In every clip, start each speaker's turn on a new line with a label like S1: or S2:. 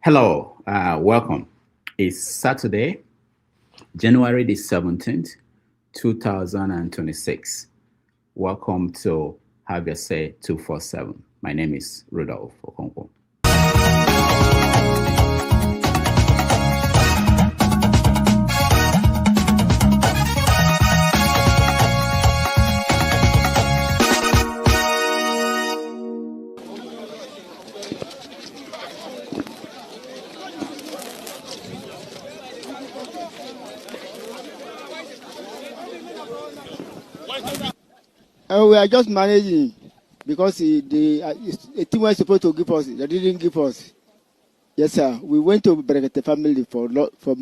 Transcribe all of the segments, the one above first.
S1: Hello, welcome. It's Saturday, January the 17th, 2026. Welcome to Have Your Say 247. My name is Rudolph Okonkwo.
S2: We are just managing because the team was supposed to give us, they didn't give us. Yes, sir. We went to Berekete family for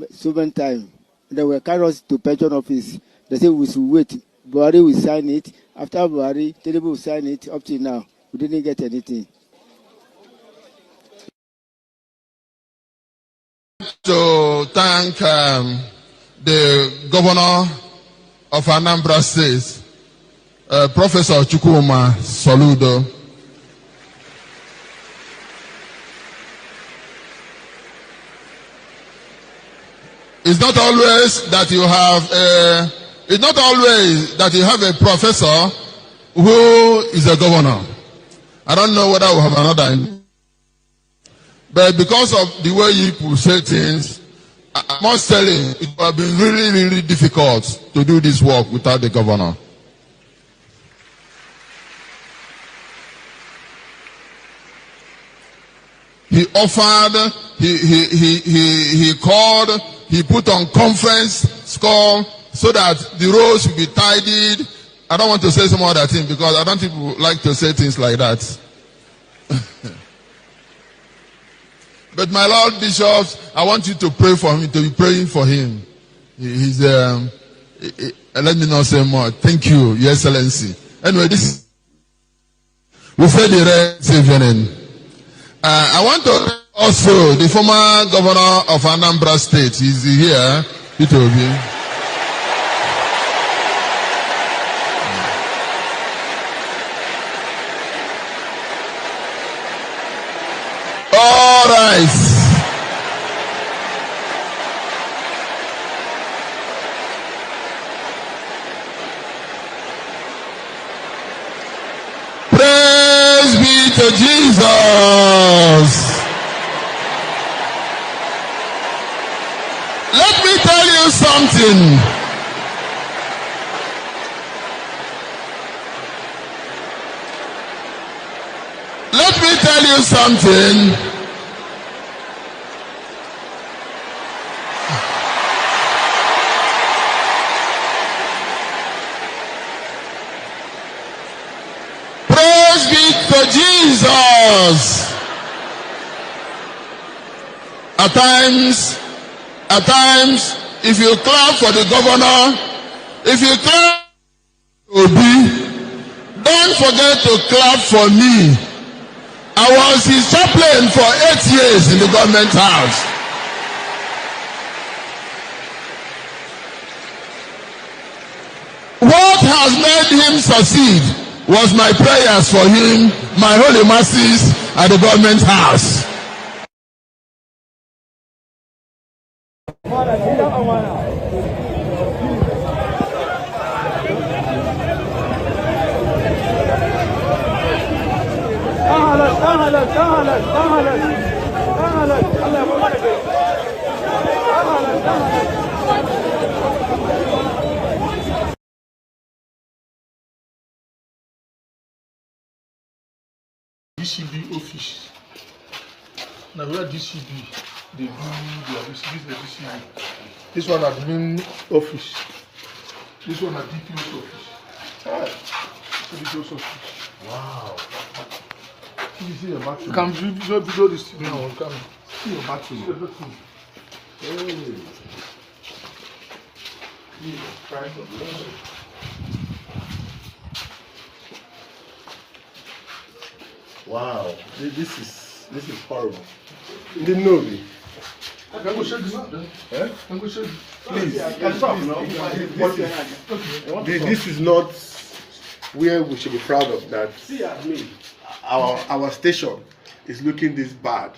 S2: so many time. They were carried us to pension office. They said we should wait. Buhari will sign it. After Buhari, Tinubu will sign it. Up to now, we didn't get anything.
S3: To thank the governor of Anambra State, Professor Chukwuma Soludo. It's not always that you have a professor who is a governor. I don't know whether we have another. But because of the way you say things, I must tell you, it would have been really, really difficult to do this work without the governor. He offered, he called, he put on conference call so that the roads will be tidied. I don't want to say some other thing because I don't think people like to say things like that. But my Lord Bishops, I want you to pray for him, to be praying for him. He's let me not say more. Thank you, Your Excellency. Anyway, this we said the rest evening. I want to also the former governor of Anambra State. He's here. Peter Obi. All right. Praise be to Jesus. Let me tell you something. Let me tell you something. Praise be to Jesus. At times, if you clap for the governor, if you clap for Obi, don't forget to clap for me. I was his chaplain for 8 years in the government house. What has made him succeed was my prayers for him, my holy masses at the government house.
S4: DCB office. Now we are DCB. They do the DCB. This one admin office. This one at DPO's office. DPO's office. Wow. You see your battery. Can video this now? Come see your battery. Hey.
S5: Wow, this is horrible. You didn't know me.
S4: I can go check this out then.
S5: Eh?
S4: Can go check.
S5: Please, this is not where we should be proud of that. Our station is looking this bad.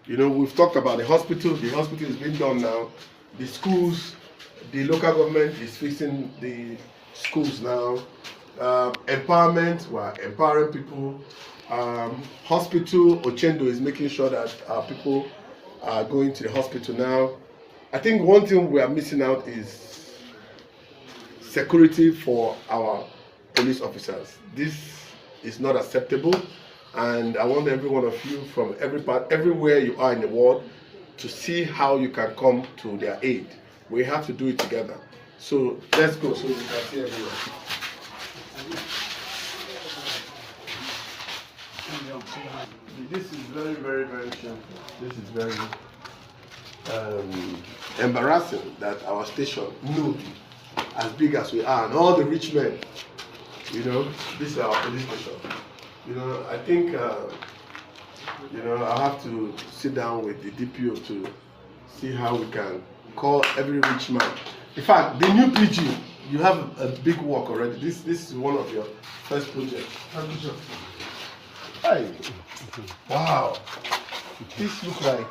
S6: You know, we've talked about the hospital. The hospital is being done now. The schools, the local government is fixing the schools now. Empowerment, we're empowering people. Hospital, Ochendo is making sure that our people are going to the hospital now. I think one thing we are missing out is security for our police officers. This is not acceptable, and I want every one of you from everywhere you are in the world to see how you can come to their aid. We have to do it together. So let's go so you can see everyone. This is very, very, very shameful. This is very embarrassing that our station moved as big as we are, and all the rich men, you know, this is our police station. You know, I think, you know, I'll have to sit down with the DPO to see how we can call every rich man. In fact, the new PG, you have a big work already. This is one of your first projects. Hey, wow, this looks like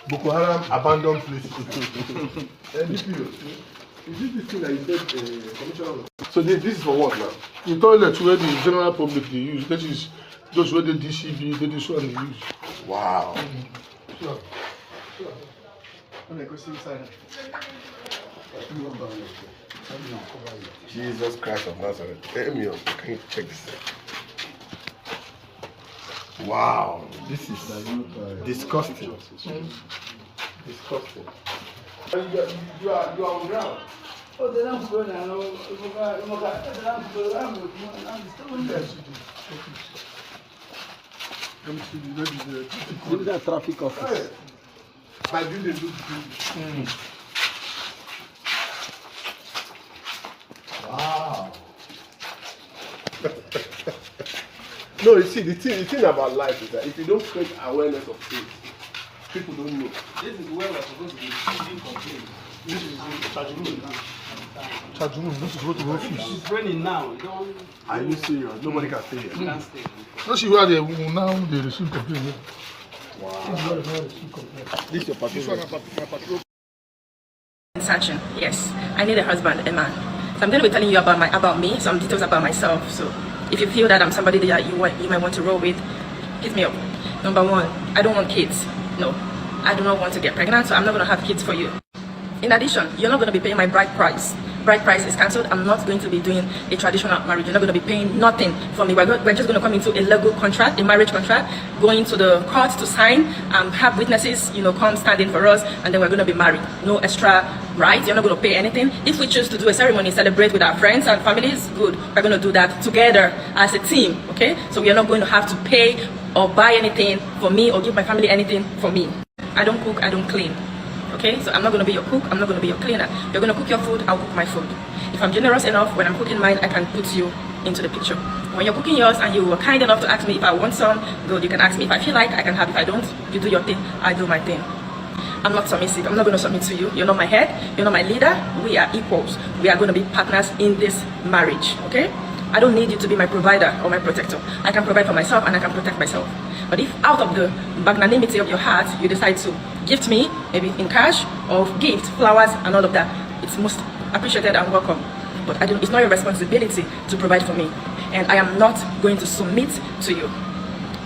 S6: Boko Haram abandoned place. DPO, is it this thing that you said, Commissioner? So this is for what now?
S4: The toilet where the general public they use, that is those where the DCB, that is what they use.
S6: Wow.
S4: Sure.
S6: Jesus Christ of Nazareth. Emil, can you check this out? Wow, this is disgusting. Disgusting. You are on ground.
S2: Oh, they don't go now. This is a traffic office.
S6: By doing the wow. No, you see, the thing about life is that if you don't create awareness of things, people don't know.
S7: This is where we're supposed to be receiving complaints.
S4: This is charge room. Charge room. This is what the office.
S7: It's raining now.
S6: Are you serious? Nobody can stay here.
S7: Can't stay.
S4: Let's see where they now they receive complaints.
S6: Wow. This is your patrol.
S8: Searching, yes. I need a husband, a man. So I'm going to be telling you about me, some details about myself. So if you feel that I'm somebody that you might want to roll with, hit me up. Number one, I don't want kids. No, I do not want to get pregnant, so I'm not going to have kids for you. In addition, you're not going to be paying my bride price. Bride price is cancelled. I'm not going to be doing a traditional marriage. You're not going to be paying nothing for me. We're just going to come into a legal contract, a marriage contract, going to the court to sign, have witnesses, you know, come stand in for us, and then we're going to be married. No extra rights. You're not going to pay anything. If we choose to do a ceremony, celebrate with our friends and families, good. We're going to do that together as a team, okay? So we are not going to have to pay or buy anything for me or give my family anything for me. I don't cook, I don't clean. Okay, so I'm not going to be your cook, I'm not going to be your cleaner. You're going to cook your food, I'll cook my food. If I'm generous enough, when I'm cooking mine, I can put you into the picture. When you're cooking yours and you were kind enough to ask me if I want some, good, you can ask me. If I feel like I can have, if I don't, you do your thing, I do my thing. I'm not submissive, I'm not going to submit to you. You're not my head, you're not my leader, we are equals. We are going to be partners in this marriage, okay? I don't need you to be my provider or my protector. I can provide for myself and I can protect myself. But if out of the magnanimity of your heart, you decide to gift me, maybe in cash or gift, flowers and all of that, it's most appreciated and welcome. But it's not your responsibility to provide for me. And I am not going to submit to you.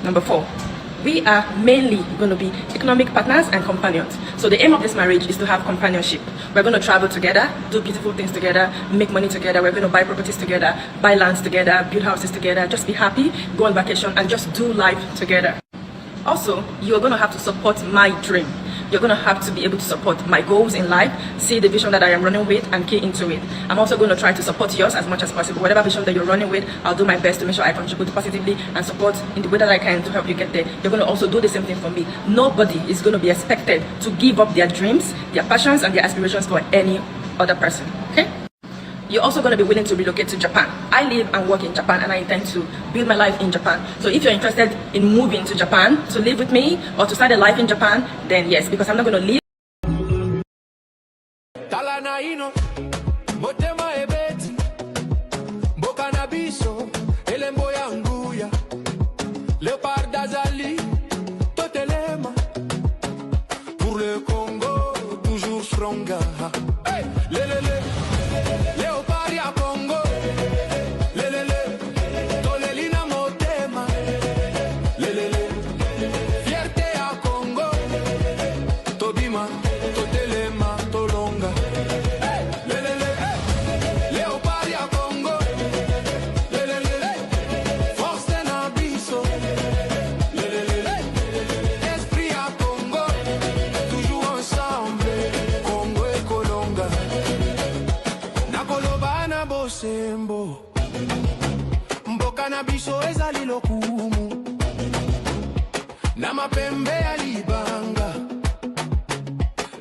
S8: Number 4, we are mainly going to be economic partners and companions. So the aim of this marriage is to have companionship. We're going to travel together, do beautiful things together, make money together. We're going to buy properties together, buy lands together, build houses together, just be happy, go on vacation and just do life together. Also, you're going to have to support my dream. You're going to have to be able to support my goals in life, see the vision that I am running with and key into it. I'm also going to try to support yours as much as possible. Whatever vision that you're running with, I'll do my best to make sure I contribute positively and support in the way that I can to help you get there. You're going to also do the same thing for me. Nobody is going to be expected to give up their dreams, their passions and their aspirations for any other person, okay? You're also going to be willing to relocate to Japan. I live and work in Japan and I intend to build my life in Japan. So if you're interested in moving to Japan to live with me or to start a life in Japan, then yes, because I'm not going to leave.
S9: Leopard Azali Buso ezali lokumu na mapembe alibanga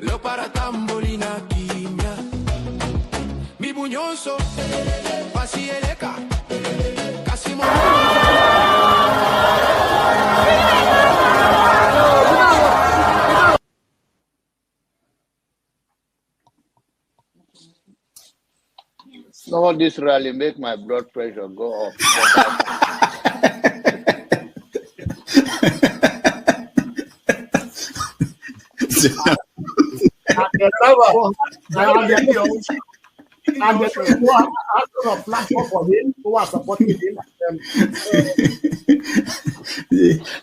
S9: lo para tambolina kimya mibunyonso pasieleka kasimo.
S10: Some of this rally make my blood pressure go up.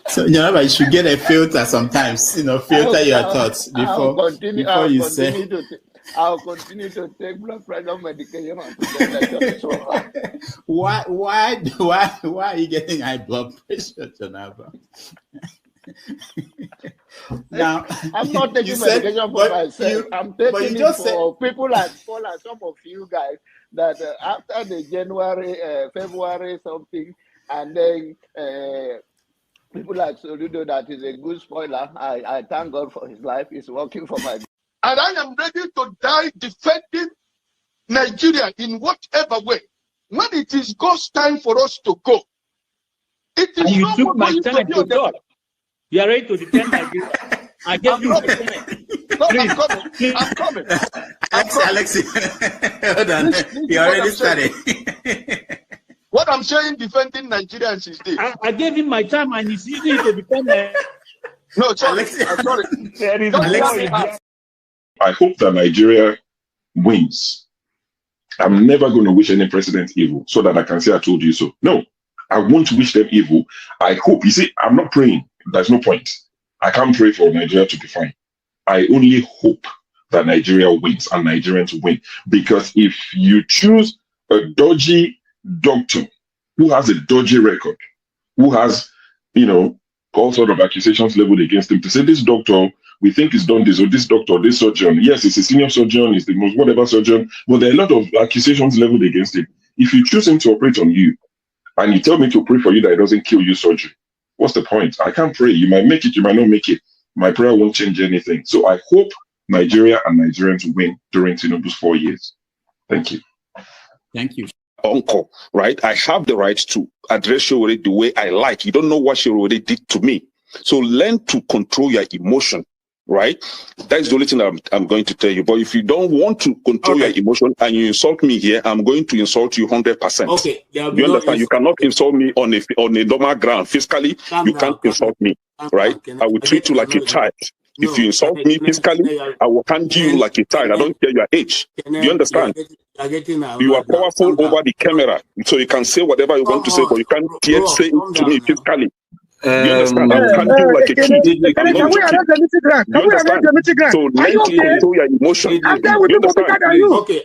S1: So you should get a filter sometimes, filter your thoughts before you say.
S10: I'll continue to take blood pressure medication.
S1: Why are you getting high blood pressure, Jonaba? Now,
S10: I'm not taking medication for myself. I'm taking it for people like Paul and some of you guys that after the January, February something, and then people like Soludo that is a good spoiler. I thank God for his life. He's working for my.
S6: And I am ready to die defending Nigeria in whatever way. When it is God's time for us to go, it is
S7: and you
S6: not
S7: took my
S6: going
S7: time
S6: to
S7: to
S6: be
S7: God. You are ready to defend Nigeria. I gave you my time.
S6: No, I'm coming. I'm coming.
S1: Alexi, hold on. You already started.
S6: What I'm saying, defending Nigerians is this.
S7: I gave him my time and he's using it to defend
S6: No, sorry. I'm sorry.
S11: I hope that Nigeria wins. I'm never going to wish any president evil so that I can say I told you so. No, I won't wish them evil. I hope. You see, I'm not praying. There's no point. I can't pray for Nigeria to be fine. I only hope that Nigeria wins and Nigerians win. Because if you choose a dodgy doctor who has a dodgy record, who has, all sort of accusations leveled against him, to say this doctor, we think he's done this, or this doctor, this surgeon. Yes, he's a senior surgeon, he's the most whatever surgeon, but there are a lot of accusations leveled against him. If you choose him to operate on you, and you tell me to pray for you that it doesn't kill you surgery, what's the point? I can't pray. You might make it, you might not make it. My prayer won't change anything. So I hope Nigeria and Nigerians win during Tinubu's 4 years. Thank you.
S1: Thank you.
S12: Uncle, right? I have the right to address you the way I like. You don't know what she already did to me. So learn to control your emotion, right? That is the only thing I'm going to tell you. But if you don't want to control your emotion and you insult me here, I'm going to insult you 100%.
S7: Okay.
S12: You understand? You cannot insult me on a normal ground. Fiscally, you can't insult me, right? I will treat you like a child. If you insult me physically, I will handle you like a child. I don't care your age. Do you understand? You are powerful over the camera, so you can say whatever you want to say, but you can't dare say it to me physically. You understand? I will handle you like a kid.
S13: Can we arrange the meeting ground? Can we arrange the meeting ground?
S12: So learn to control your emotion.
S13: I'm there with the bodyguard and you.
S7: Okay.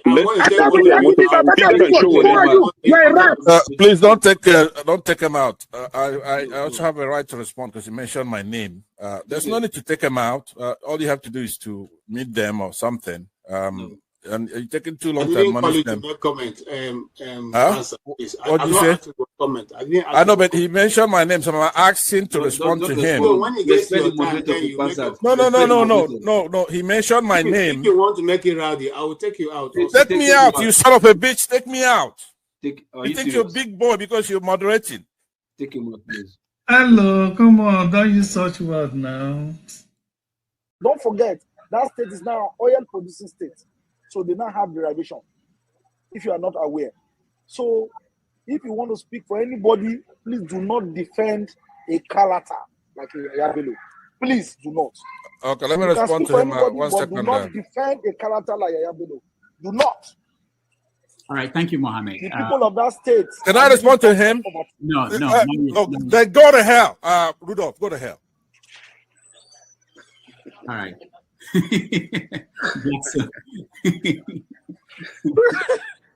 S14: Please don't take him out. I also have a right to respond because you mentioned my name. There's no need to take him out. All you have to do is to meet them or something. And you're taking too long to admonish them.
S7: Comment.
S14: What did you say?
S7: Comment.
S14: I know, but he mentioned my name, so I'm asking to respond to him.
S7: When he gets your time, then you make a...
S14: No. He mentioned my name.
S7: If you want to make it rowdy, I will take you out.
S14: Take me out, you son of a bitch. Take me out. You think you're a big boy because you're moderating.
S15: Take him out, please.
S16: Hello, come on. Don't use such word now.
S17: Don't forget, that state is now an oil-producing state. So they now have derivation, if you are not aware. So if you want to speak for anybody, please do not defend a character like Yabelo. Please do not.
S14: Okay, let me respond to him. One second.
S17: Do not defend a character like Yabelo. Do not.
S1: All right, thank you, Mohammed.
S17: The people of that state.
S14: Can I respond to him?
S1: No.
S14: Then go to hell. Rudolph, go to hell.
S1: All right.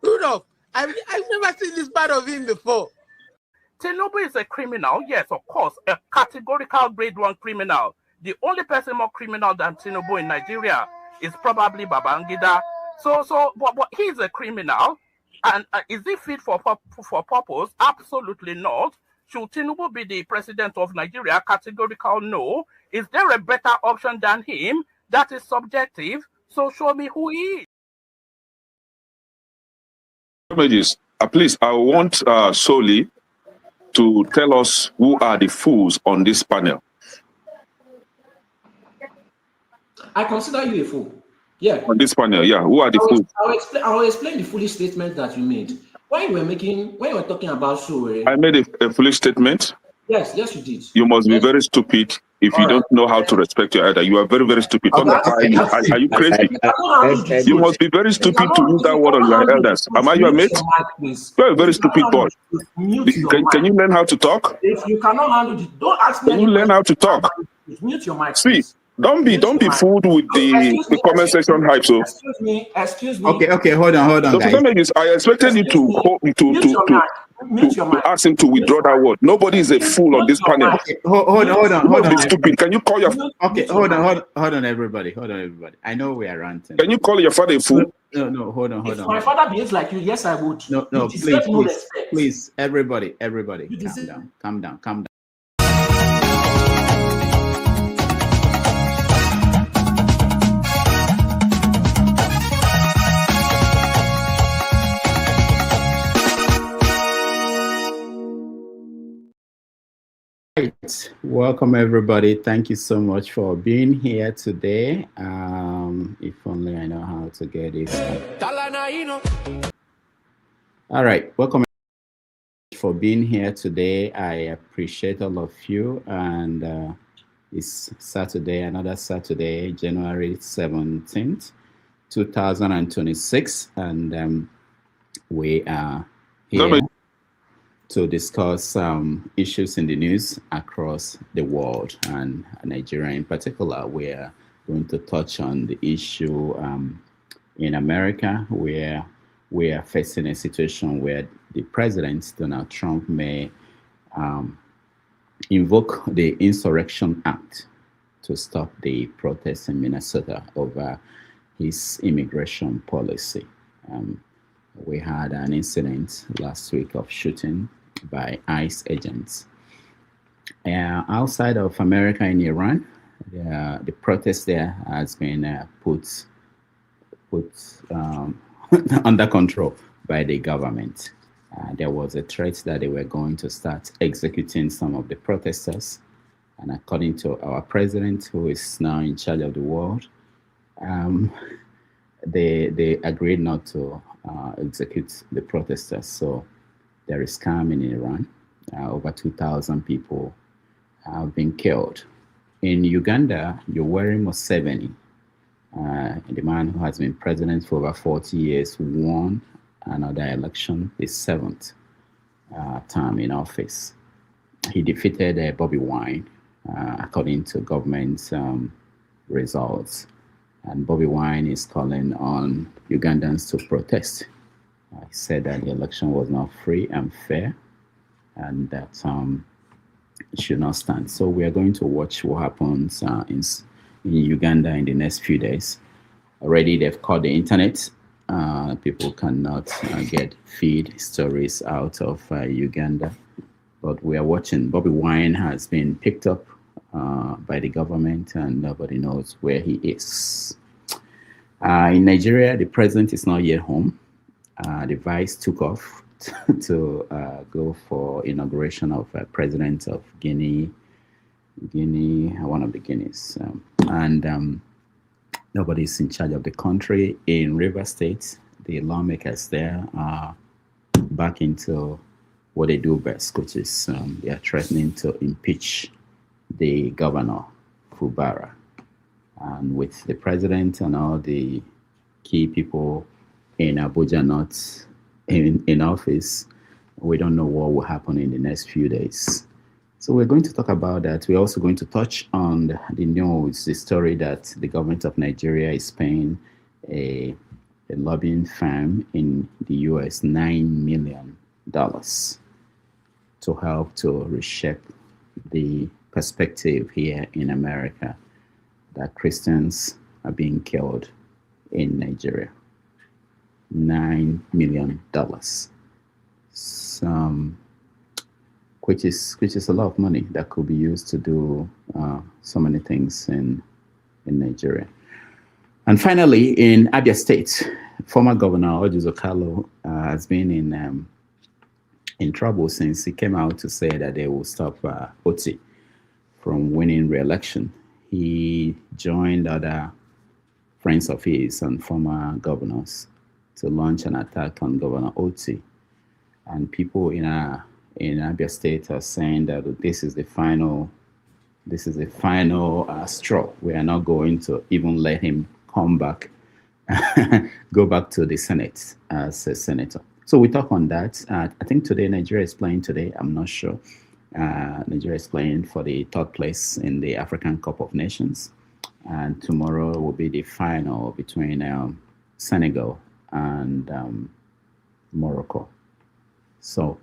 S18: Rudolph, I've never seen this part of him before.
S19: Tinubu is a criminal, yes, of course, a categorical grade 1 criminal. The only person more criminal than Tinubu in Nigeria is probably Babangida. But he's a criminal, and is he fit for purpose? Absolutely not. Should Tinubu be the president of Nigeria? Categorical no. Is there a better option than him? That is subjective. So show me who he is.
S12: Please, I want Soli to tell us who are the fools on this panel.
S15: I consider you a fool. Yeah.
S12: On this panel, yeah. Who are the fools?
S15: I will explain the foolish statement that you made. When you were talking about Sowore.
S12: I made a foolish statement.
S15: Yes, you did.
S12: You must be very stupid if you don't know how to respect your elder. You are very, very stupid. Are you crazy? You must be very stupid to use that word on your elders. Am I your mate? You are a very stupid boy. Can you learn how to talk?
S15: If you cannot handle it, don't ask me.
S12: Can you learn how to talk?
S15: Mute your mic.
S12: See, don't be fooled with the comment section hype. So
S15: excuse me.
S1: Okay, hold on,
S12: so
S1: guys.
S12: I expected you to ask him to withdraw that word. Nobody is a fool on this panel.
S1: Okay, hold on.
S12: Be stupid. Can you call your?
S1: Okay, hold on, everybody. I know we are ranting.
S12: Can you call your father a fool?
S1: No, hold on.
S15: If my father behaves like you, yes, I would.
S1: No, please, everybody, calm down. Right. Welcome everybody. Thank you so much for being here today. If only I know how to get it. All right. Welcome for being here today. I appreciate all of you. And it's Saturday, another Saturday, January 17th, 2026. And we are here to discuss issues in the news across the world, and Nigeria in particular. We are going to touch on the issue in America, where we are facing a situation where the president, Donald Trump, may invoke the Insurrection Act to stop the protests in Minnesota over his immigration policy. We had an incident last week of shooting by ICE agents. Outside of America, in Iran, the protest there has been put under control by the government. There was a threat that they were going to start executing some of the protesters. And according to our president, who is now in charge of the world, they agreed not to execute the protesters. So there is calm in Iran. Over 2,000 people have been killed. In Uganda, Yoweri Museveni, the man who has been president for over 40 years, won another election, his seventh term in office. He defeated Bobby Wine, according to government results. And Bobby Wine is calling on Ugandans to protest. He said that the election was not free and fair, and that it should not stand. So we are going to watch what happens in Uganda in the next few days. Already they've caught the internet. People cannot get feed stories out of Uganda. But we are watching. Bobby Wine has been picked up by the government, and nobody knows where he is. In Nigeria, the president is not yet home. The vice took off to go for inauguration of president of Guinea, one of the Guineas. And nobody's in charge of the country. In River State, the lawmakers there are back into what they do best, which is they are threatening to impeach the governor, Fubara. And with the president and all the key people in Abuja not in office, we don't know what will happen in the next few days. So we're going to talk about that. We're also going to touch on the news, the story that the government of Nigeria is paying a lobbying firm in the US $9 million to help to reshape the perspective here in America that Christians are being killed in Nigeria. $9 million. which is a lot of money that could be used to do so many things in Nigeria. And finally, in Abia State, former Governor Ojuzo Kalo has been in trouble since he came out to say that they will stop Oti from winning re-election. He joined other friends of his and former governors to launch an attack on Governor Oti. And people in Abia State are saying that this is the final straw. We are not going to even let him come back, go back to the Senate as a senator. So we talk on that. I think today Nigeria is playing today. I'm not sure. Nigeria is playing for the third place in the African Cup of Nations. And tomorrow will be the final between Senegal and Morocco. So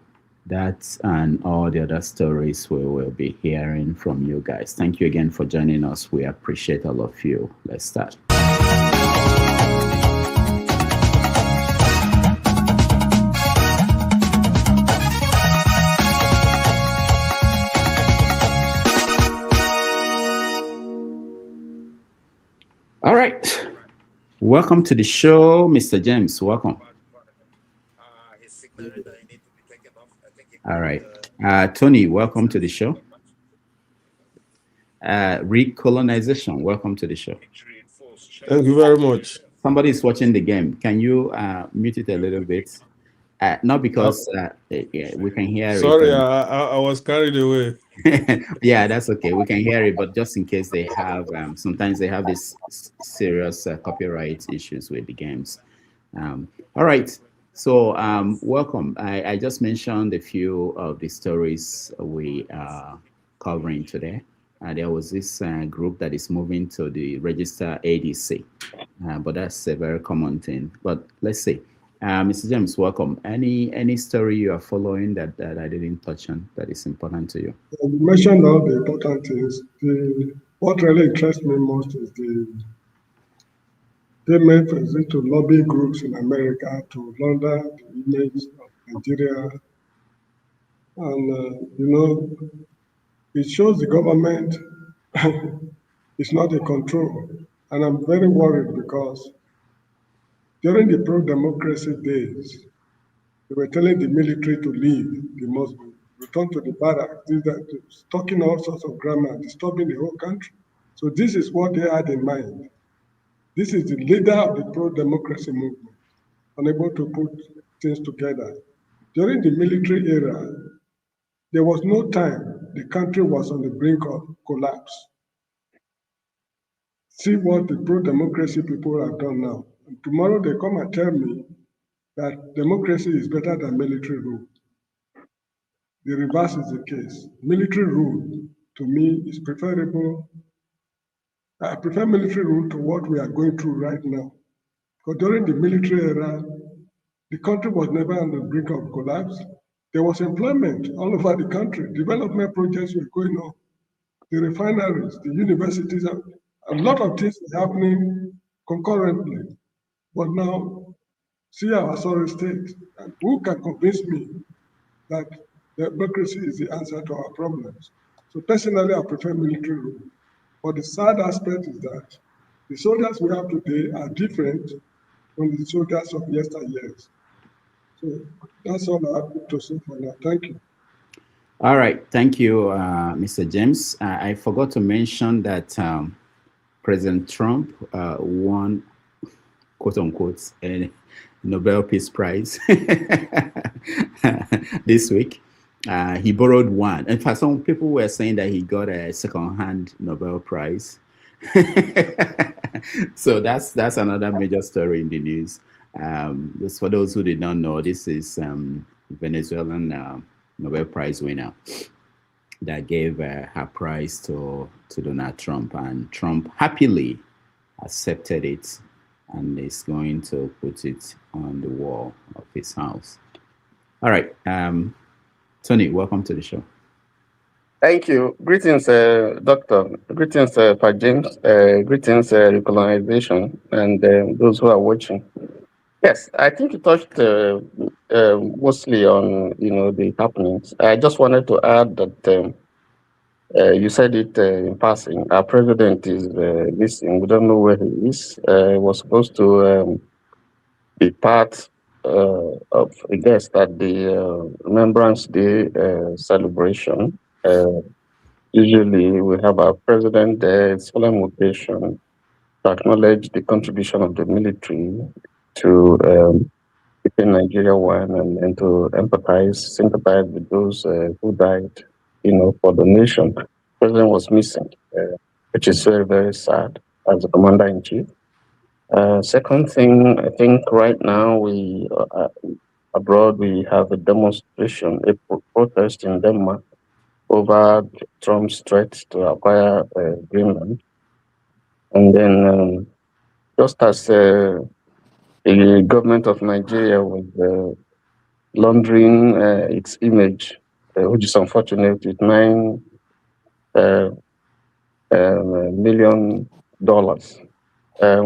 S1: that and all the other stories we will be hearing from you guys. Thank you again for joining us. We appreciate all of you. Let's start. All right. Welcome to the show, Mr. James. Welcome. All right. Tony, welcome to the show. Recolonization, welcome to the show.
S20: Thank you very much.
S1: Somebody is watching the game. Can you mute it a little bit? Not because we can hear it.
S20: Sorry, I was carried away.
S1: Yeah, that's okay. We can hear it, but just in case they have, sometimes they have these serious copyright issues with the games. All right. So welcome. I just mentioned a few of the stories we are covering today. There was this group that is moving to the register ADC, but that's a very common thing. But let's see. Mr. James, welcome. Any story you are following that I didn't touch on that is important to you?
S21: You mentioned all the important things. What really interests me most is they made visit to lobby groups in America to launder the image of Nigeria. And, it shows the government is not in control. And I'm very worried because during the pro-democracy days, they were telling the military to leave, they must return to the barracks, talking all sorts of grammar, disturbing the whole country. So this is what they had in mind. This is the leader of the pro-democracy movement, unable to put things together. During the military era, there was no time the country was on the brink of collapse. See what the pro-democracy people have done now. And tomorrow they come and tell me that democracy is better than military rule. The reverse is the case. Military rule, to me, is preferable. I prefer military rule to what we are going through right now. Because during the military era, the country was never on the brink of collapse. There was employment all over the country. Development projects were going on. The refineries, the universities, a lot of things are happening concurrently. But now, see our sorry state. And who can convince me that democracy is the answer to our problems? So personally, I prefer military rule. But the sad aspect is that the soldiers we have today are different from the soldiers of yesteryears. So that's all I have to say for now. Thank you.
S1: All right. Thank you, Mr. James. I forgot to mention that President Trump won, quote unquote, a Nobel Peace Prize this week. He borrowed one. In fact, some people were saying that he got a second-hand Nobel Prize. So that's another major story in the news. Just for those who did not know, this is Venezuelan Nobel Prize winner that gave her prize to Donald Trump, and Trump happily accepted it and is going to put it on the wall of his house. All right. Tony, welcome to the show.
S22: Thank you. Greetings, Doctor. Greetings, Pa James. Greetings, Recolonization, and those who are watching. Yes, I think you touched mostly on the happenings. I just wanted to add that you said it in passing. Our president is missing. We don't know where he is. He was supposed to be part of a guest at the Remembrance Day celebration. Usually, we have our president there. It's solemn occasion to acknowledge the contribution of the military to keeping Nigeria one and to sympathize with those who died, for the nation. The president was missing, which is very, very sad as the commander in chief. Second thing, I think right now abroad we have a demonstration, a protest in Denmark over Trump's threat to acquire Greenland. And then just as the government of Nigeria was laundering its image, which is unfortunate, with $9 million.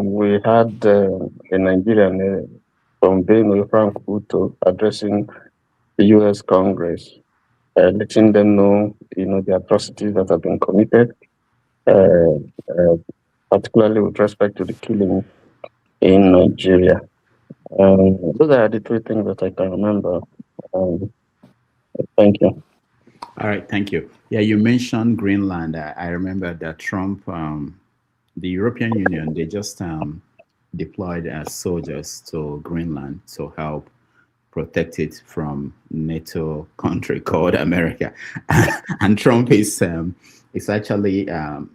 S22: We had a Nigerian from Benue, Frank Uto, addressing the U.S. Congress, letting them know, the atrocities that have been committed, particularly with respect to the killing in Nigeria. Those are the three things that I can remember. Thank you.
S1: All right, thank you. Yeah, you mentioned Greenland. I remember that Trump, the European Union, they just deployed soldiers to Greenland to help protect it from NATO country called America. And Trump is actually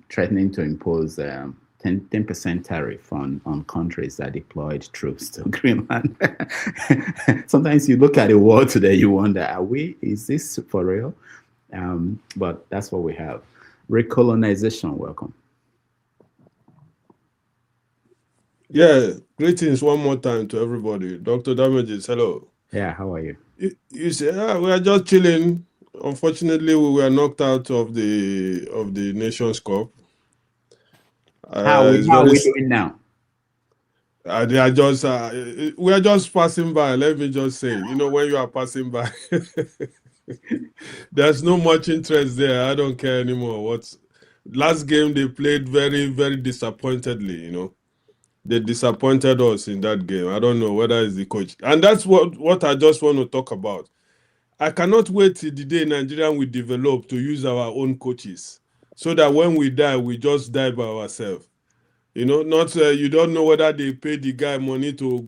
S1: threatening to impose 10% tariff on countries that deployed troops to Greenland. Sometimes you look at the world today, you wonder, is this for real? But that's what we have. Recolonization, welcome.
S20: Yeah, greetings one more time to everybody. Dr. Damages, hello.
S1: Yeah, how are you?
S20: You say, we are just chilling. Unfortunately, we were knocked out of the Nations Cup.
S1: How are we doing now?
S20: They are just we are just passing by. Let me just say, when you are passing by, there's no much interest there. I don't care anymore. Last game they played very, very disappointedly. They disappointed us in that game. I don't know whether it's the coach, and that's what I just want to talk about. I cannot wait till the day Nigerian will develop to use our own coaches, so that when we die, we just die by ourselves. Not you don't know whether they paid the guy money to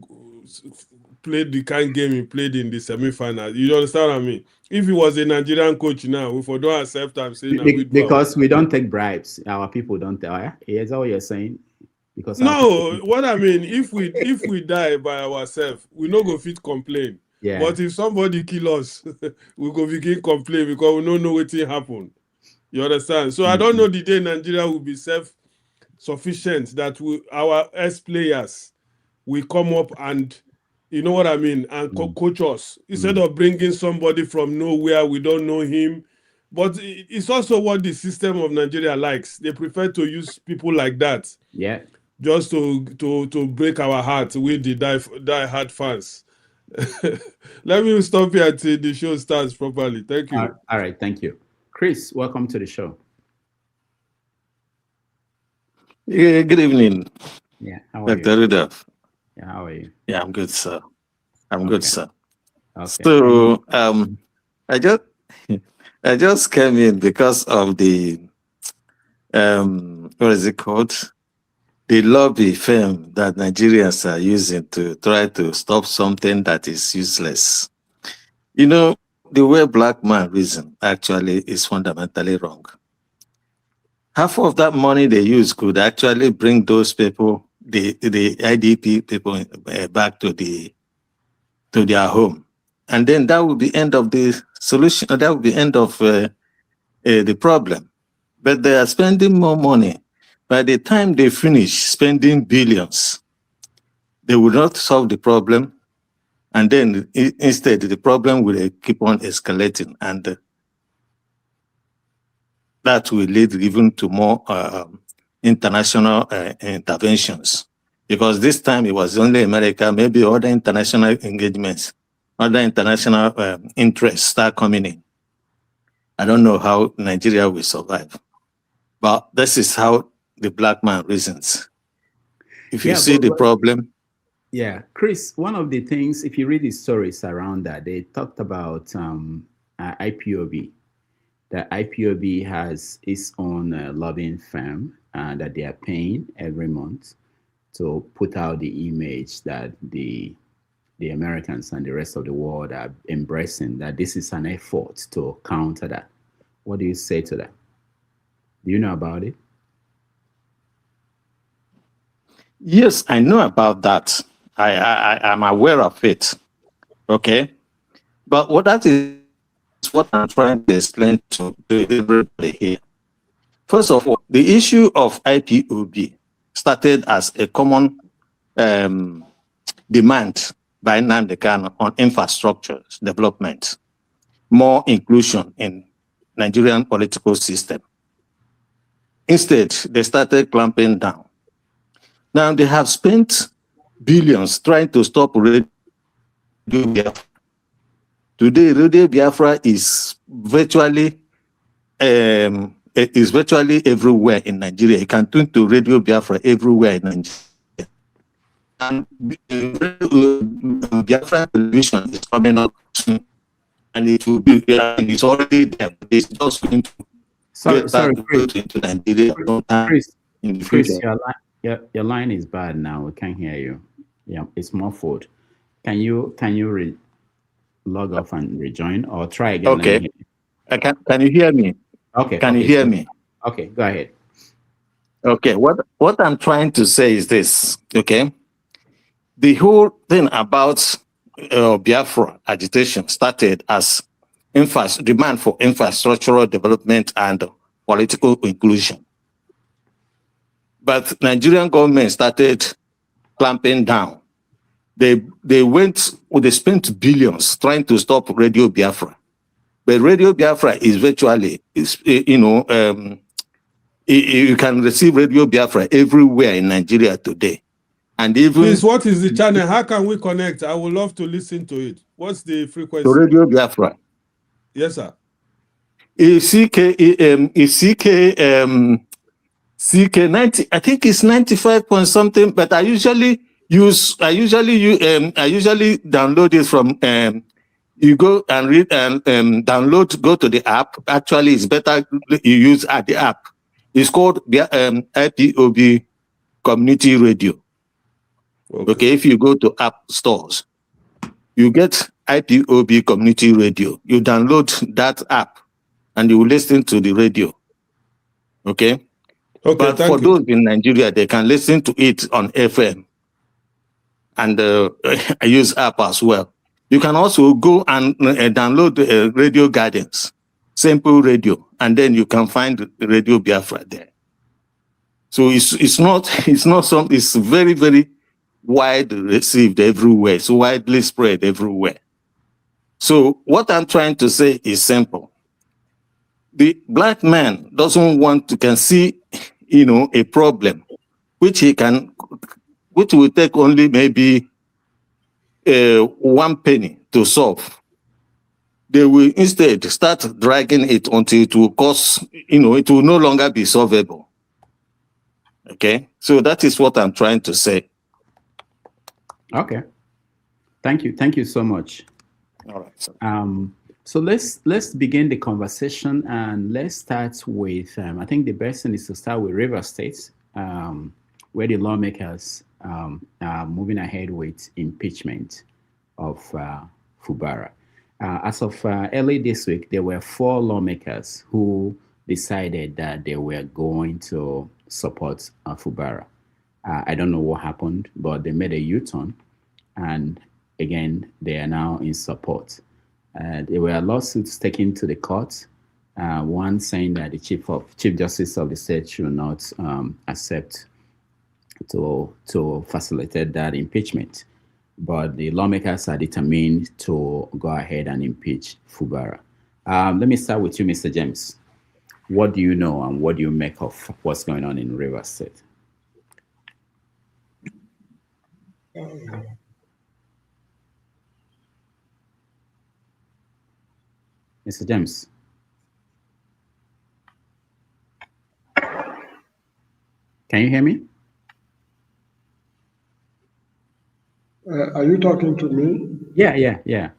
S20: play the kind game he played in the semi-final. You understand what I mean? If he was a Nigerian coach now, we don't accept him saying
S1: because we don't take bribes. Our people don't. Is that what you're saying? Because
S20: what I mean, if we die by ourselves, we no go fit complain.
S1: Yeah.
S20: But if somebody kill us, we go begin complain because we don't know what happened. You understand? So I don't know the day Nigeria will be self-sufficient that our ex-players will come up and, you know what I mean, and coach us instead of bringing somebody from nowhere. We don't know him. But it's also what the system of Nigeria likes. They prefer to use people like that.
S1: Yeah.
S20: Just to break our hearts with the die-hard fans. Let me stop here until the show starts properly. Thank you.
S1: All right, thank you. Chris, welcome to the show.
S3: Yeah, good evening.
S1: Yeah, how are
S3: Dr.
S1: you?
S3: Rudolph.
S1: Yeah, how are you?
S3: Yeah, I'm good, sir. I'm good, sir.
S1: Okay.
S3: So I just came in because of the what is it called? The lobby firm that Nigerians are using to try to stop something that is useless. The way black man reason actually is fundamentally wrong. Half of that money they use could actually bring those people, the IDP people, back to their home, and then that would be end of the solution. That would be end of the problem. But they are spending more money. By the time they finish spending billions, they will not solve the problem, and then instead the problem will keep on escalating, and that will lead even to more international interventions. because this time it was only America, maybe other international engagements, other international interests start coming in. I don't know how Nigeria will survive, but this is how the black man reasons. If you see the problem.
S1: Yeah, Chris, one of the things, if you read the stories around that, they talked about IPOB. That IPOB has its own lobbying firm that they are paying every month to put out the image that the Americans and the rest of the world are embracing, that this is an effort to counter that. What do you say to that? Do you know about it?
S3: Yes, I know about that. I am aware of it. Okay. But what that is what I'm trying to explain to everybody here. First of all, the issue of IPOB started as a common demand by Nnamdi Kanu on infrastructure development, more inclusion in Nigerian political system. Instead, they started clamping down. Now they have spent billions trying to stop Radio Biafra. Today, Radio Biafra is virtually everywhere in Nigeria. You can tune to Radio Biafra everywhere in Nigeria. And Biafra television is coming up soon, and it will be it's already there. It's just going to Chris, into Nigeria.
S1: Chris, your line is bad now. We can't hear you. Yeah, it's muffled. Can you log off and rejoin, or try again?
S3: Okay. Can you hear me?
S1: Okay.
S3: Can you hear me?
S1: Okay, go ahead.
S3: Okay. What I'm trying to say is this. Okay. The whole thing about Biafra agitation started as demand for infrastructural development and political inclusion. But Nigerian government started clamping down. They spent billions trying to stop Radio Biafra. But Radio Biafra is virtually, you can receive Radio Biafra everywhere in Nigeria today. And even
S20: please, what is the channel? How can we connect? I would love to listen to it. What's the frequency?
S3: To Radio Biafra.
S20: Yes, sir.
S3: CK90. I think it's 95 point something. But I usually download it from. You go and read and download. Go to the app. Actually, it's better you use the app. It's called IPOB Community Radio. Okay, if you go to app stores, you get IPOB Community Radio. You download that app and you will listen to the radio. Okay? But for those in Nigeria, they can listen to it on FM. And I use app as well. You can also go and download Radio Gardens, Simple Radio, and then you can find Radio Biafra there. So it's very, very widely received everywhere. It's widely spread everywhere. So what I'm trying to say is simple. The black man can see, a problem, which will take only maybe 1 penny to solve. They will instead start dragging it until it will cause, it will no longer be solvable. Okay, so that is what I'm trying to say.
S1: Okay, thank you so much.
S3: All right.
S1: So let's begin the conversation, and let's start with I think the best thing is to start with Rivers State, where the lawmakers are moving ahead with impeachment of Fubara. As of early this week, there were 4 lawmakers who decided that they were going to support Fubara. I don't know what happened, but they made a U-turn, and again, they are now in support. There were lawsuits taken to the court, one saying that the Chief Justice of the state should not accept to facilitate that impeachment. But the lawmakers are determined to go ahead and impeach Fubara. Let me start with you, Mr. James. What do you know and what do you make of what's going on in Rivers State? Mr. James. Can you hear me?
S21: Are you talking to me?
S1: Yeah.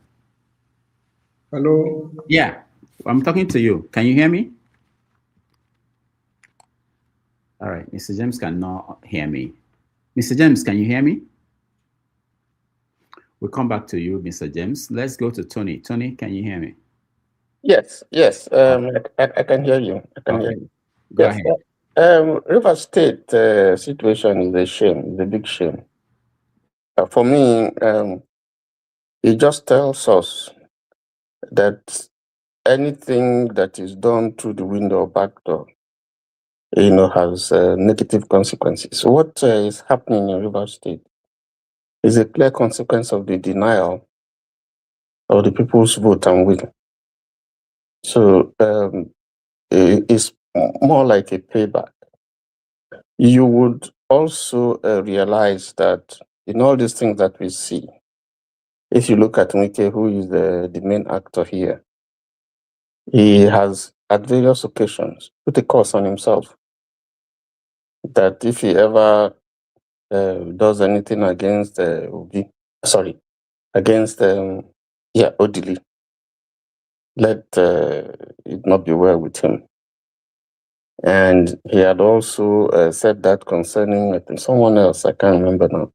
S21: Hello?
S1: Yeah, I'm talking to you. Can you hear me? All right, Mr. James cannot hear me. Mr. James, can you hear me? We'll come back to you, Mr. James. Let's go to Tony. Tony, can you hear me?
S22: Yes. I can hear you. I can hear you.
S1: Go
S22: Yes.
S1: ahead.
S22: River State situation is a shame, it's a big shame. For me, it just tells us that anything that is done through the window or back door, has negative consequences. What is happening in River State is a clear consequence of the denial of the people's vote and will. So it's more like a payback. You would also realize that in all these things that we see, if you look at Wike, who is the main actor here, he has at various occasions put a curse on himself that if he ever does anything against Odili, let it not be well with him. And he had also said that concerning, I think, someone else, I can't remember now.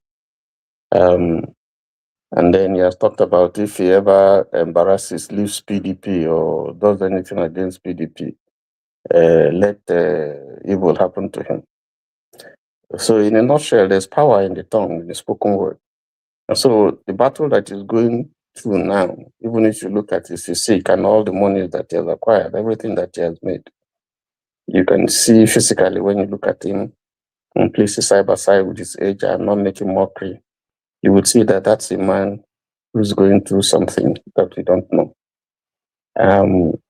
S22: And then he has talked about if he ever embarrasses, leaves PDP or does anything against PDP, let evil happen to him. So in a nutshell, there's power in the tongue, in the spoken word. And so the battle that is going through now, even if you look at his physique and all the money that he has acquired, everything that he has made, you can see physically when you look at him and place his side by side with his age and not making mockery, you would see that that's a man who's going through something that we don't know.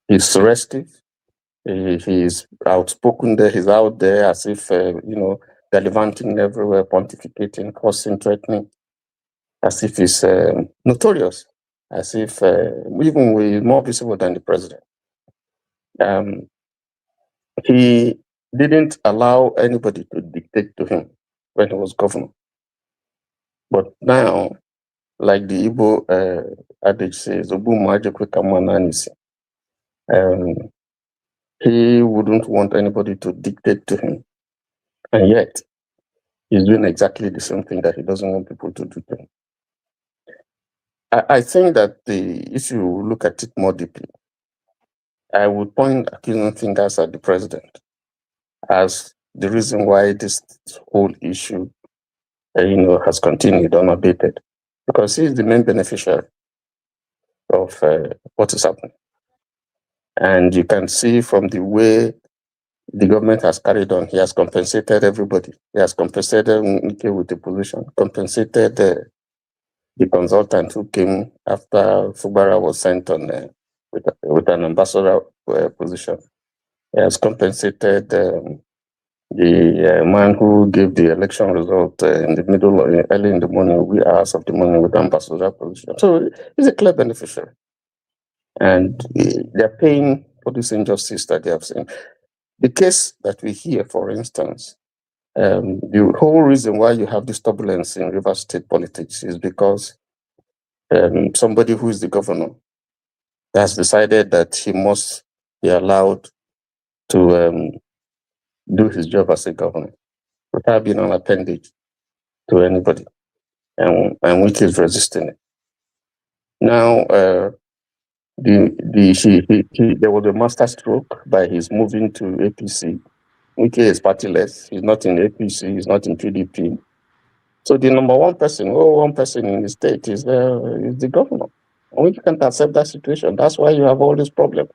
S22: He's restive. He's outspoken there. He's out there as if, gallivanting everywhere, pontificating, cursing, threatening, as if he's notorious, as if even he's more visible than the president. He didn't allow anybody to dictate to him when he was governor. But now, like the Igbo adage says, he wouldn't want anybody to dictate to him. And yet, he's doing exactly the same thing that he doesn't want people to do to him. I think that if you look at it more deeply, I would point accusing fingers at the president as the reason why this whole issue, has continued unabated, because he is the main beneficiary of what is happening. And you can see from the way the government has carried on, he has compensated everybody. He has compensated Wike with the position, compensated the consultant who came after Fubara was sent on with an ambassador position. He has compensated the man who gave the election result in the middle, early in the morning, wee hours of the morning with ambassador position. So he's a clear beneficiary. And they're paying for this injustice that they have seen. The case that we hear, for instance, the whole reason why you have this turbulence in Rivers State politics is because somebody who is the governor has decided that he must be allowed to do his job as a governor without being an appendage to anybody, and which is resisting it. Now, there was a master stroke by his moving to APC. Wike is partyless. He's not in APC. He's not in PDP. So the number one person in the state is the governor. And Wike can't accept that situation. That's why you have all this problem,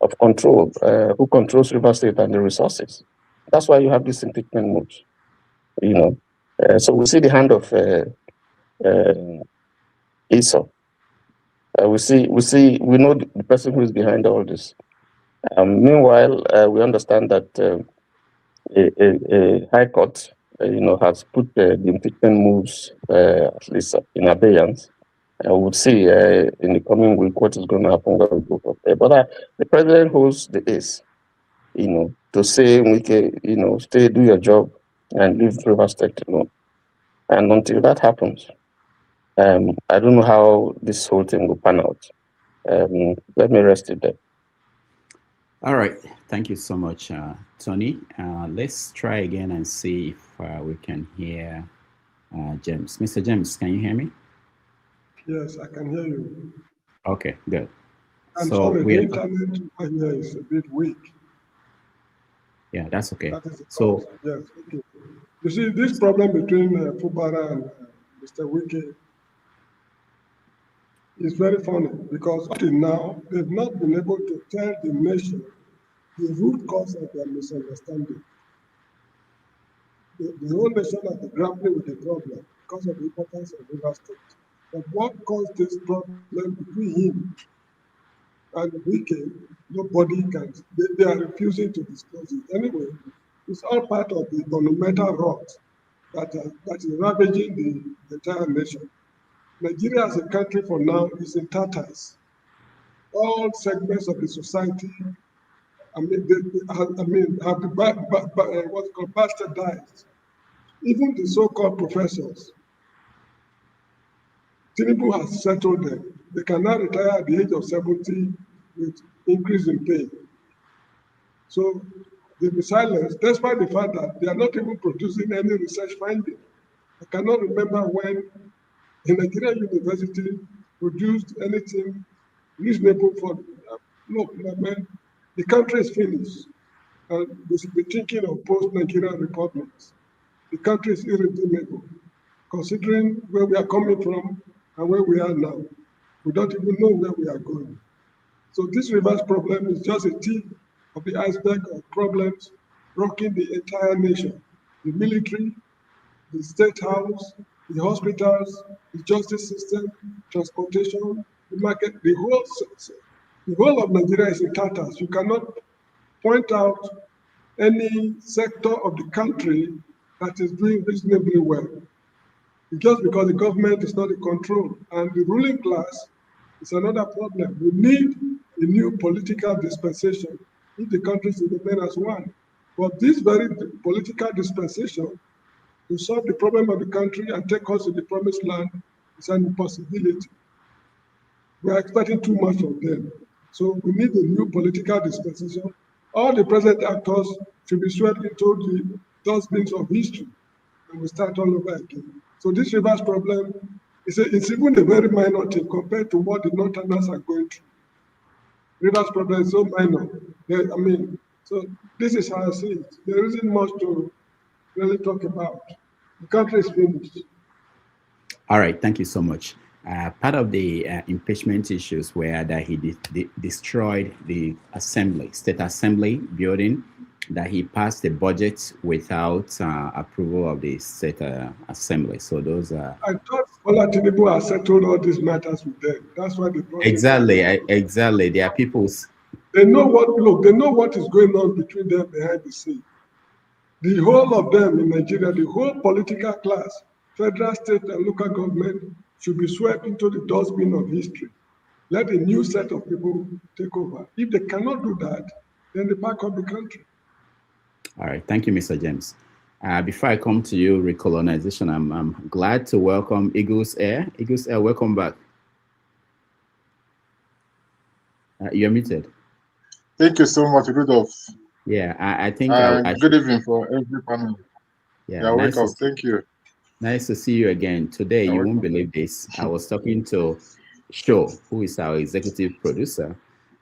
S22: of control. Who controls River State and the resources? That's why you have this impeachment mood. So we see the hand of Esau. We know the person who is behind all this. Meanwhile, we understand that a high court has put the impeachment moves at least in abeyance. And we would see in the coming week what is going to happen when we go from there. But the president holds the ace, to say, we can, stay, do your job, and leave Rivers State alone. And until that happens, I don't know how this whole thing will pan out. Let me rest it there.
S1: All right. Thank you so much, Tony. Let's try again and see if we can hear James. Mr. James, can you hear me?
S21: Yes, I can hear you.
S1: Okay, good.
S21: I'm sorry, the internet here is a bit weak.
S1: Yeah, that's okay.
S21: That is
S1: so,
S21: yes, okay. You see, this problem between Fubara and Mr. Wike is very funny because until now, they've not been able to tell the nation the root cause of their misunderstanding. The whole nation has been grappling with the problem because of the importance of River State. But what caused this problem between him and Wike, nobody can, they are refusing to disclose it. Anyway, it's all part of the monumental rot that is ravaging the entire nation. Nigeria as a country for now is in tatters. All segments of the society, have been what's called bastardized. Even the so-called professors, Tinubu has settled them. They can now retire at the age of 70 with increase in pay. So they'll be silenced, despite the fact that they are not even producing any research finding. I cannot remember when a Nigerian university produced anything reasonable for, look, man, the country is finished. And they should be thinking of post-Nigerian republics. The country is irredeemable, considering where we are coming from and where we are now. We don't even know where we are going. So this reverse problem is just a tip of the iceberg of problems rocking the entire nation. The military, the state house, the hospitals, the justice system, transportation, the market, the whole of Nigeria is in tatters. You cannot point out any sector of the country that is doing reasonably well. Just because the government is not in control. And the ruling class is another problem. We need a new political dispensation if the country should remain as one. But this very political dispensation to solve the problem of the country and take us to the promised land is an impossibility. We are expecting too much from them. So we need a new political dispensation. All the present actors should be swept into the dustbins of history and we start all over again. So this reverse problem it's even a very minor thing compared to what the Northerners are going through. Reverse problem is so minor. So this is how I see it. There isn't much to really talk about. The country is finished.
S1: All right, thank you so much. Part of the impeachment issues were that he destroyed the state assembly building, that he passed the budget without approval of the state assembly. So those are...
S21: I thought Bola Tinubu has settled all these matters with them. That's why they brought
S1: Exactly. There are people's...
S21: They know what is going on between them behind the scene. The whole of them in Nigeria, the whole political class, federal, state, and local government should be swept into the dustbin of history. Let a new set of people take over. If they cannot do that, then they pack up the country.
S1: All right, thank you, Mr. James. Before I come to you, recolonization, I'm glad to welcome Eagles Air. Eagles Air, welcome back. You're muted.
S2: Thank you so much, Rudolph.
S1: Yeah, I think
S2: good evening for every panel.
S1: Yeah,
S2: welcome. Thank you.
S1: Nice to see you again. Today, you won't believe this. I was talking to Sho, who is our executive producer,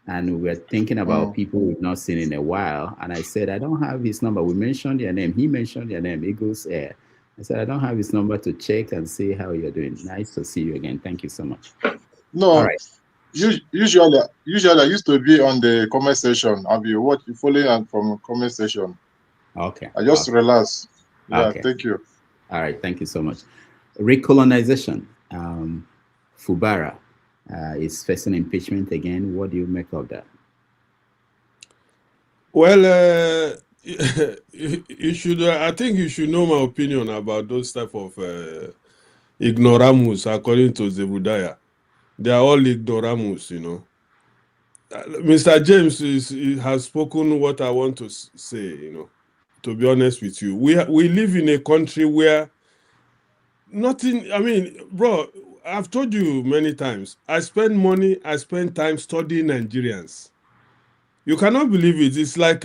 S1: and we were thinking about people we've not seen in a while. And I said, I don't have his number. We mentioned your name. He mentioned your name, Eagles Air. I said, I don't have his number to check and see how you're doing. Nice to see you again. Thank you so much.
S2: No, all right. Usually I used to be on the comment section. I'll be following from comment section.
S1: Okay.
S2: I just realized. Yeah, okay. Thank you.
S1: All right, thank you so much. Recolonization. Fubara is facing impeachment again. What do you make of that?
S20: Well, you should. I think you should know my opinion about those type of ignoramus. According to Zebudaya, they are all ignoramus. You know. Mr. James has spoken what I want to say. You know, to be honest with you, we live in a country where nothing. I mean, bro, I've told you many times. I spend money. I spend time studying Nigerians. You cannot believe it. It's like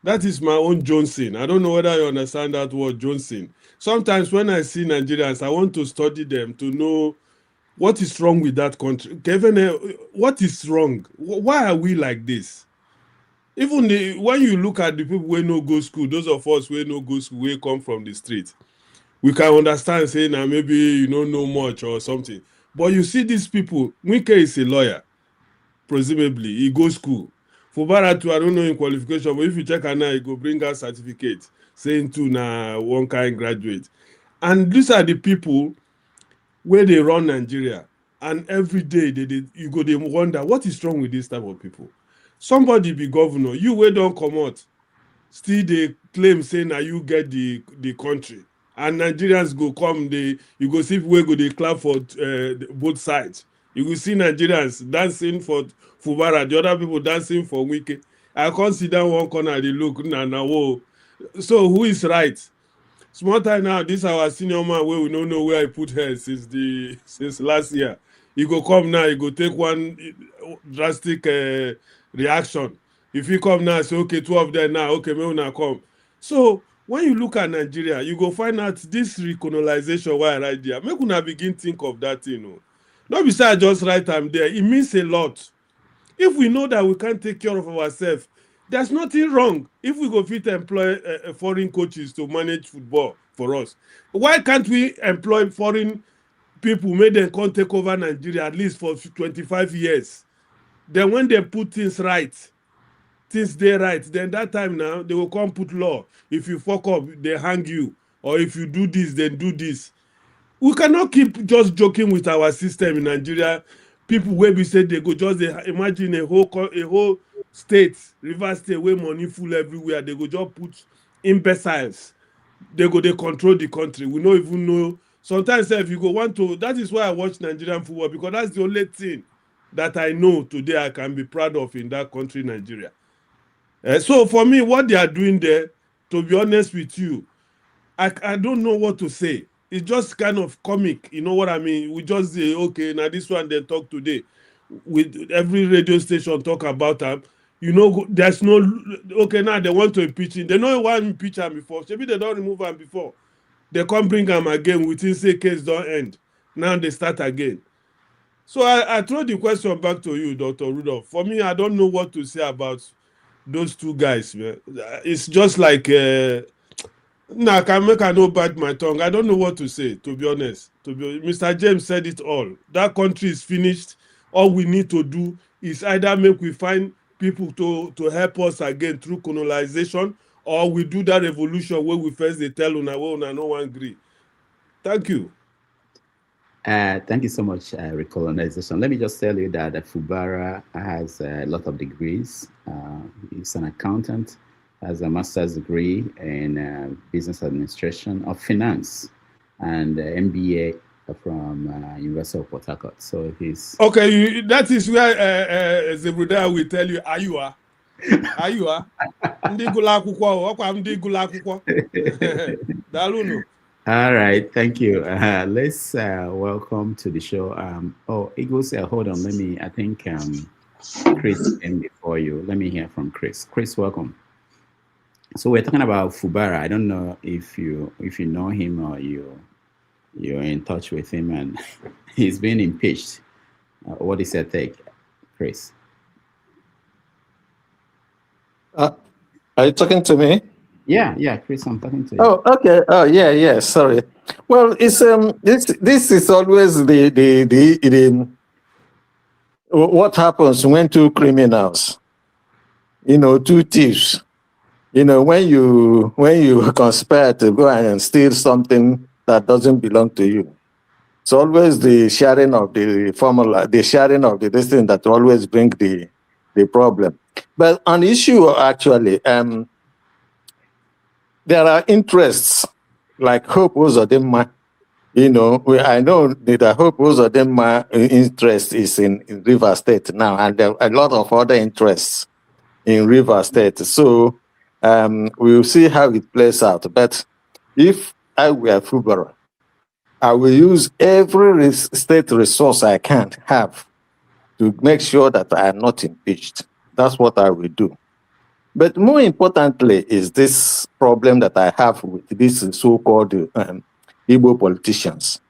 S20: that is my own Johnson. I don't know whether you understand that word, Johnson. Sometimes when I see Nigerians, I want to study them to know what is wrong with that country. Kevin, what is wrong? Why are we like this? Even when you look at the people who no go school, those of us who no go school, we come from the street, we can understand saying that maybe you don't know much or something. But you see these people, Wike is a lawyer, presumably, he goes school. For Baratu, I don't know in qualification, but if you check her now, he go bring her certificate saying to na one kind graduate. And these are the people where they run Nigeria. And every day you go they wonder what is wrong with this type of people. Somebody be governor, you where don't come out, still they claim saying that you get the country. And Nigerians go come, you go see where go they clap for both sides. You will see Nigerians dancing for Fubara, the other people dancing for Wike. I can't sit down one corner, they look, whoa. So who is right? Small time now, this our senior man where we don't know where I put her since last year. He go come now, he go take one drastic reaction. If he come now, say, okay, 2 of them now, okay, may now come. So when you look at Nigeria, you go find out this recolonization why right there. Make una begin think of that, you know. Not besides just right time there, it means a lot. If we know that we can't take care of ourselves, there's nothing wrong if we go fit employ foreign coaches to manage football for us. Why can't we employ foreign people, make them come take over Nigeria at least for 25 years? Then when they put things right, things they right, then that time now, they will come put law. If you fuck up, they hang you. Or if you do this, then do this. We cannot keep just joking with our system in Nigeria. People where we say they go just imagine a whole state, River State, where money full everywhere. They go just put imbeciles. They control the country. We don't even know. Sometimes if you go want to, that is why I watch Nigerian football, because that's the only thing that I know today I can be proud of in that country, Nigeria. So for me, what they are doing there, to be honest with you, I don't know what to say. It's just kind of comic, you know what I mean? We just say, okay, now this one they talk today. With every radio station talk about them. You know, there's no, okay, now they want to impeach him. They know why impeach him before. Maybe they don't remove him before. They can't bring him again within say case don't end. Now they start again. So I throw the question back to you, Dr. Rudolph. For me, I don't know what to say about those two guys, man. It's just like... I no bite my tongue. I don't know what to say, to be honest. Mr. James said it all. That country is finished. All we need to do is either we find people to help us again through colonization, or we do that revolution where we first they tell una no one agree. Thank you.
S1: Thank you so much, recolonization. Let me just tell you that Fubara has a lot of degrees. He's an accountant, has a master's degree in business administration of finance, and MBA from University of Port Harcourt. So he's
S20: okay. That is where Zebruda will tell you, Ayua.
S1: All right, thank you. Let's welcome to the show. Eagles, hold on. I think Chris came before you. Let me hear from Chris. Chris, welcome. So we're talking about Fubara. I don't know if you know him or you're in touch with him, and he's been impeached. What is your take, Chris?
S3: Are you talking to me?
S1: Yeah, Chris, I'm talking to you.
S3: Oh, okay. Oh, yeah. Sorry. Well, it's this is always the what happens when two criminals, two thieves. When you conspire to go and steal something that doesn't belong to you, it's always the sharing of the formula, the sharing of this thing that always brings the problem. But an issue actually, there are interests like Hope Uzodinma. You know, I know that Hope Uzodinma interest is in River State now, and there are a lot of other interests in River State. So we'll see how it plays out. But if I were Fubara, I will use every state resource I can have to make sure that I am not impeached. That's what I will do. But more importantly is this problem that I have with these so-called Igbo politicians.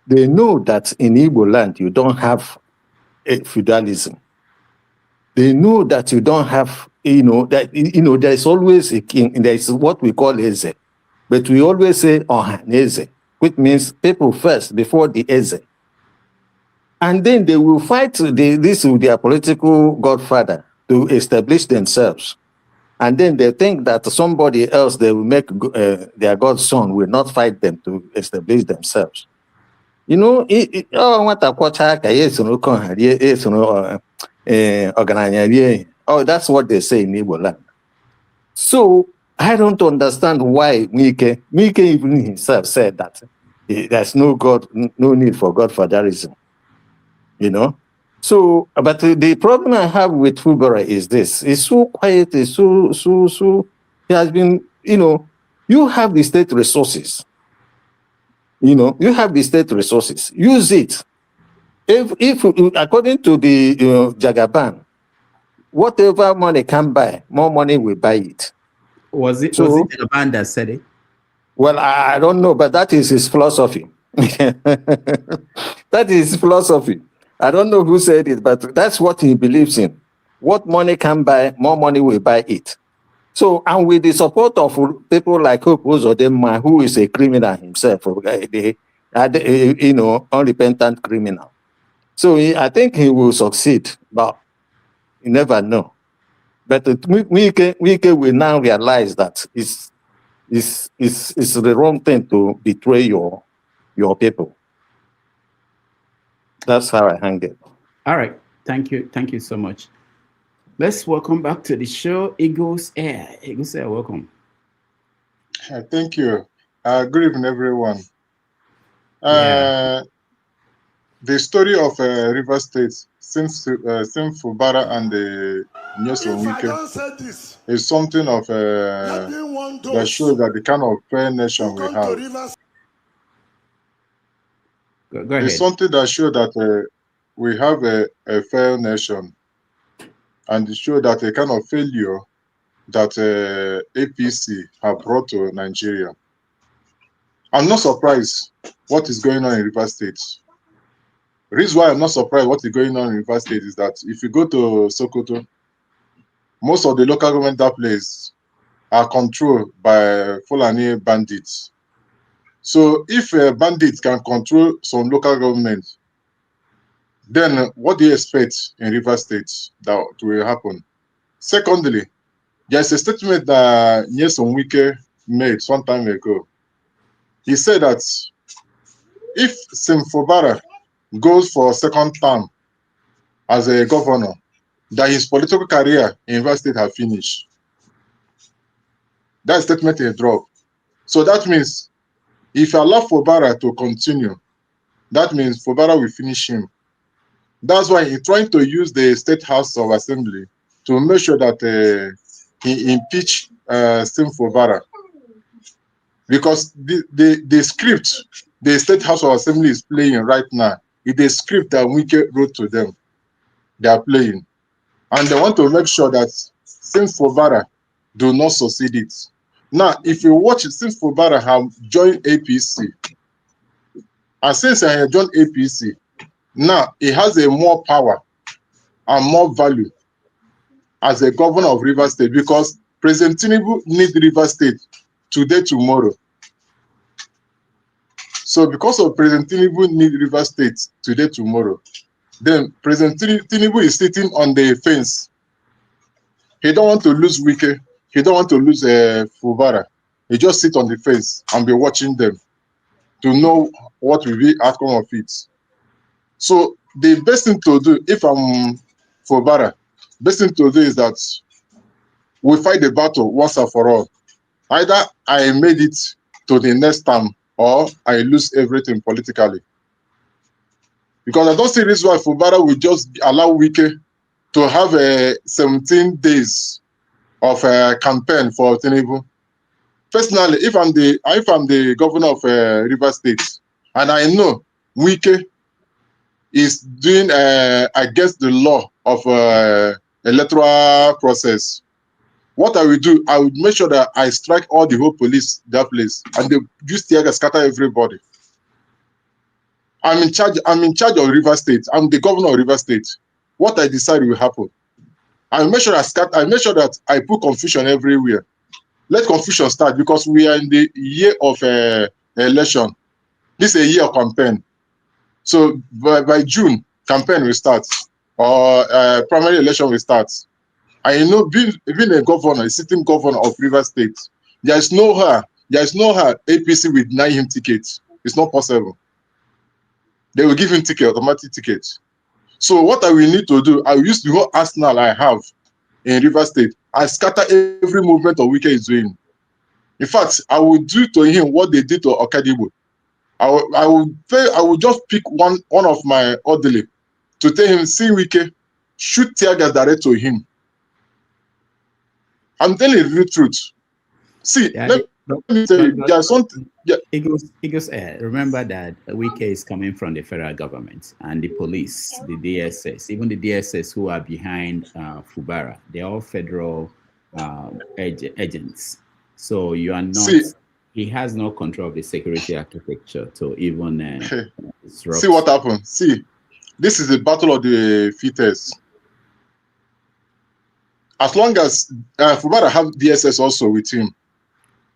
S3: They know that in Igbo land, you don't have a feudalism. They know that you don't have, there's always a king, and there's what we call Eze. But we always say Ohaneze, which means people first before the Eze. And then they will fight this with their political godfather to establish themselves. And then they think that somebody else they will make their godson will not fight them to establish themselves. You know, oh, that's what they say in Igbo land. So I don't understand why Mike even himself said that there's no need for godfatherism. You know? So, but the problem I have with Fubara is this. It's so quiet, it's so, he has been, you have the state resources. You have the state resources. Use it. If according to the Jagaban, whatever money can buy, more money will buy it.
S1: Was it Jagaban that said it?
S3: Well, I don't know, but that is his philosophy. That is his philosophy. I don't know who said it, but that's what he believes in. What money can buy, more money will buy it. So, and with the support of people like Hope Uzodinma, who is a criminal himself, unrepentant criminal. So I think he will succeed, but you never know. But Wike will now realize that it's the wrong thing to betray your people. That's how I hang it.
S1: All right. Thank you. Thank you so much. Let's welcome back to the show, Eagles Air. Eagles Air, welcome.
S2: Thank you. Good evening, everyone.
S1: Yeah.
S2: The story of River State, since Fubara and the Nyesom Wike, is something of that shows that the kind of fair nation we have.
S1: Go ahead.
S2: It's something that shows that we have a fair nation, and it shows that a kind of failure that APC have brought to Nigeria. I'm not surprised what is going on in River State. The reason why I'm not surprised what is going on in River State is that if you go to Sokoto, most of the local government that place are controlled by Fulani bandits. So if bandits can control some local government, then what do you expect in River State that will happen? Secondly, there's a statement that Nyesom Wike made some time ago. He said that if Fubara goes for a second term as a governor, that his political career in River State has finished. That statement is dropped. So that means if you allow Fubara to continue, that means Fubara will finish him. That's why he's trying to use the State House of Assembly to make sure that he impeach Fubara. Because the script the State House of Assembly is playing right now is the script that Wike wrote to them. They are playing. And they want to make sure that Fubara do not succeed it. Now, if you watch it, Fubara have joined APC. And since I have joined APC, now he has a more power and more value as a governor of River State, because President Tinubu needs River State today, tomorrow. So because of President Tinubu needs River State today, tomorrow, then President Tinubu is sitting on the fence. He don't want to lose Wike. He don't want to lose Fubara. He just sit on the fence and be watching them to know what will be outcome of it. So the best thing to do, if I'm Fubara, best thing to do is that we fight the battle once and for all. Either I made it to the next term or I lose everything politically. Because I don't see this why Fubara will just allow Wike to have 17 days of a campaign for Tinubu. Personally, if I'm the governor of River State, and I know Wike is doing against the law of electoral process, what I will do, I would make sure that I strike all the whole police that place, and they use tear gas, scatter everybody. I'm in charge of River State. I'm the governor of River State. What I decide will happen. I make sure that I put confusion everywhere. Let confusion start, because we are in the year of election. This is a year of campaign. So by June, campaign will start, or primary election will start. I know being a governor, a sitting governor of River State, there is no how APC will deny him tickets. It's not possible. They will give him ticket, automatic ticket. So what I will need to do, I will use the whole arsenal I have in River State. I scatter every movement of Wike is doing. In fact, I will do to him what they did to Okadibo. I will just pick one of my orderly to tell him, see Wike, shoot tear gas direct to him. I'm telling you the truth. See, let me tell you, there's something. Yeah.
S1: Remember that Wike is coming from the federal government and the police, the DSS, even the DSS who are behind Fubara. They're all federal agents. So you are not. He has no control of the security architecture to even disrupt.
S2: See what happened. See, this is the battle of the fittest. As long as Fubara have DSS also with him,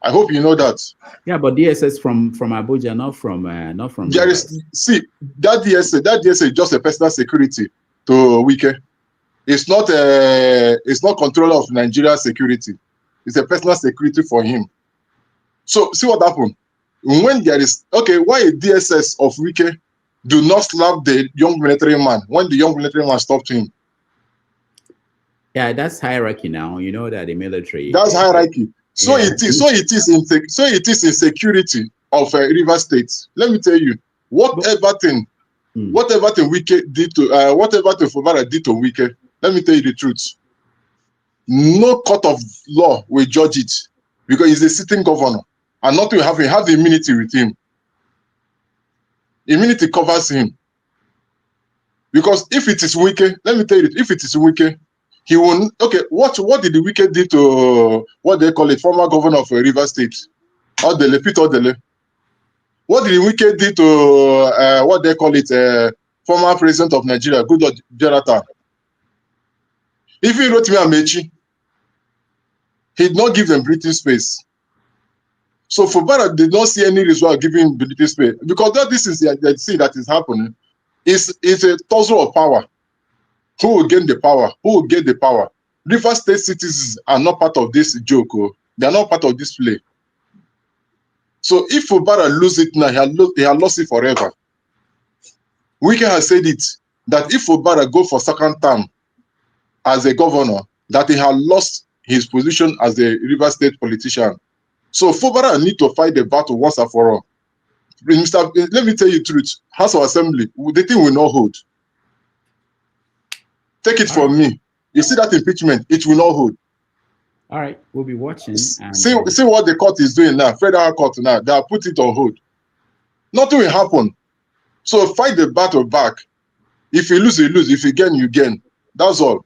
S2: I hope you know that.
S1: Yeah, but DSS from Abuja, not from.
S2: There is, see, that DSS is just a personal security to Wike. It's not control of Nigeria security. It's a personal security for him. So see what happened. When there is why a DSS of Wike do not slap the young military man when the young military man stopped him?
S1: Yeah, that's hierarchy now. You know that the military.
S2: That's hierarchy. So it is in security of River State. Let me tell you, whatever thing Wike did to whatever thing Fubara did to Wike, let me tell you the truth. No court of law will judge it, because he's a sitting governor, and not to have immunity with him. Immunity covers him. Because if it is Wike, let me tell you, if it is Wike, he will. What did the Wike do to what they call it, former governor of River State, Odele, Peter Odele? What did the Wike do to what they call it, former president of Nigeria, Goodluck Jonathan? If he wrote me Amechi, he did not give them breathing space. So Fubara did not see any reason of giving breathing space, because this is the thing that is happening. It's a tussle of power. Who will gain the power? Who will get the power? River State citizens are not part of this joke. They are not part of this play. So if Fubara loses it now, he has lost it forever. Wike has said it, that if Fubara go for second term as a governor, that he has lost his position as a River State politician. So Fubara need to fight the battle once and for all. Let me tell you the truth. House of Assembly, the thing will not hold. Take it from me. You see that impeachment, it will not hold.
S1: All right, we'll be watching. And
S2: see what the court is doing now, federal court now. They have put it on hold. Nothing will happen. So fight the battle back. If you lose, you lose. If you gain, you gain. That's all.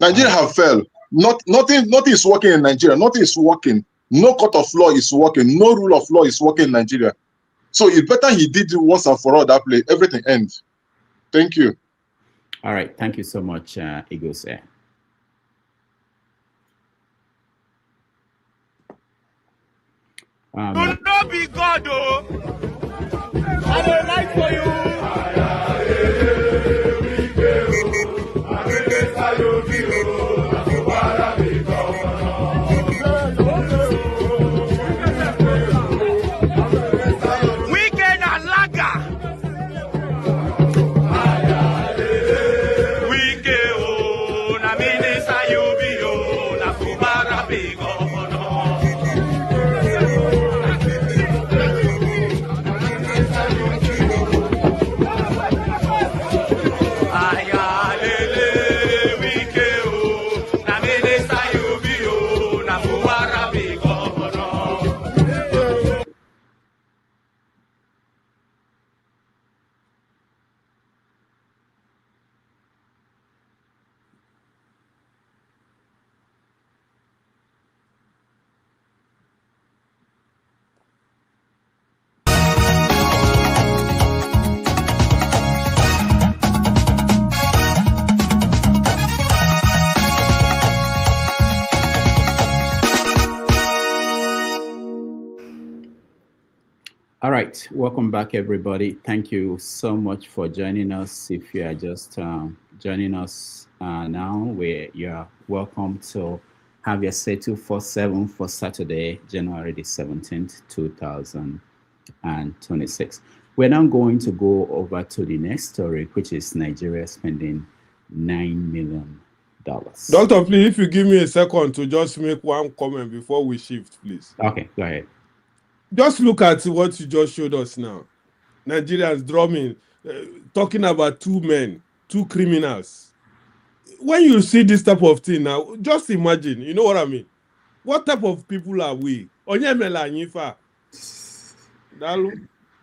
S2: Nigeria have failed. Nothing is working in Nigeria. Nothing is working. No court of law is working. No rule of law is working in Nigeria. So it's better he did it once and for all. That play, everything ends. Thank you.
S1: All right. Thank you so much, Eagles.
S9: Do not be God, oh. I will write for you. Wicked and lager. Wicked, oh, na minister you be, oh, na Fubara be governor.
S1: All right, welcome back, everybody. Thank you so much for joining us. If you are just joining us now, you are welcome to Have Your Say 247 for Saturday, January the 17th, 2026. We're now going to go over to the next story, which is Nigeria spending $9 million.
S20: Doctor, please, if you give me a second to just make one comment before we shift, please.
S1: Okay, go ahead.
S20: Just look at what you just showed us now. Nigerians drumming, talking about two men, two criminals. When you see this type of thing now, just imagine, you know what I mean? What type of people are we?
S1: All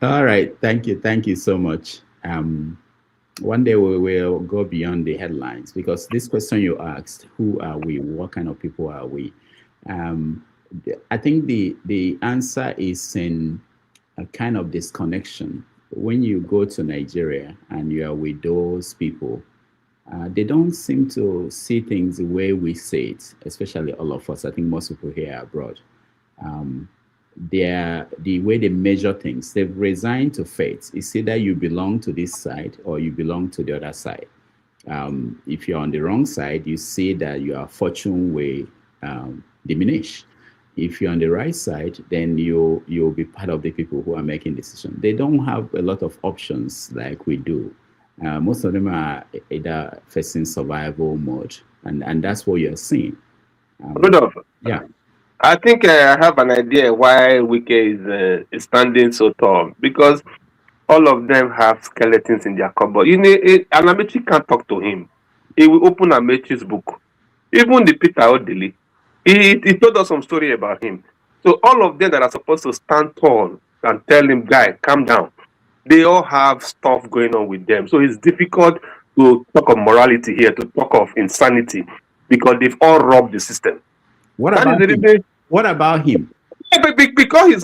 S1: right, thank you so much. One day we will go beyond the headlines, because this question you asked, who are we? What kind of people are we? I think the answer is in a kind of disconnection. When you go to Nigeria and you are with those people, they don't seem to see things the way we see it, especially all of us. I think most people here are abroad. The way they measure things, they've resigned to fate. It's either you belong to this side or you belong to the other side. If you're on the wrong side, you see that your fortune will diminish. If you're on the right side, then you'll be part of the people who are making decisions. They don't have a lot of options like we do. Most of them are either facing survival mode, and that's what you're seeing.
S4: Rudolph,
S1: yeah.
S4: I think I have an idea why Wike is standing so tall, because all of them have skeletons in their cupboard. You know, an Amechi can't talk to him. He will open Amechi's book. Even the Peter Odili, he told us some story about him. So all of them that are supposed to stand tall and tell him, guy, calm down, they all have stuff going on with them. So it's difficult to talk of morality here, to talk of insanity, because they've all robbed the system.
S1: What about him?
S4: Yeah, because it's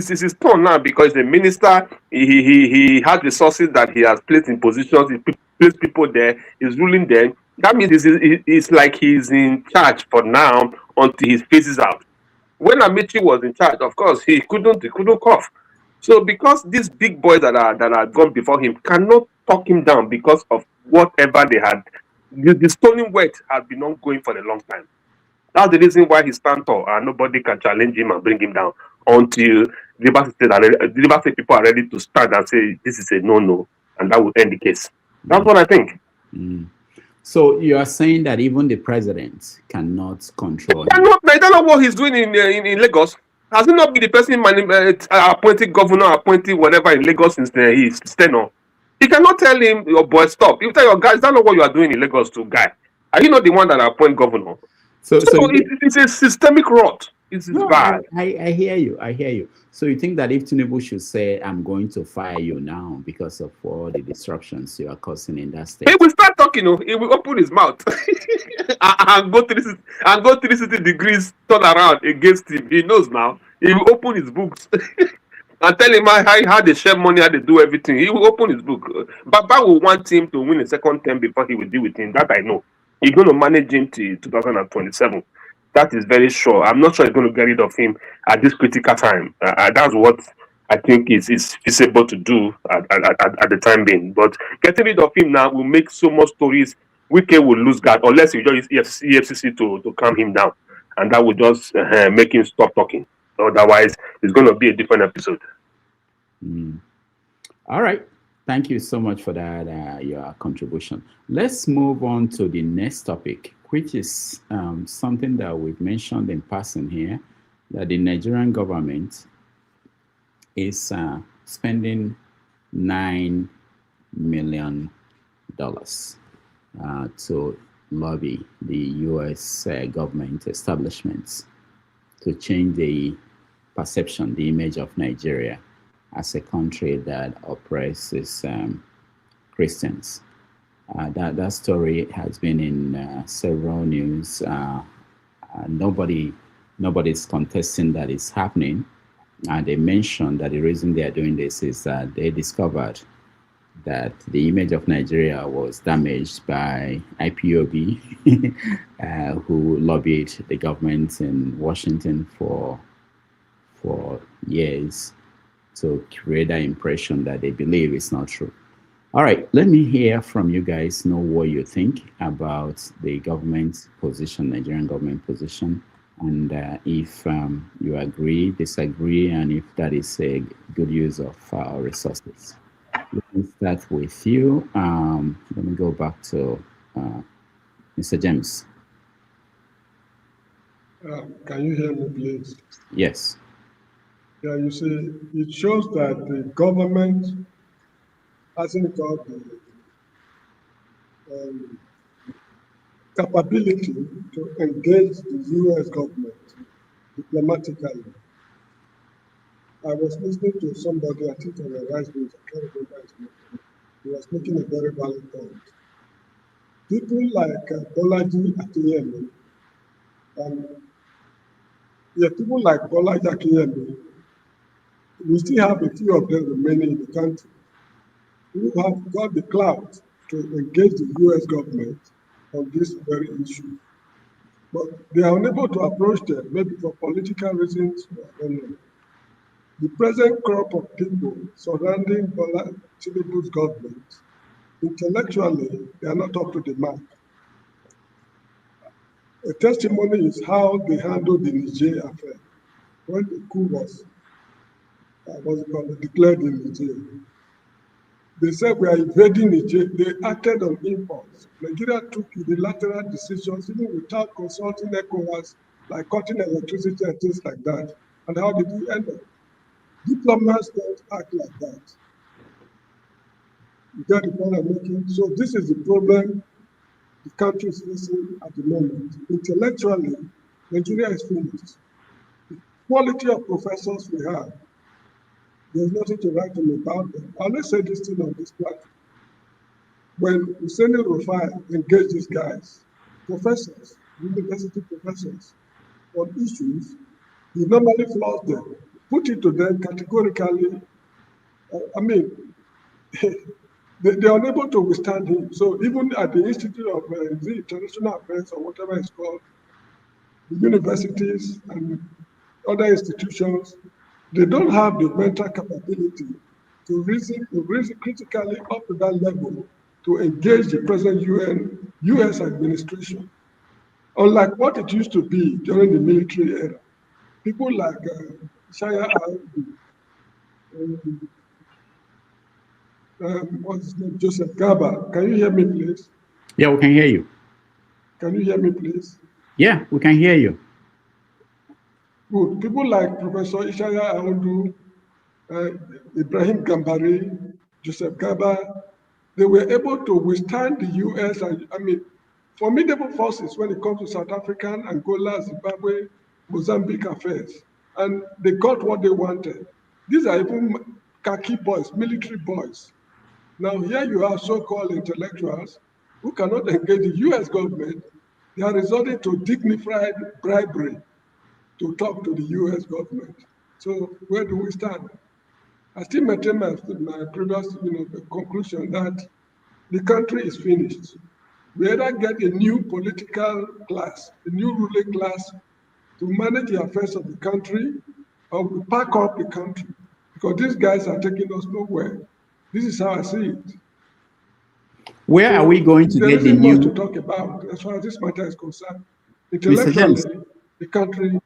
S4: his turn now, because the minister, he has resources that he has placed in positions, he placed people there, he's ruling them. That means it's like he's in charge for now until he phases out. When Amechi was in charge, of course, he couldn't cough. So because these big boys that are gone before him cannot talk him down because of whatever they had, the stolen wealth has been ongoing for a long time. That's the reason why he stands tall and nobody can challenge him and bring him down until Rivers State people are ready to stand and say this is a no-no, and that will end the case. That's what I think.
S1: So you are saying that even the president cannot control him?
S4: I don't know what he's doing in Lagos. Has he not been the person appointed governor, appointed whatever in Lagos since he's tenure? He cannot tell him, your boy, stop. You tell your guys, don't know what you are doing in Lagos to guy. Are you not the one that appoint governor? So it's a systemic rot. It's bad.
S1: I hear you. I hear you. So you think that if Tinubu should say, I'm going to fire you now because of all the disruptions you are causing in that state?
S4: He will start talking. He will open his mouth and go 360 degrees turn around against him. He knows now. He will open his books and tell him how they share money, how they do everything. He will open his book. Baba will want him to win a second term before he will deal with him. That I know. He's going to manage him till 2027. That is very sure. I'm not sure he's going to get rid of him at this critical time. That's what I think is feasible to do at the time being. But getting rid of him now will make so much stories. Wike will lose guard unless you just use EFCC to calm him down. And that will just make him stop talking. Otherwise, it's going to be a different episode.
S1: All right. Thank you so much for that, your contribution. Let's move on to the next topic, which is something that we've mentioned in passing here, that the Nigerian government is spending $9 million to lobby the U.S. Government establishments to change the perception, the image of Nigeria as a country that oppresses Christians. That story has been in several news. Nobody's contesting that it's happening. They mentioned that the reason they are doing this is that they discovered that the image of Nigeria was damaged by IPOB, who lobbied the government in Washington for years. to create that impression that they believe is not true. All right, let me hear from you guys, know what you think about the government position, Nigerian government position, and if you agree, disagree, and if that is a good use of our resources. Let me start with you. Let me go back to Mr. James.
S21: Can you hear me, please?
S1: Yes.
S21: Yeah, you see, it shows that the government hasn't got the capability to engage the U.S. government diplomatically. I was listening to somebody, I think on the Rice News, I can't remember his name. He was making a very valid point. People like Bolaji Akiyemi, people like Bolaji Akiyemi, we still have a few of them remaining in the country who have got the clout to engage the U.S. government on this very issue. But they are unable to approach them, maybe for political reasons, I don't know. The present crop of people surrounding Bola Tinubu's government, intellectually, they are not up to the mark. A testimony is how they handled the Niger affair. When the coup was declared in Niger, they said we are invading Niger. They acted on impulse. Nigeria took unilateral decisions even without consulting ECOWAS, like cutting electricity and things like that. And how did we end up? Diplomats don't act like that. You get the point I'm making? So this is the problem the country is facing at the moment. Intellectually, Nigeria is finished. The quality of professors we have, there's nothing to write them about them. I'll not say this thing on this platform. When Hussein Rufai engaged these guys, professors, university professors, on issues, he normally flaws them, put it to them categorically. They are unable to withstand him. So even at the Institute of the International Affairs or whatever it's called, the universities and other institutions, they don't have the mental capability to reason critically up to that level to engage the present U.S. administration. Unlike what it used to be during the military era, people like Shaya what's his name? Joseph Gaba. Can you hear me, please?
S1: Yeah, we can hear you.
S21: Can you hear me, please?
S1: Yeah, we can hear you.
S21: Good. People like Professor Ishaya Aoundu, Ibrahim Gambari, Joseph Gaba, they were able to withstand the U.S. formidable forces when it comes to South African, Angola, Zimbabwe, Mozambique affairs. And they got what they wanted. These are even khaki boys, military boys. Now here you have so-called intellectuals who cannot engage the U.S. government. They are resorting to dignified bribery to talk to the U.S. government. So where do we stand? I still maintain my previous conclusion that the country is finished. We either get a new political class, a new ruling class to manage the affairs of the country, or we pack up the country, because these guys are taking us nowhere. This is how I see it.
S1: Where are we going to get the new?
S21: There isn't much to talk about as far as this matter is concerned. Intellectually, the country.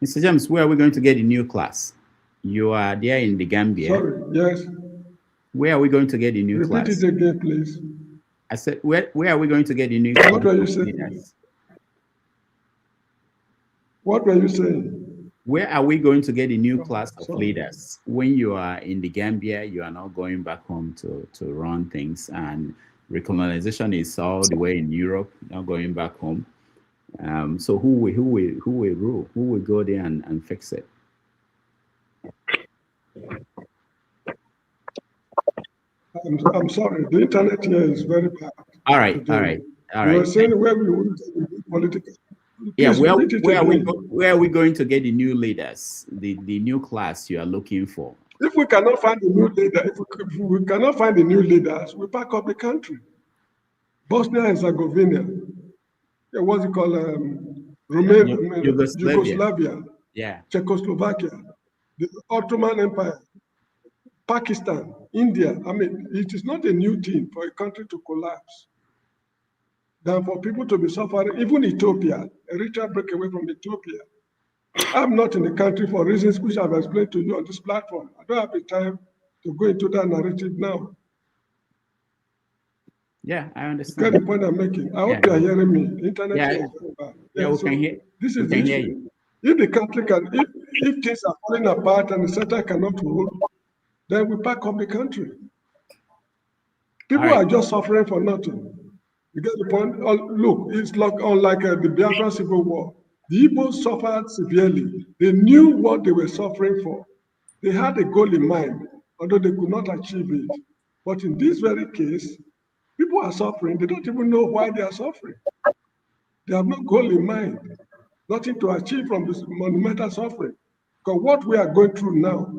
S1: Mr. James, where are we going to get the new class? You are there in the Gambia.
S21: Sorry, yes.
S1: Where are we going to get the new class?
S21: Repeat it again, please.
S1: I said, where are we going to get the new class?
S21: What were you saying? What were you saying?
S1: Where are we going to get a new class of leaders? When you are in the Gambia, you are not going back home to run things, and recolonization is all the way in Europe, not going back home. So who will rule? Who will go there and fix it?
S21: I'm sorry, the internet here is very bad.
S1: All right.
S21: You were saying where we will get political.
S1: Yeah, where are we going to get the new leaders, the new class you are looking for?
S21: If we cannot find the new leader, if we cannot find the new leaders, we pack up the country. Bosnia and Herzegovina, what's it called? Romania, Yugoslavia,
S1: yeah,
S21: Czechoslovakia. the Ottoman Empire, Pakistan, India. I mean, it is not a new thing for a country to collapse than for people to be suffering. Even Ethiopia, Eritrea break away from Ethiopia. I'm not in the country for reasons which I've explained to you on this platform. I don't have the time to go into that narrative now.
S1: Yeah, I
S21: You
S1: understand.
S21: get the point I'm making. I hope you are hearing me. The internet
S1: Yeah,
S21: here is very bad.
S1: yeah, we
S21: so
S1: can hear.
S21: this
S1: We
S21: is the
S1: can hear
S21: issue.
S1: you.
S21: If the country can, if things are falling apart and the center cannot hold, then we pack up the country. People are just suffering for nothing. You get the point? Look, it's like unlike the Biafran Civil War. The Igbos suffered severely. They knew what they were suffering for. They had a goal in mind, although they could not achieve it. But in this very case, people are suffering. They don't even know why they are suffering. They have no goal in mind, nothing to achieve from this monumental suffering. Because what we are going through now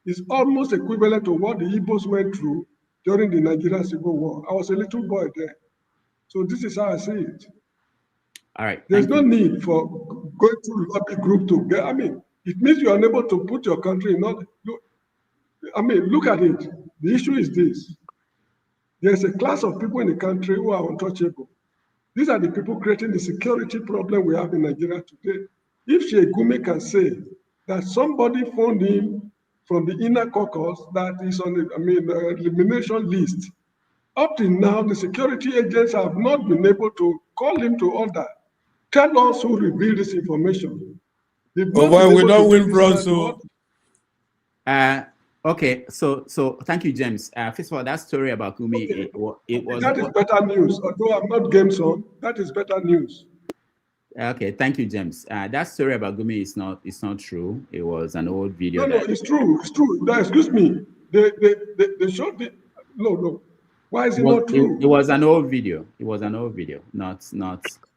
S21: is almost equivalent to what the Igbos went through during the Nigerian Civil War. I was a little boy there. So this is how I see it.
S1: All right.
S21: There's no need for going through lobby group to get, I mean, it means you're unable to put your country in order. I mean, look at it. The issue is this. There's a class of people in the country who are untouchable. These are the people creating the security problem we have in Nigeria today. If Sheikh Gumi can say that somebody phoned him from the inner caucus that is on the elimination list, up till now, the security agents have not been able to call him to order. Tell us who revealed this information. They've not
S20: Well,
S21: been
S20: we
S21: able
S20: don't
S21: to
S20: win
S21: bring this
S20: bronze,
S21: man to order.
S1: Okay, so thank you, James. First of all, that story about Gumi, it was.
S21: That is better news. Although I'm not game son, that is better news.
S1: Okay, thank you, James. That story about Gumi is not true. It was an old video.
S21: No, it's true. It's true. No, excuse me. They showed it. No. Why is it not true?
S1: It was an old video. It was an old video, not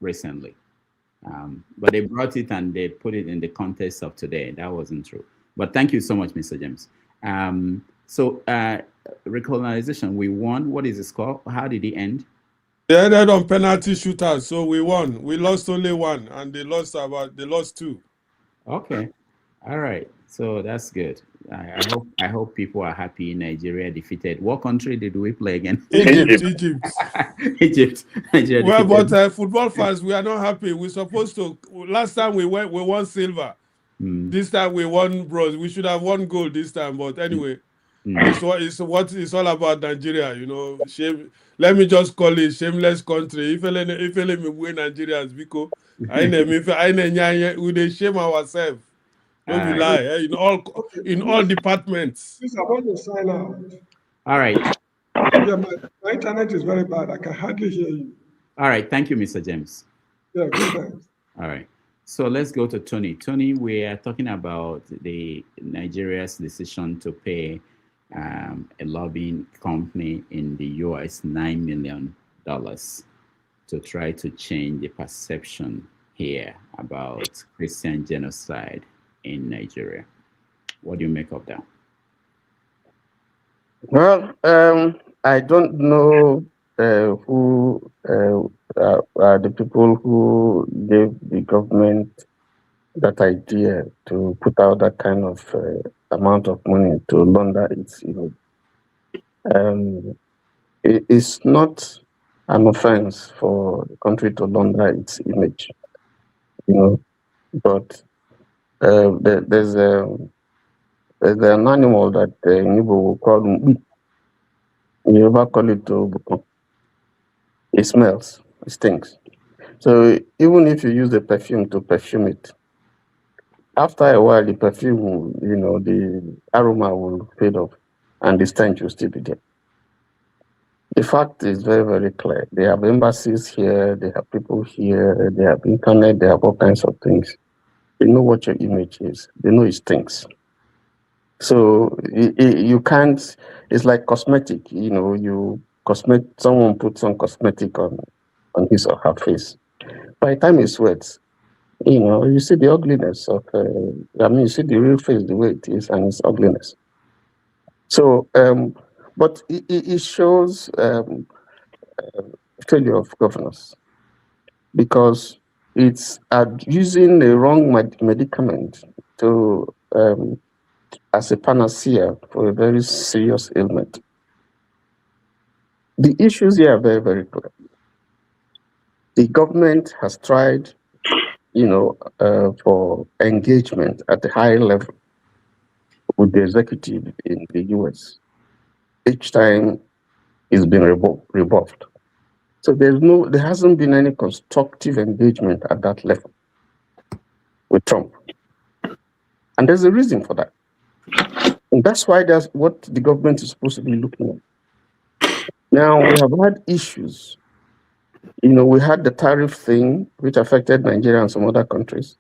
S1: recently. But they brought it and they put it in the context of today. That wasn't true. But thank you so much, Mr. James. So recolonization, we won. What is the score? How did it end?
S20: They ended on penalty shootouts, so we won. We lost only one, and they lost two.
S1: Okay, all right. So that's good. I hope people are happy. Nigeria defeated. What country did we play again?
S20: Egypt.
S1: Egypt. Nigeria
S20: Well,
S1: defeated.
S20: but football fans, we are not happy. We're supposed to. Last time we won silver. This time we won bronze. We should have won gold this time, but anyway, it's what it's all about. Nigeria, you know. Shame. Let me just call it shameless country. If we Nigerians, because we shame ourselves. Don't we lie? In all departments.
S21: Please, I want to sign out.
S1: All right.
S21: Yeah, my internet is very bad. I can hardly hear you.
S1: All right. Thank you, Mr. James.
S21: Yeah, good thanks.
S1: All right. So let's go to Tony. Tony, we are talking about the Nigeria's decision to pay a lobbying company in the US $9 million to try to change the perception here about Christian genocide in Nigeria. What do you make of that?
S22: Well, I don't know who are the people who gave the government that idea to put out that kind of amount of money to launder its image. It is not an offense for the country to launder its image, but there's an animal that Igbo will call Mbi. You ever call it to. It smells, it stinks. So even if you use the perfume to perfume it, after a while the perfume, the aroma will fade off and the stench will still be there. The fact is very, very clear. They have embassies here, they have people here, they have internet, they have all kinds of things. They know what your image is. They know it stinks. So you can't, it's like cosmetic, someone puts some cosmetic on his or her face. By the time it sweats, you see the ugliness of, you see the real face, the way it is, and its ugliness. So, but it shows failure of governance because it's using the wrong medicament to as a panacea for a very serious ailment. The issues here are very, very clear. The government has tried, for engagement at a high level with the executive in the US. Each time it's been rebuffed. So there hasn't been any constructive engagement at that level with Trump. And there's a reason for that. And that's why that's what the government is supposed to be looking at. Now, we have had issues. We had the tariff thing, which affected Nigeria and some other countries.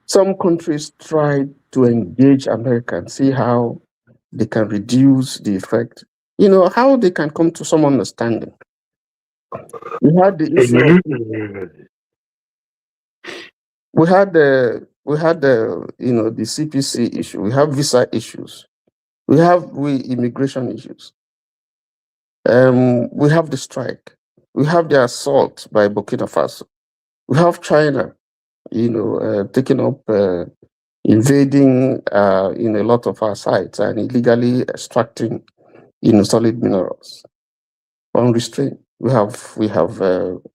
S22: Some countries tried to engage America and see how they can reduce the effect, how they can come to some understanding. We had the issue. We had the the CPC issue. We have visa issues. We have immigration issues. We have the strike. We have the assault by Burkina Faso. We have China, taking up, invading, a lot of our sites and illegally extracting, solid minerals unrestrained. We have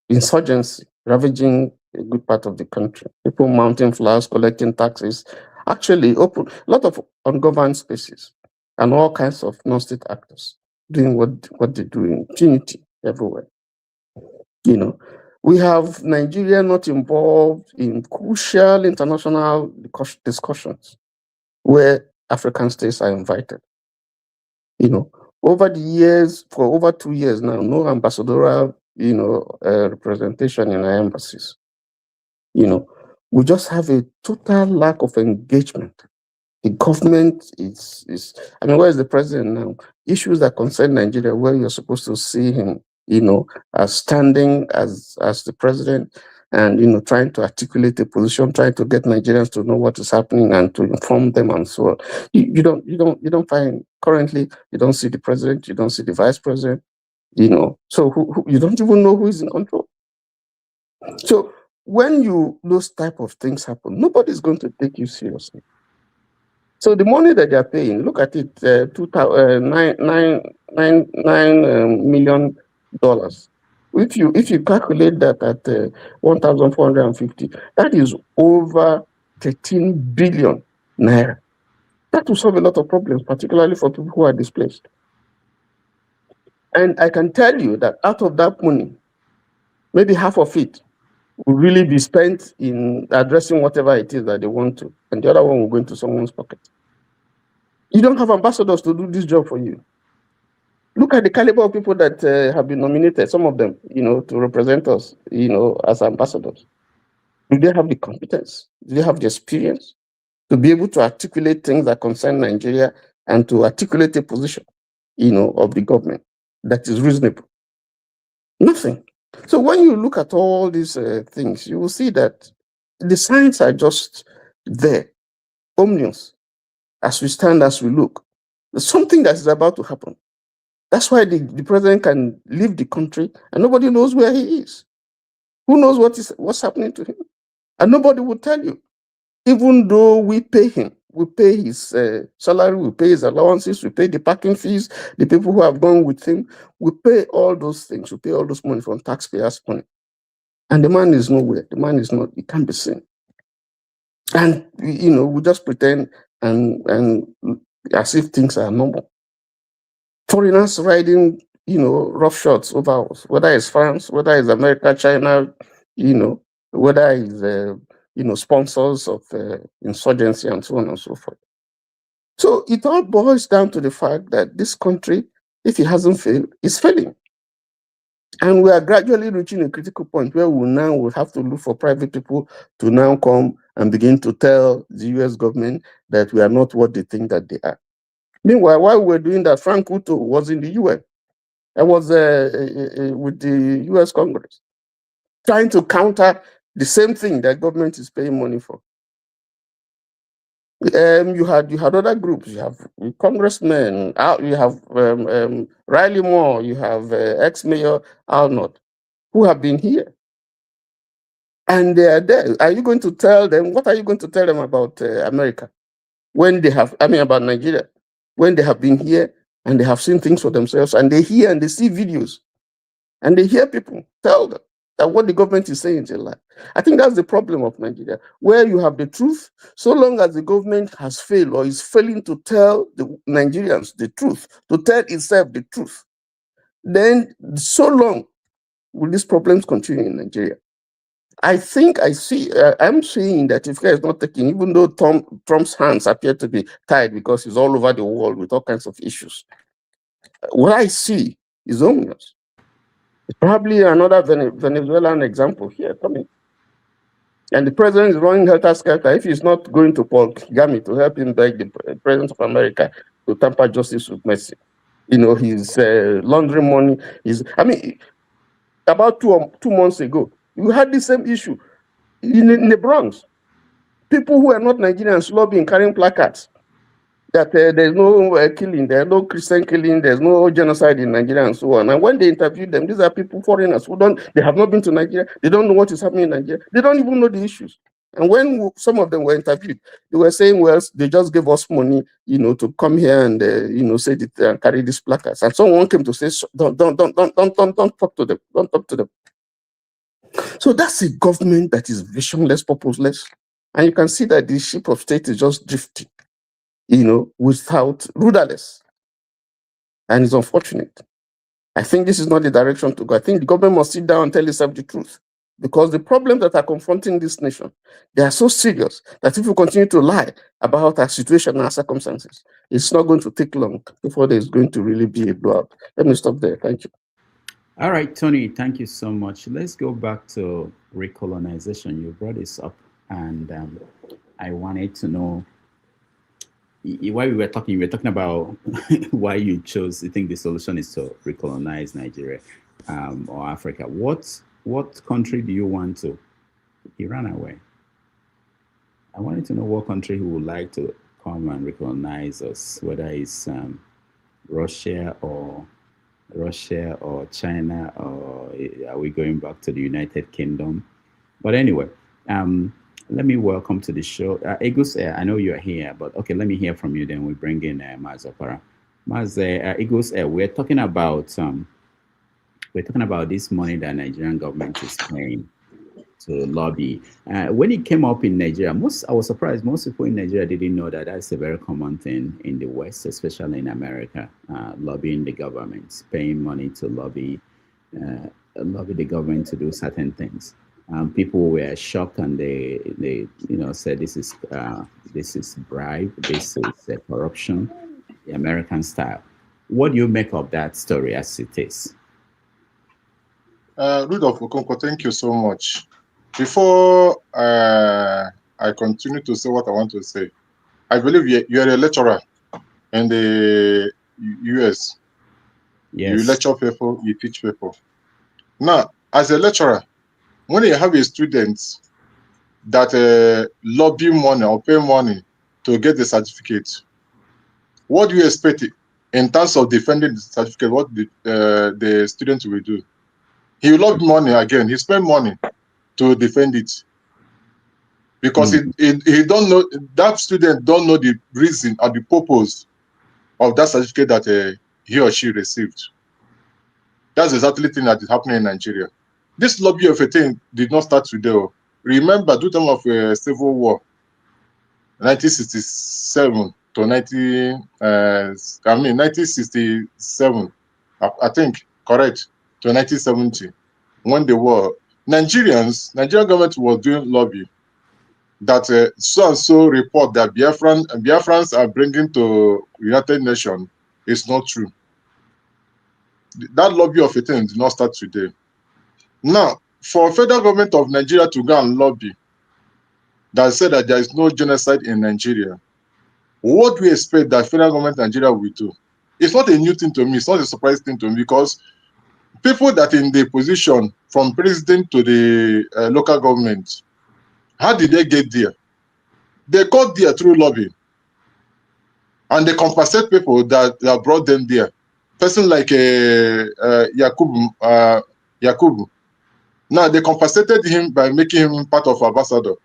S22: insurgency ravaging a good part of the country. People mounting flags, collecting taxes, actually open a lot of ungoverned spaces, and all kinds of non-state actors doing what they do in impunity everywhere. We have Nigeria not involved in crucial international discussions where African states are invited. Over the years, for over 2 years now, no ambassadorial, representation in our embassies. We just have a total lack of engagement. The government is where is the president now? Issues that concern Nigeria, where you're supposed to see him, as standing as the president and, trying to articulate a position, trying to get Nigerians to know what is happening and to inform them and so on. You don't find, currently, you don't see the president, you don't see the vice president, so who you don't even know who is in control. So when those type of things happen, nobody's going to take you seriously. So the money that they're paying, look at it, $9 million. If you calculate that at 1,450, that is over 13 billion naira. That will solve a lot of problems, particularly for people who are displaced. And I can tell you that out of that money, maybe half of it will really be spent in addressing whatever it is that they want to, and the other one will go into someone's pocket. You don't have ambassadors to do this job for you. Look at the caliber of people that have been nominated, some of them, to represent us, as ambassadors. Do they have the competence? Do they have the experience to be able to articulate things that concern Nigeria and to articulate a position, of the government that is reasonable? Nothing. So when you look at all these things, you will see that the signs are just there, ominous, as we stand, as we look. There's something that is about to happen. That's why the president can leave the country and nobody knows where he is. Who knows what's happening to him? And nobody will tell you. Even though we pay him, we pay his salary, we pay his allowances, we pay the parking fees, the people who have gone with him, we pay all those things, we pay all those money from taxpayers' money. And the man is nowhere. The man is not, he can't be seen. And, we just pretend and as if things are normal. Foreigners riding, rough shots over us, whether it's France, whether it's America, China, whether it's, sponsors of insurgency and so on and so forth. So it all boils down to the fact that this country, if it hasn't failed, is failing. And we are gradually reaching a critical point where we now will have to look for private people to now come and begin to tell the US government that we are not what they think that they are. Meanwhile, while we were doing that, Frank Uto was in the UN. I was with the US Congress, trying to counter the same thing that government is paying money for. You had other groups. You have congressmen. You have Riley Moore. You have ex-mayor Arnold, who have been here, and they are there. Are you going to tell them? What are you going to tell them about America? when they have, I mean about Nigeria, when they have been here and they have seen things for themselves, and they hear and they see videos, and they hear people tell them that what the government is saying is a lie. I think that's the problem of Nigeria, where you have the truth. So long as the government has failed or is failing to tell the Nigerians the truth, to tell itself the truth, then so long will these problems continue in Nigeria. I think I'm seeing that if care is not taken, even though Trump's hands appear to be tied because he's all over the world with all kinds of issues, what I see is ominous. It's probably another Venezuelan example here coming. And the president is running helter-skelter. If he's not going to Paul Kagame to help him beg the president of America to tamper justice with mercy, he's laundering money. About two months ago, you had the same issue in the Bronx. People who are not Nigerians lobbying, carrying placards that there's no killing, there's no Christian killing, there's no genocide in Nigeria and so on. And when they interviewed them, these are people, foreigners, they have not been to Nigeria, they don't know what is happening in Nigeria, they don't even know the issues. And when some of them were interviewed, they were saying, well, they just gave us money, to come here and, say that and carry these placards. And someone came to say, don't talk to them, don't talk to them. So that's a government that is visionless, purposeless. And you can see that the ship of state is just drifting, without rudderless. And it's unfortunate. I think this is not the direction to go. I think the government must sit down and tell itself the truth. Because the problems that are confronting this nation, they are so serious that if we continue to lie about our situation and our circumstances, it's not going to take long before there's going to really be a blowout. Let me stop there. Thank you.
S1: All right, Tony, thank you so much. Let's go back to recolonization. You brought this up, and I wanted to know, while we were talking about why you think the solution is to recolonize Nigeria or Africa. What country do you want to? Iran away. I wanted to know what country who would like to come and recolonize us, whether it's Russia or China, or are we going back to the United Kingdom? But anyway, let me welcome to the show Egus. I know you're here, but okay, let me hear from you. Then we bring in Maz Opara. Maz, Egus, we're talking about this money that Nigerian government is paying to lobby. When it came up in Nigeria, I was surprised. Most people in Nigeria didn't know that that's a very common thing in the West, especially in America, lobbying the government, paying money to lobby the government to do certain things. People were shocked, and they said this is bribe, this is corruption, the American style. What do you make of that story as it is?
S2: Rudolph Okonkwo, thank you so much. Before I continue to say what I want to say, I believe you're a lecturer in the US.
S1: Yes.
S2: You lecture people, you teach people. Now, as a lecturer, when you have a student that lobby money or pay money to get the certificate, what do you expect in terms of defending the certificate? What the student will do? He will lobby money again. He spend money to defend it, because he don't know, that student don't know the reason or the purpose of that certificate that he or she received. That's exactly the thing that is happening in Nigeria. This lobby of a thing did not start today. Remember, the time of civil war, 1967 to 1967, I think, correct, to 1970, when the war, Nigerian government was doing lobby that so and so report that Biafrans are bringing to United Nations is not true. That lobby of a thing did not start today. Now, for federal government of Nigeria to go and lobby that said that there is no genocide in Nigeria, what we expect that federal government of Nigeria will do? It's not a new thing to me. It's not a surprise thing to me, because people that in the position from president to the local government, how did they get there? They got there through lobbying, and they compensate people that brought them there. Person like Yakubu. Now they compensated him by making him part of ambassador,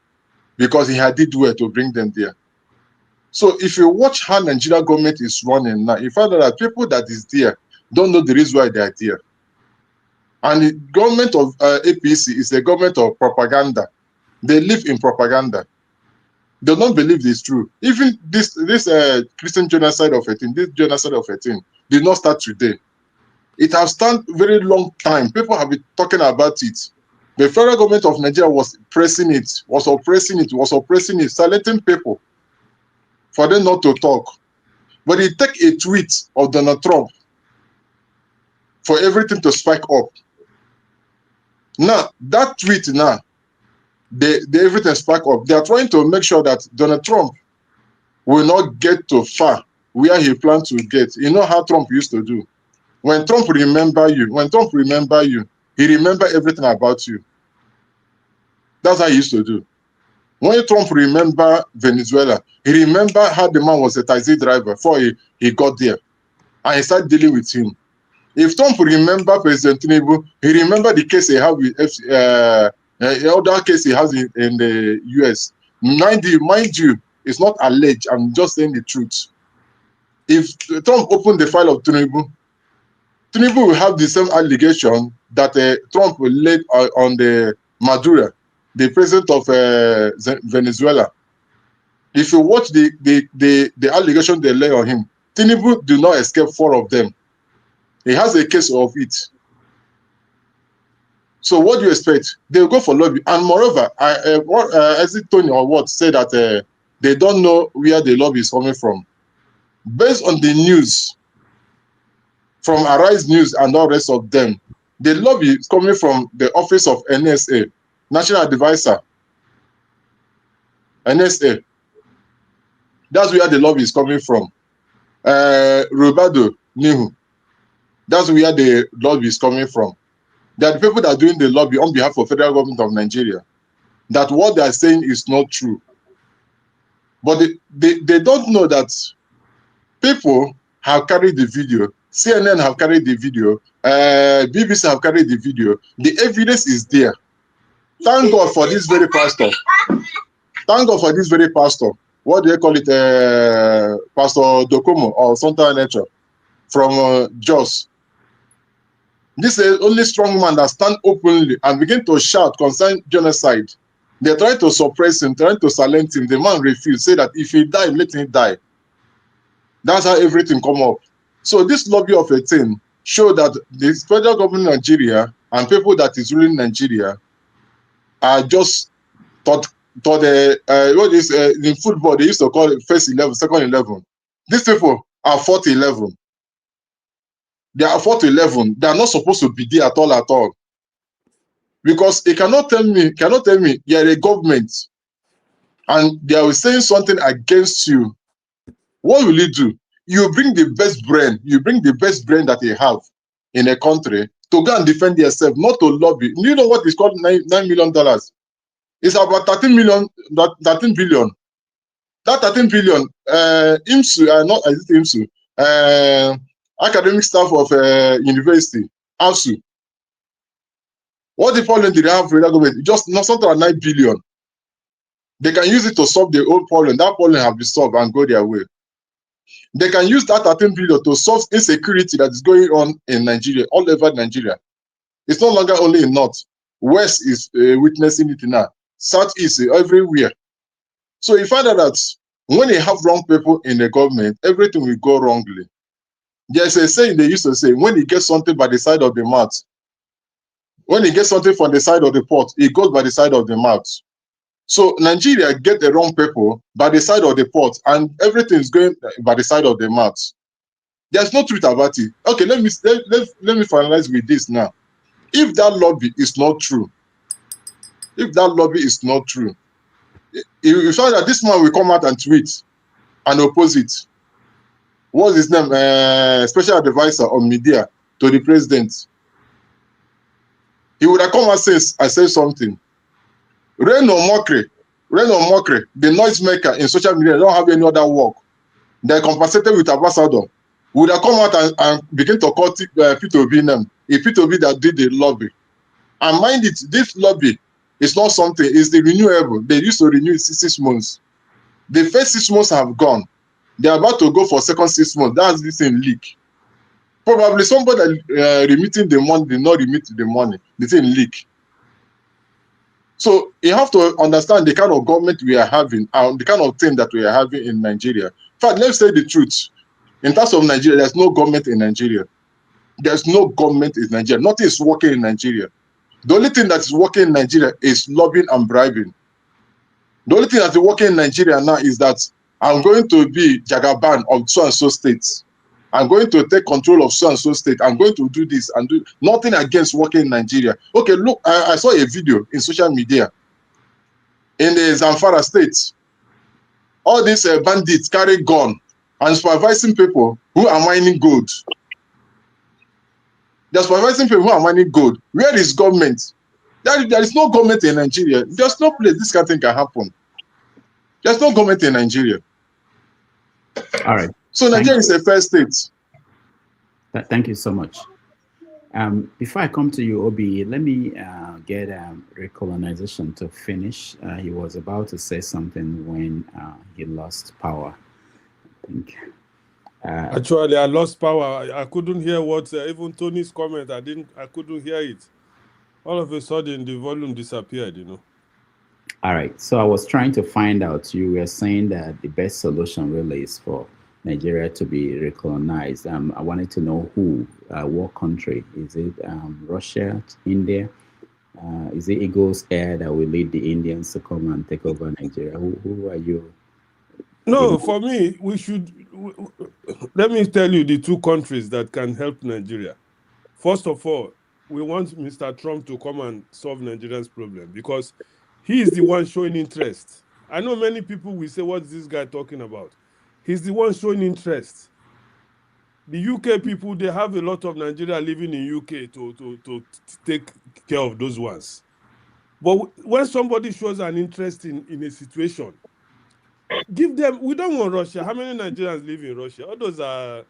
S2: because he had did well to bring them there. So if you watch how Nigeria government is running now, you find out that people that is there don't know the reason why they are there. And the government of APC is a government of propaganda. They live in propaganda. They don't believe it's true. Even this Christian genocide of 18, this genocide of 18 did not start today. It has started very long time. People have been talking about it. The federal government of Nigeria was pressing it, was oppressing it, silencing people for them not to talk. But it take a tweet of Donald Trump for everything to spike up. Now, that tweet now, they everything spike up. They are trying to make sure that Donald Trump will not get too far where he planned to get. You know how Trump used to do. When Trump remember you, he remember everything about you. That's how he used to do. When Trump remember Venezuela, he remember how the man was a taxi driver before he got there. And he started dealing with him. If Trump remember President Tinubu, he remember the case he had with other case he has in the US. Mind you, it's not alleged. I'm just saying the truth. If Trump opened the file of Tinubu, Tinubu will have the same allegation that Trump will lay on the Maduro, the president of Venezuela. If you watch the allegation they lay on him, Tinubu do not escape 4 of them. He has a case of it. So what do you expect? They'll go for lobby. And moreover, as it Tony or what said that they don't know where the lobby is coming from. Based on the news, from Arise News and all the rest of them, the lobby is coming from the office of NSA, National Advisor. NSA. That's where the lobby is coming from. Rubado, Nihu. That's where the lobby is coming from. They are the people that are doing the lobby on behalf of federal government of Nigeria. That what they are saying is not true. But they don't know that people have carried the video. CNN have carried the video. BBC have carried the video. The evidence is there. Thank God for this very pastor. Thank God for this very pastor. What do they call it? Pastor Dokomo or something nature from Jos. This is the only strong man that stand openly and begin to shout concerning genocide. They try to suppress him, trying to silence him. The man refused, say that if he die, let him die. That's how everything come up. So this lobby of a thing show that the federal government of Nigeria and people that is ruling Nigeria are just what is in football they used to call it first 11, second 11. These people are 4-11. They are 4-11. They are not supposed to be there at all. Because they cannot tell me you are a government and they are saying something against you. What will you do? You bring the best brain, that you have in a country to go and defend yourself, not to lobby. You know what is called $9 million? It's about 13 billion. That 13 billion, IMSU, not IMSU, academic staff of university, ASU. What the problem did they have for the government? Just not something like 9 billion. They can use it to solve the old problem. That problem have been solved and go their way. They can use that 13 billion to solve insecurity that is going on in Nigeria, all over Nigeria. It's no longer only in North. West is witnessing it now. Southeast, everywhere. So you find out that when you have wrong people in the government, everything will go wrongly. There's a saying they used to say, when you get something by the side of the mouth, when you get something from the side of the pot, it goes by the side of the mouth. So Nigeria get the wrong people by the side of the pot, and everything is going by the side of the mouth. There's no truth about it. Okay, let me finalize with this now. If that lobby is not true, you find that this man will come out and tweet and oppose it. What's his name? Special advisor on media to the president. He would have come and say something. Reene Nicole Good, the noisemaker in social media, don't have any other work. They're compensated with ambassador. Would have come out and begin to call P2B name. It's P2B that did the lobby. And mind it, this lobby is not something, it's the renewable. They used to renew it 6 months. The first 6 months have gone. They're about to go for second 6 months. That's the same leak. Probably somebody remitting the money did not remit the money. The thing leak. So you have to understand the kind of government we are having and the kind of thing that we are having in Nigeria. In fact, let's say the truth. In terms of Nigeria, there's no government in Nigeria. There's no government in Nigeria. Nothing is working in Nigeria. The only thing that is working in Nigeria is lobbying and bribing. The only thing that is working in Nigeria now is that I'm going to be Jagaban of so and so states. I'm going to take control of so and so state. I'm going to do this and do nothing against working in Nigeria. Okay, look, I saw a video in social media in the Zamfara state. All these bandits carry gun and supervising people who are mining gold. They're supervising people who are mining gold. Where is government? There is no government in Nigeria. There's no place this kind of thing can happen. There's no government in Nigeria.
S1: All right.
S2: So Nigeria is a fair state.
S1: Thank you so much. Before I come to you, Obi, let me get recolonization to finish. He was about to say something when he lost power. I think.
S20: Actually, I lost power. I couldn't hear what even Tony's comment. I couldn't hear it. All of a sudden, the volume disappeared. You know.
S1: All right. So I was trying to find out. You were saying that the best solution really is for Nigeria to be recolonized. I wanted to know who, what country. Is it Russia, India? Is it Eagles Air that will lead the Indians to come and take over Nigeria? Who are you?
S20: No, for me, we should. Let me tell you the two countries that can help Nigeria. First of all, we want Mr. Trump to come and solve Nigeria's problem because he is the one showing interest. I know many people will say, what's this guy talking about? He's the one showing interest. The UK people, they have a lot of Nigeria living in UK to take care of those ones. But when somebody shows an interest in a situation, give them, we don't want Russia. How many Nigerians live in Russia? All those are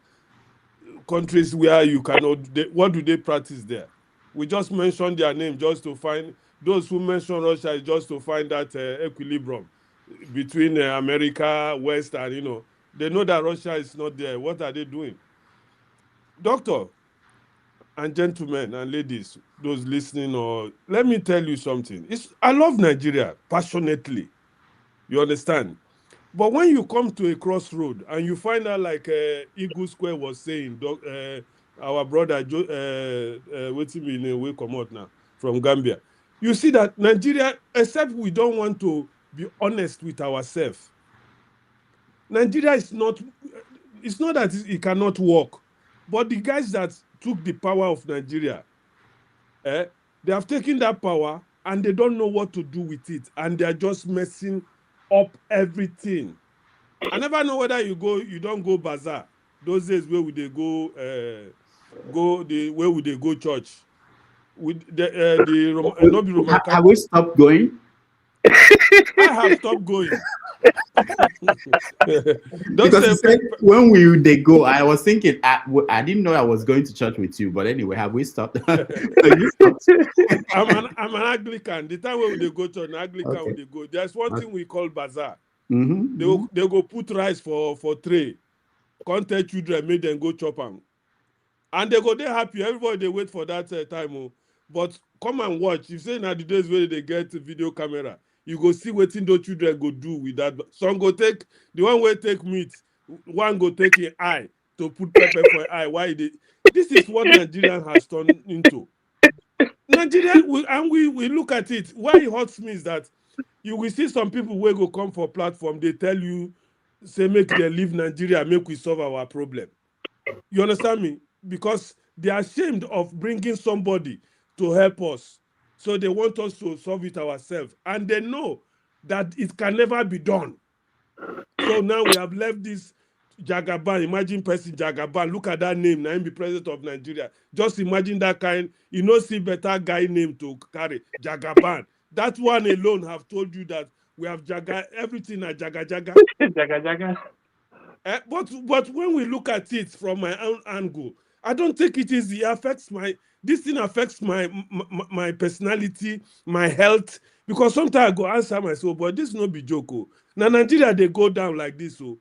S20: countries where you cannot, what do they practice there? We just mention their name just to find, those who mention Russia is just to find that equilibrium between America, West, and, you know, they know that Russia is not there. What are they doing? Doctor and gentlemen and ladies, those listening, or let me tell you something. I love Nigeria passionately. You understand? But when you come to a crossroad and you find out, like Eagle Square was saying, our brother, waiting me we come out now from Gambia, you see that Nigeria, except we don't want to be honest with ourselves, Nigeria is not, it's not that it cannot work, but the guys that took the power of Nigeria, they have taken that power and they don't know what to do with it, and they're just messing up everything. I never know whether you don't go bazaar. Those days where would they go, where would they go church? With not be Roman.
S1: Have we stopped going?
S20: I have stopped going.
S1: Because when will they go? I was thinking, I didn't know I was going to church with you, but anyway, have we stopped?
S20: I'm an Anglican. The time when they go to an Anglican, okay. When they go, there's one thing we call bazaar.
S1: Mm-hmm.
S20: They go put rice for tray, contact children, make them go chop them, and they go there happy. Everybody they wait for that time. But come and watch. You say now the days where they get video camera, you go see what those children go do with that. Some go take the one way take meat, one go take an eye to put pepper for an eye. Why they? This is what Nigeria has turned into. Nigeria, we look at it. Why it hurts me is that you will see some people who go come for platform. They tell you, say make them leave Nigeria, make we solve our problem. You understand me? Because they are ashamed of bringing somebody to help us. So they want us to solve it ourselves. And they know that it can never be done. So now we have left this Jagaban. Imagine person Jagaban. Look at that name. Now he be president of Nigeria. Just imagine that kind. You know, see better guy name to carry. Jagaban. That one alone have told you that we have everything at Jaga.
S4: Jaga.
S20: But when we look at it from my own angle, I don't think it is. This thing affects my personality, my health. Because sometimes I go answer myself, but this no be joke. Oh. Now Nigeria, they go down like this. Oh.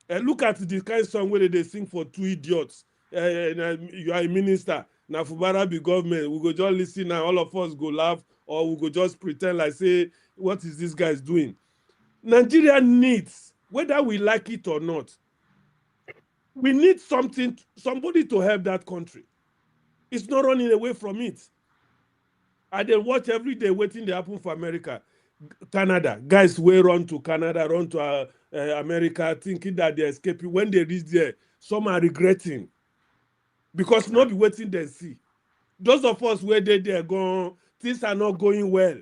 S20: Look at the kind of song where they sing for two idiots. You are a minister. Now Fubara be government. We go just listen and all of us go laugh, or we go just pretend like say, what is this guy doing? Nigeria needs, whether we like it or not, we need somebody to help that country. It's not running away from it. I dey watch every day waiting to happen for America. Canada, guys will run to Canada, run to America, thinking that they're escaping. When they reach there, some are regretting. Because not be waiting they see. Those of us where they're gone, things are not going well.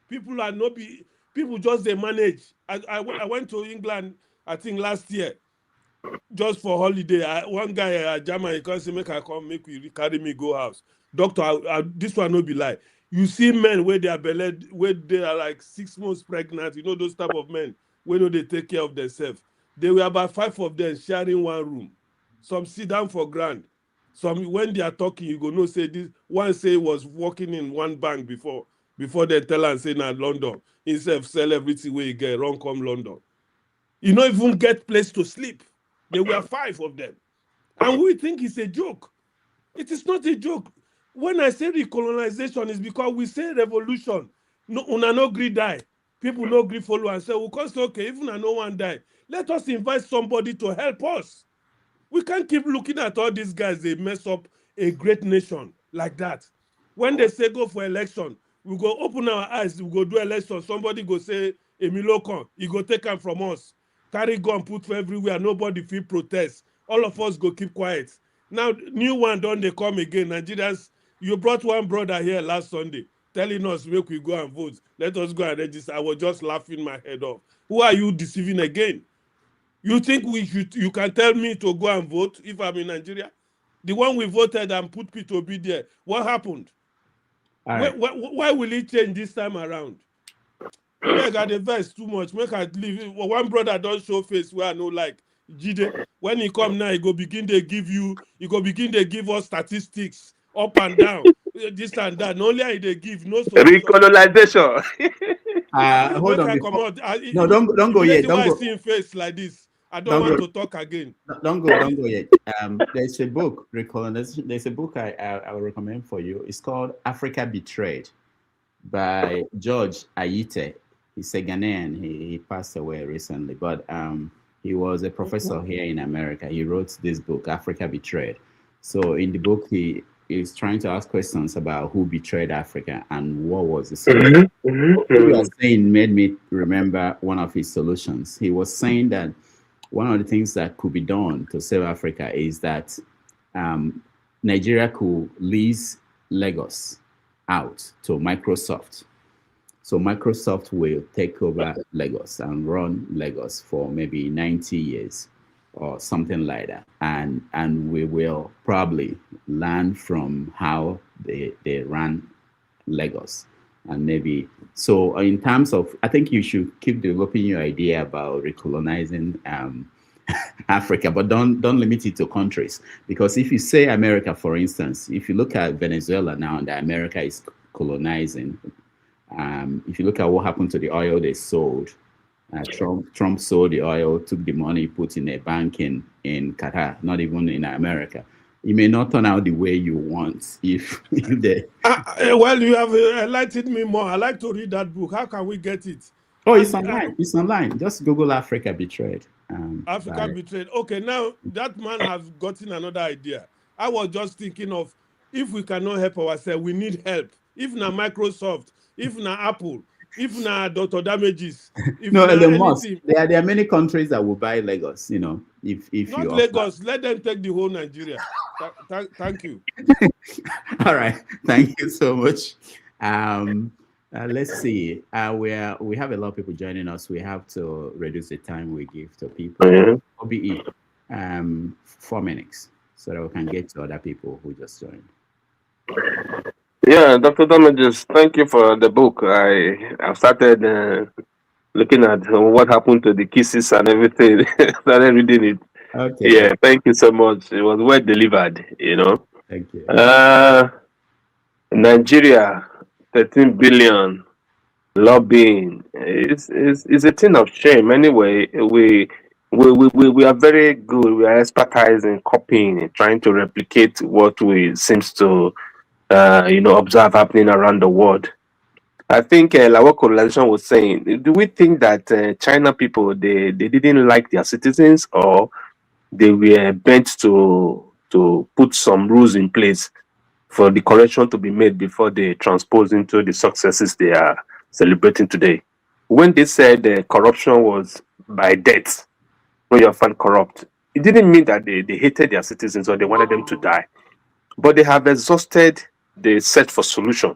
S20: People just they manage. I went to England, I think last year, just for holiday. One guy at Germany, he can say, make I come, make we carry me go house. Doctor, this one no be lie. You see men where they are beled, where they are like 6 months pregnant. You know those type of men where they take care of themselves. There were about 5 of them sharing one room. Some sit down for grand. Some when they are talking, you go no say this. One say was working in one bank before they tell and say na London. Instead of sell everything where you get, run come London. You don't even get place to sleep. There were 5 of them. And we think it's a joke. It is not a joke. When I say recolonization, it's because we say revolution. No, una no agree die. People no agree follow and say, well, cause okay, even I no one die. Let us invite somebody to help us. We can't keep looking at all these guys. They mess up a great nation like that. When they say go for election, we go open our eyes, we go do election. Somebody go say, Emilokon, he go take them from us. Carry gun, put for everywhere. Nobody feel protest. All of us go keep quiet. Now, new one, don't they come again? Nigerians, you brought one brother here last Sunday telling us, make we go and vote. Let us go and register. I was just laughing my head off. Who are you deceiving again? You think you can tell me to go and vote if I'm in Nigeria? The one we voted and put P2B there, what happened? Right. Why will it change this time around? I got the verse too much. Make I leave. One brother don't show face where I know like Jide. When he come now, he go begin to give us statistics up and down, this and that. Not only they give no solution.
S4: Recolonization.
S1: Hold on. No, don't go yet. Don't go.
S20: I see him face like this. I don't want to talk again.
S1: Don't go yet. There's a book, Recolonization. There's a book I will recommend for you. It's called Africa Betrayed by George Ayite. He's a Ghanaian. He passed away recently, but he was a professor here in America. He wrote this book, Africa Betrayed. So in the book, he is trying to ask questions about who betrayed Africa and what was the solution. What you are saying made me remember one of his solutions. He was saying that one of the things that could be done to save Africa is that Nigeria could lease Lagos out to Microsoft. So Microsoft will take over Lagos and run Lagos for maybe 90 years or something like that. And we will probably learn from how they ran Lagos. And maybe, so in terms of, I think you should keep developing your idea about recolonizing Africa, but don't limit it to countries. Because if you say America, for instance, if you look at Venezuela now, that America is colonizing, if you look at what happened to the oil they sold, Trump sold the oil, took the money, put in a bank in Qatar, not even in America. It may not turn out the way you want if they...
S20: Well, you have enlightened me more. I like to read that book. How can we get it?
S1: Oh, it's online. It's online. Just Google Africa Betrayed.
S20: Africa Betrayed. Okay, now that man has gotten another idea. I was just thinking of, if we cannot help ourselves, we need help. If not Microsoft, if not Apple, if not Dr. Damages. If
S1: no, Elon Musk. There are many countries that will buy Lagos, you know, if
S20: not you Lagos, let them take the whole Nigeria. Thank you.
S1: All right. Thank you so much. Let's see. We have a lot of people joining us. We have to reduce the time we give to people. OBE, 4 minutes, so that we can get to other people who just joined.
S4: Yeah, Dr. Damages, thank you for the book. I've started looking at what happened to the kisses and everything. Started reading it.
S1: Okay.
S4: Yeah, thank you so much. It was well delivered, you know.
S1: Thank you.
S4: Nigeria, 13 billion Lobbying is a thing of shame. Anyway, we are very good. We are expertise in copying and trying to replicate what we seems to observe happening around the world. I think like what colonization was saying. Do we think that China people they didn't like their citizens, or they were bent to put some rules in place for the correction to be made before they transpose into the successes they are celebrating today? When they said corruption was by death, when you're found corrupt, it didn't mean that they hated their citizens or they wanted them to die, but they have exhausted the search for solution.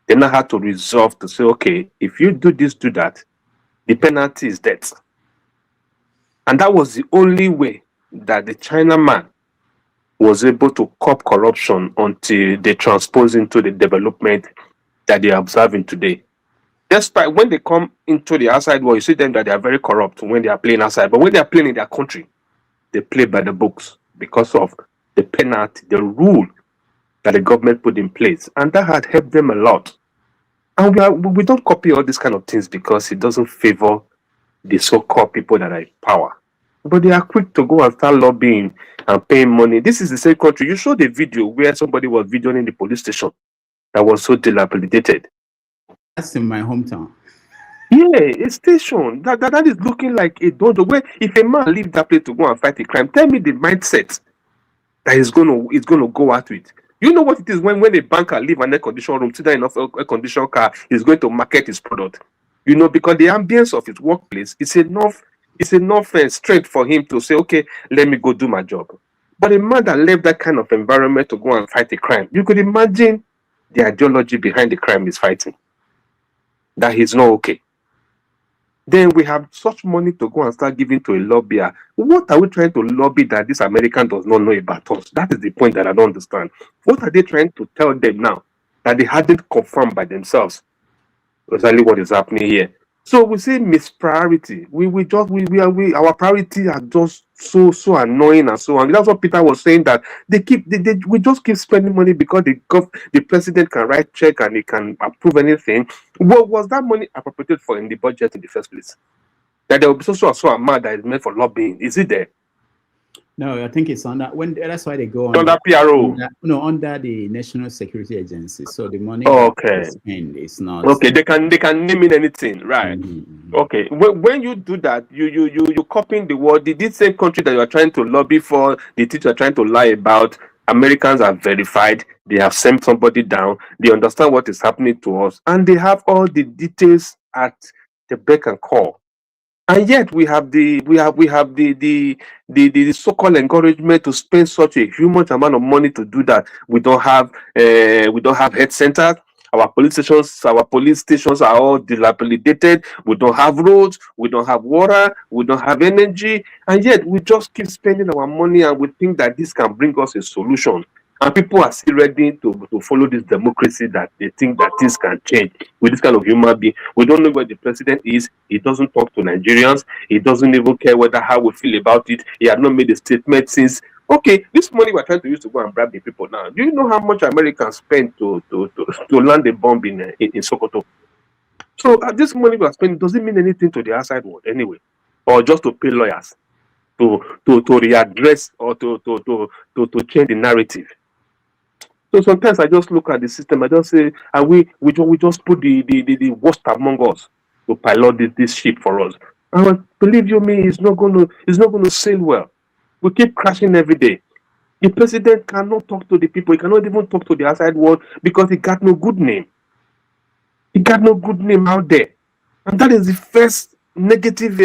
S4: They now had to resolve to say, okay, if you do this, do that, the penalty is death. And that was the only way that the Chinaman was able to curb corruption until they transpose into the development that they are observing today. Despite when they come into the outside world, you see them that they are very corrupt when they are playing outside. But when they are playing in their country, they play by the books because of the penalty, the rule that the government put in place. And that had helped them a lot. And we don't copy all these kind of things because it doesn't favor the so-called people that are in power. But they are quick to go and start lobbying and paying money. This is the same country. You showed a video where somebody was videoing the police station that was so dilapidated.
S1: That's in my hometown.
S4: Yeah, a station that is looking like a dojo. Where if a man leaves that place to go and fight a crime, tell me the mindset that is gonna go out with. You know what it is when a banker leave an air-conditioned room, sit down in an air-conditioned car, he's going to market his product. You know, because the ambience of his workplace is enough strength for him to say, okay, let me go do my job. But a man that left that kind of environment to go and fight a crime, you could imagine the ideology behind the crime he's fighting. That he's not okay. Then we have such money to go and start giving to a lobbyer. What are we trying to lobby that this American does not know about us? That is the point that I don't understand. What are they trying to tell them now that they hadn't confirmed by themselves? Exactly what is happening here. So we say mispriority. Our priority are just so annoying and so on. That's what Peter was saying, that we just keep spending money because the president can write check and he can approve anything. What was that money appropriated for in the budget in the first place? That there will be so amount that is meant for lobbying. Is it there?
S1: No, I think it's under that's why they go
S4: under PRO.
S1: Under the National Security Agency. So the money
S4: okay
S1: spend is not
S4: okay. They can name it anything, right? Mm-hmm. Okay. When you do that, you copying the word. This same country that you are trying to lobby for, the teacher are trying to lie about. Americans are verified. They have sent somebody down. They understand what is happening to us, and they have all the details at the beck and call. And yet we have the so-called encouragement to spend such a huge amount of money to do that. We don't have health centers. Our police stations are all dilapidated. We don't have roads. We don't have water. We don't have energy. And yet we just keep spending our money, and we think that this can bring us a solution. And people are still ready to follow this democracy that they think that things can change with this kind of human being. We don't know where the president is. He doesn't talk to Nigerians. He doesn't even care how we feel about it. He had not made a statement since. Okay, this money we're trying to use to go and bribe the people now. Do you know how much Americans spend to land a bomb in Sokoto? So this money we're spending doesn't mean anything to the outside world anyway, or just to pay lawyers to readdress or to change the narrative. So sometimes I just look at the system. I just say, and we just put the worst among us to pilot this ship for us. And believe you me, it's not going to sail well. We keep crashing every day. The president cannot talk to the people. He cannot even talk to the outside world because he got no good name. He got no good name out there, and that is the first negative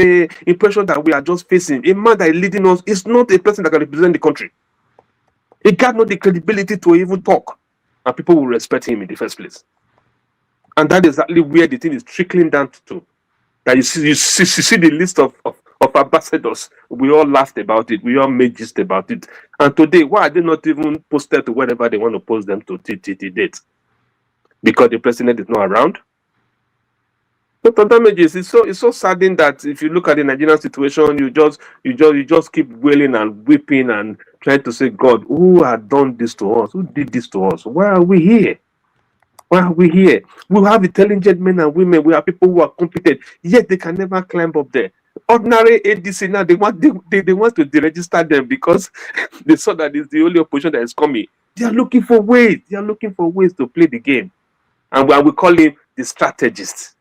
S4: impression that we are just facing. A man that is leading us is not a person that can represent the country. He got not the credibility to even talk, and people will respect him in the first place. And that is exactly where the thing is trickling down to. That you see the list of ambassadors. We all laughed about it. We all made gist about it. And today, why are they not even posted to whatever they want to post them to date? Because the president is not around. But damages, it's so saddening that if you look at the Nigerian situation, you just keep wailing and weeping and trying to say, God, who had done this to us? Who did this to us? Why are we here? Why are we here? We have intelligent men and women. We have people who are competent, yet they can never climb up there. Ordinary ADC now, they want to deregister them because they saw that it's the only opposition that is coming. They are looking for ways. They are looking for ways to play the game, and we call him the strategist.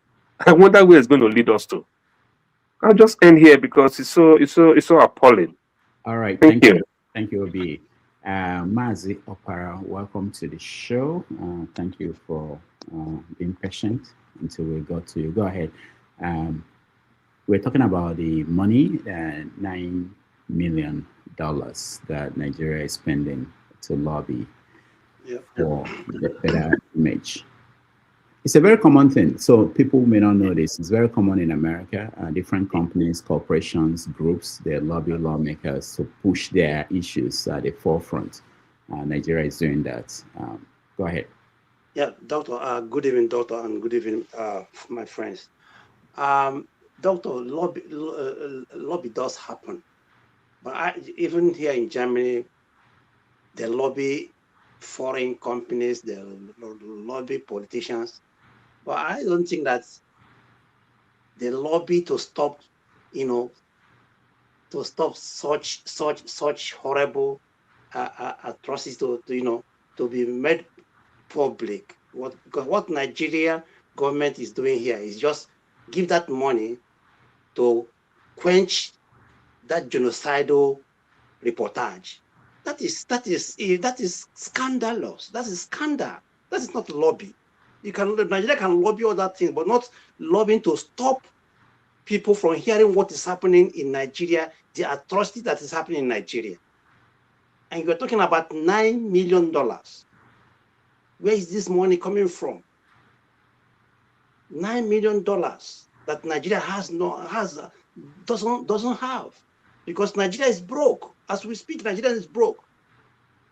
S4: I wonder where it's going to lead us to. I'll just end here because it's so appalling.
S1: All right,
S4: thank you.
S1: Thank you, Obi. Mazi Opara, welcome to the show. Thank you for being patient until we got to you. Go ahead. We're talking about the money, $9 million that Nigeria is spending to lobby for the better image. It's a very common thing. So people may not know this. It's very common in America. Different companies, corporations, groups, they lobby lawmakers to push their issues at the forefront. Nigeria is doing that. Go ahead.
S5: Yeah, Doctor. Good evening, Doctor, and good evening, my friends. Doctor, lobby does happen. But even here in Germany, they lobby foreign companies, they lobby politicians. But I don't think that they lobby to stop, to stop such horrible atrocities to be made public. Because what Nigeria government is doing here is just give that money to quench that genocidal reportage. That is scandalous. That is scandal. That is not lobby. Nigeria can lobby other things, but not lobbying to stop people from hearing what is happening in Nigeria, the atrocity that is happening in Nigeria. And you're talking about $9 million. Where is this money coming from? $9 million that Nigeria doesn't have, because Nigeria is broke. As we speak, Nigeria is broke.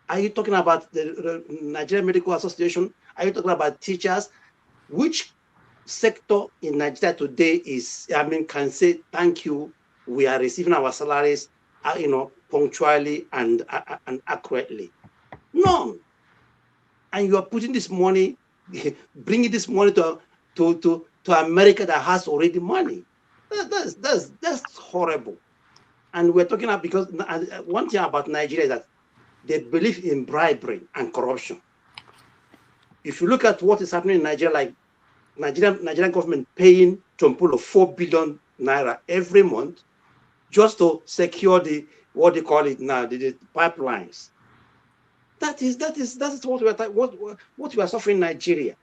S5: Are you talking about the Nigerian Medical Association? Are you talking about teachers? Which sector in Nigeria today can say thank you? We are receiving our salaries, punctually and accurately. None. And you are putting this money, bringing this money to America that has already money. That's horrible. And we're talking about, because one thing about Nigeria is that they believe in bribery and corruption. If you look at what is happening in Nigeria, like Nigerian government paying Trumpulo 4 billion naira every month just to secure the pipelines. That is what we are suffering in Nigeria.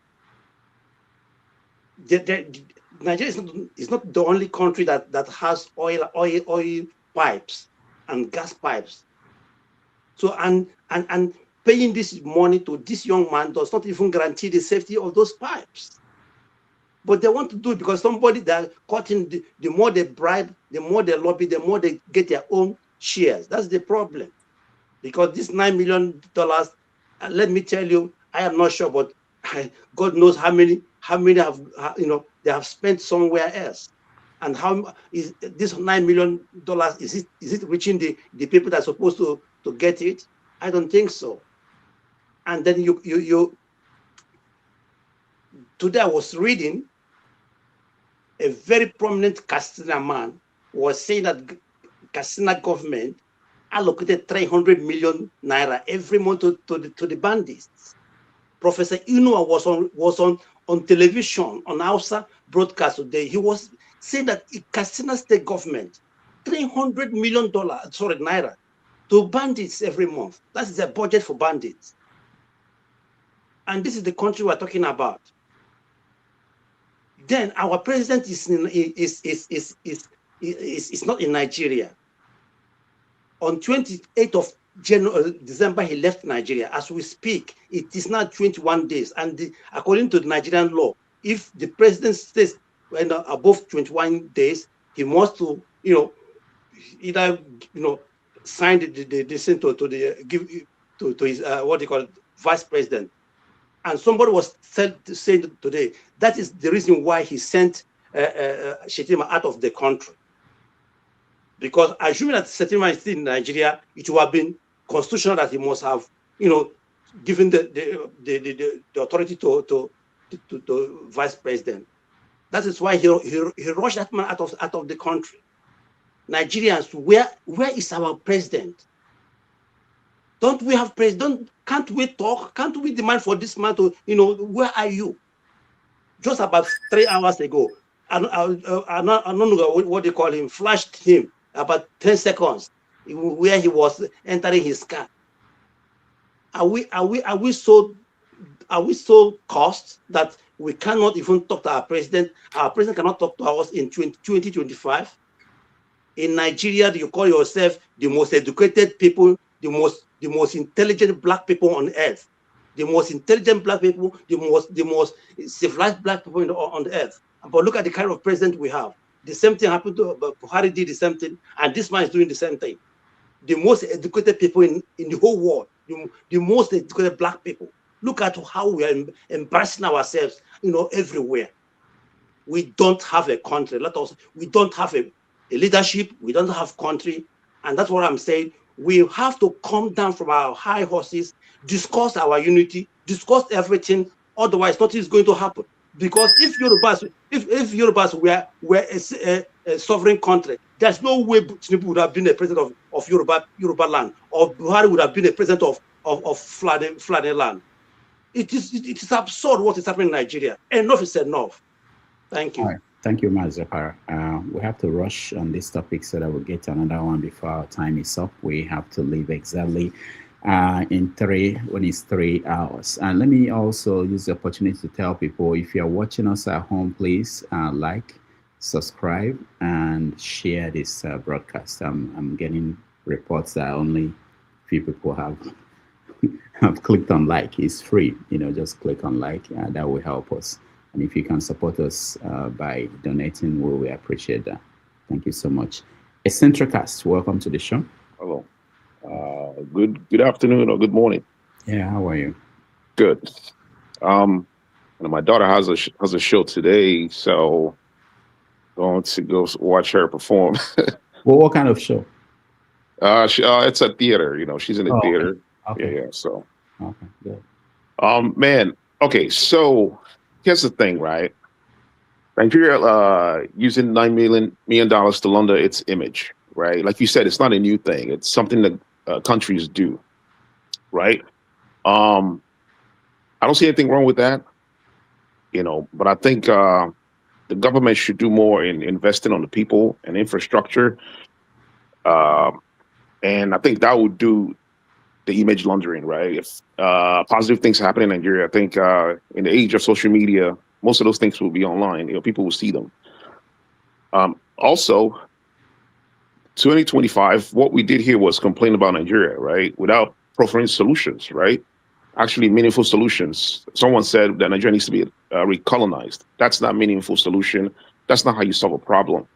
S5: Nigeria is not the only country that has oil pipes and gas pipes. So and paying this money to this young man does not even guarantee the safety of those pipes. But they want to do it because somebody that caught in the more they bribe, the more they lobby, the more they get their own shares. That's the problem. Because this $9 million, let me tell you, I am not sure, but God knows how many have they have spent somewhere else. And how is this $9 million? Is it reaching the people that are supposed to get it? I don't think so. And then today I was reading a very prominent Katsina man was saying that Katsina government allocated 300 million naira every month to the bandits. Professor Inua was on television on Hausa broadcast today. He was saying that Katsina state government $300 million naira to bandits every month. That is their budget for bandits. And this is the country we're talking about. Then our president is not in Nigeria. On 28th of December, he left Nigeria. As we speak, it is now 21 days. And according to the Nigerian law, if the president stays above 21 days, he must to, either, sign the dissent to his what they call vice president. And somebody was saying today that is the reason why he sent Shetima out of the country. Because assuming that Shetima is still in Nigeria, it would have been constitutional that he must have, given the authority to to vice president. That is why he rushed that man out of the country. Nigerians, where is our president? Don't we have president? Can't we talk? Can't we demand for this man to, where are you? Just about 3 hours ago, I don't know what they call him, flashed him about 10 seconds where he was entering his car. Are we so cursed that we cannot even talk to our president? Our president cannot talk to us in 2025. In Nigeria, you call yourself the most educated people, the most intelligent black people on earth, the most intelligent black people, the most civilized black people on the earth. But look at the kind of president we have. The same thing happened to Buhari, did the same thing, and this man is doing the same thing. The most educated people in the whole world, the most educated black people. Look at how we are embarrassing ourselves, everywhere. We don't have a country. We don't have a leadership. We don't have country. And that's what I'm saying. We have to come down from our high horses, discuss our unity, discuss everything. Otherwise, nothing is going to happen. Because if Yorubas were a sovereign country, there's no way Tinubu would have been a president of Yoruba land, or Buhari would have been a president of Fulani land. It is absurd what is happening in Nigeria. Enough is enough. Thank you.
S1: All right. Thank you, Mazapara. We have to rush on this topic so that we'll get to another one before our time is up. We have to leave exactly when it's 3 hours. And let me also use the opportunity to tell people, if you're watching us at home, please like, subscribe, and share this broadcast. I'm getting reports that only few people have clicked on like. It's free, just click on like. That will help us. And if you can support us by donating, we appreciate that. Thank you so much. Eccentricast, welcome to the show.
S12: Hello. Good afternoon or good morning.
S1: Yeah, how are you?
S12: Good. My daughter has a show today, so going to go watch her perform.
S1: Well, what kind of show?
S12: It's a theater. She's in the theater.
S1: Okay.
S12: Yeah. So.
S1: Okay. Good.
S12: Man. Okay. So. Here's the thing, right? Nigeria using $9 million to launder its image, right? Like you said, it's not a new thing. It's something that countries do, right? I don't see anything wrong with that, but I think the government should do more in investing on the people and infrastructure. And I think that would do the image laundering, right? If positive things happen in Nigeria, I think in the age of social media, most of those things will be online. People will see them. Also, 2025, what we did here was complain about Nigeria, right? Without proffering solutions, right? Actually, meaningful solutions. Someone said that Nigeria needs to be recolonized. That's not a meaningful solution. That's not how you solve a problem.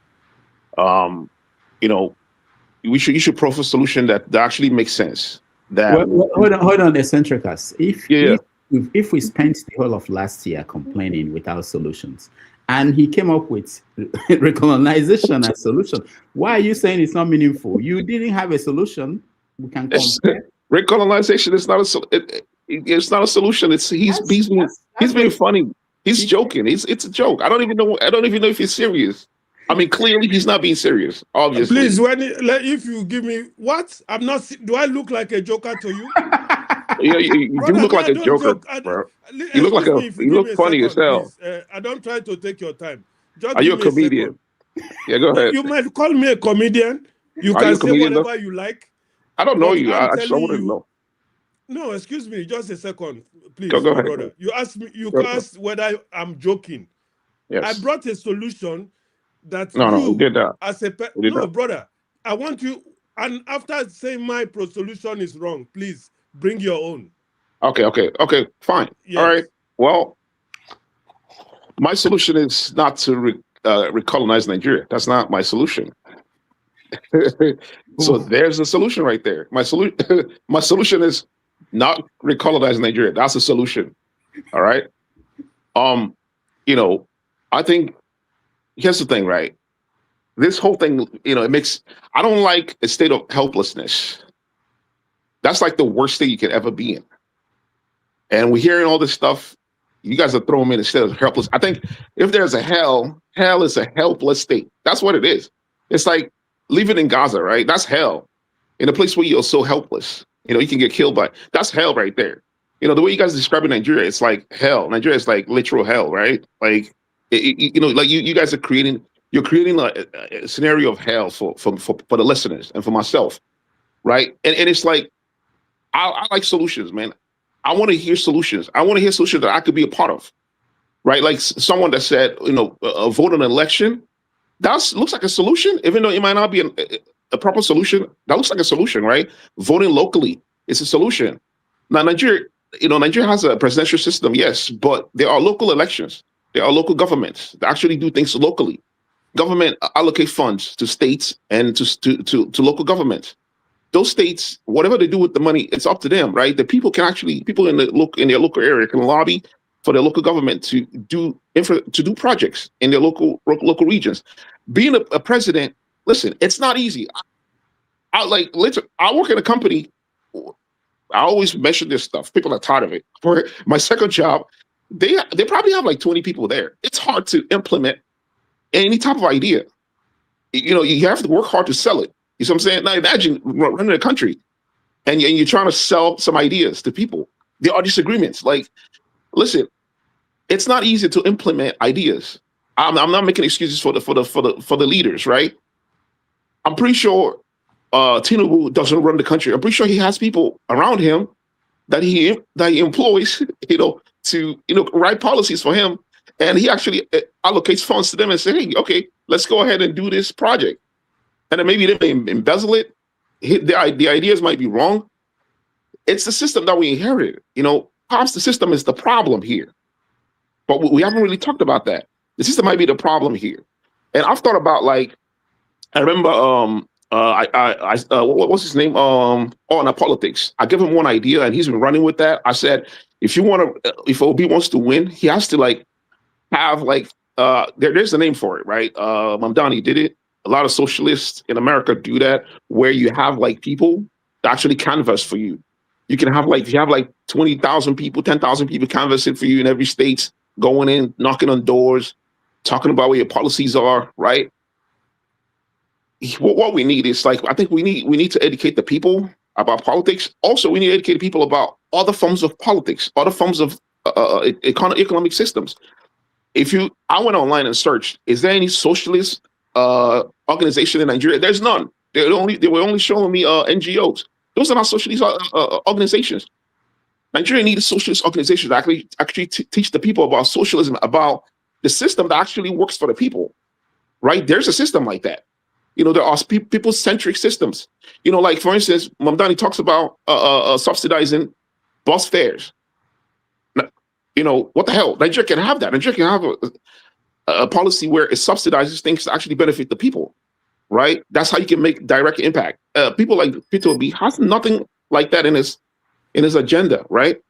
S12: You should proffer a solution that actually makes sense.
S1: Hold on, Eccentricast. If we spent the whole of last year complaining without solutions, and he came up with recolonization as solution, why are you saying it's not meaningful? You didn't have a solution. We can compare.
S12: Recolonization is not it's not a solution. He's being funny. He's joking. It's a joke. I don't even know if he's serious. I mean, clearly he's not being serious. Obviously.
S20: Please, if you give me what I'm not. Do I look like a joker to you?
S12: Yeah, you look like a joker, bro. You look funny as hell.
S20: I don't try to take your time.
S12: Are you a comedian? Yeah, go ahead.
S20: You might call me a comedian. You can say whatever you like.
S12: I don't know you. I just want to know.
S20: No, excuse me, just a second, please,
S12: go ahead,
S20: brother. You asked me. You asked whether I'm joking.
S12: Yes.
S20: I brought a solution that
S12: no, did that.
S20: As a brother, I want you. And after saying my solution is wrong, please bring your own.
S12: Okay, fine. Yes. All right. Well, my solution is not to recolonize Nigeria. That's not my solution. So there's a solution right there. My solution is not recolonize Nigeria. That's a solution. All right. I think here's the thing, right? This whole thing, I don't like a state of helplessness. That's like the worst thing you could ever be in. And we're hearing all this stuff,
S8: You guys are throwing me instead of helpless. I think if there's a hell, hell is a helpless state. That's what it is. It's like living in Gaza, right? That's hell. In a place where you're so helpless, you can get killed by. That's hell right there. The way you guys describe Nigeria, it's like hell. Nigeria is like literal hell, right? Like, like you guys are creating a scenario of hell for the listeners and for myself, right? And it's like, I like solutions, man. I want to hear solutions. I want to hear solutions that I could be a part of, right? Like someone that said, vote on an election. That looks like a solution, even though it might not be a proper solution. That looks like a solution, right? Voting locally is a solution. Now, Nigeria has a presidential system, yes, but there are local elections. There are local governments that actually do things locally. Government allocate funds to states and to local governments. Those states, whatever they do with the money, it's up to them, right? The people in their local area can lobby for their local government to do projects in their local regions. Being a president, listen, it's not easy. I work in a company. I always mention this stuff. People are tired of it. For my second job, they probably have like 20 people there. It's hard to implement any type of idea. You have to work hard to sell it. You see what I'm saying? Now imagine running a country and you're trying to sell some ideas to people. There are disagreements. Like, listen, it's not easy to implement ideas. I'm not making excuses for the leaders, right? I'm pretty sure Tinubu doesn't run the country. I'm pretty sure he has people around him that he employs, to write policies for him, and he actually allocates funds to them and say, hey, okay, let's go ahead and do this project. And then maybe they may embezzle it. The ideas might be wrong. It's the system that we inherited. Perhaps the system is the problem here, but we haven't really talked about that. The system might be the problem here. And I've thought about, like, I remember what's his name? On politics. I gave him one idea and he's been running with that. I said, if Obi wants to win, he has to have there's a name for it, right? Mamdani did it. A lot of socialists in America do that, where you have people that actually canvass for you. You can have if you have 20,000 people, 10,000 people canvassing for you in every state, going in, knocking on doors, talking about what your policies are, right? What we need is I think we need to educate the people about politics. Also, we need to educate people about other forms of politics, other forms of economic systems. I went online and searched, is there any socialist organization in Nigeria? There's none. They were only showing me NGOs. Those are not socialist organizations. Nigeria needs socialist organizations that actually teach the people about socialism, about the system that actually works for the people, right? There's a system like that. There are people-centric systems. For instance, Mamdani talks about subsidizing bus fares. What the hell? Nigeria can have that. Nigeria can have a policy where it subsidizes things to actually benefit the people, right? That's how you can make direct impact. People like Peter Obi has nothing like that in his agenda, right?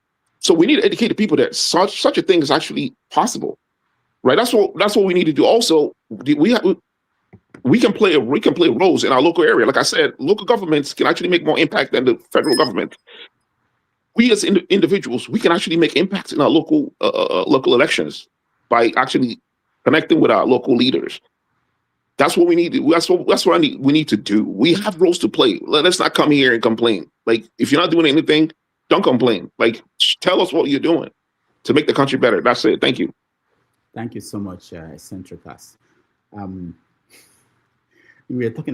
S8: So we need to educate the people that such a thing is actually possible, right? That's what we need to do. Also, we can play roles in our local area. Like I said, local governments can actually make more impact than the federal government. We as individuals, we can actually make impacts in our local elections by actually connecting with our local leaders. That's what we need to. That's what we need to do. We have roles to play. Let's not come here and complain. If you're not doing anything, don't complain. Tell us what you're doing to make the country better. That's it. Thank you.
S1: Thank you so much, Eccentricus. I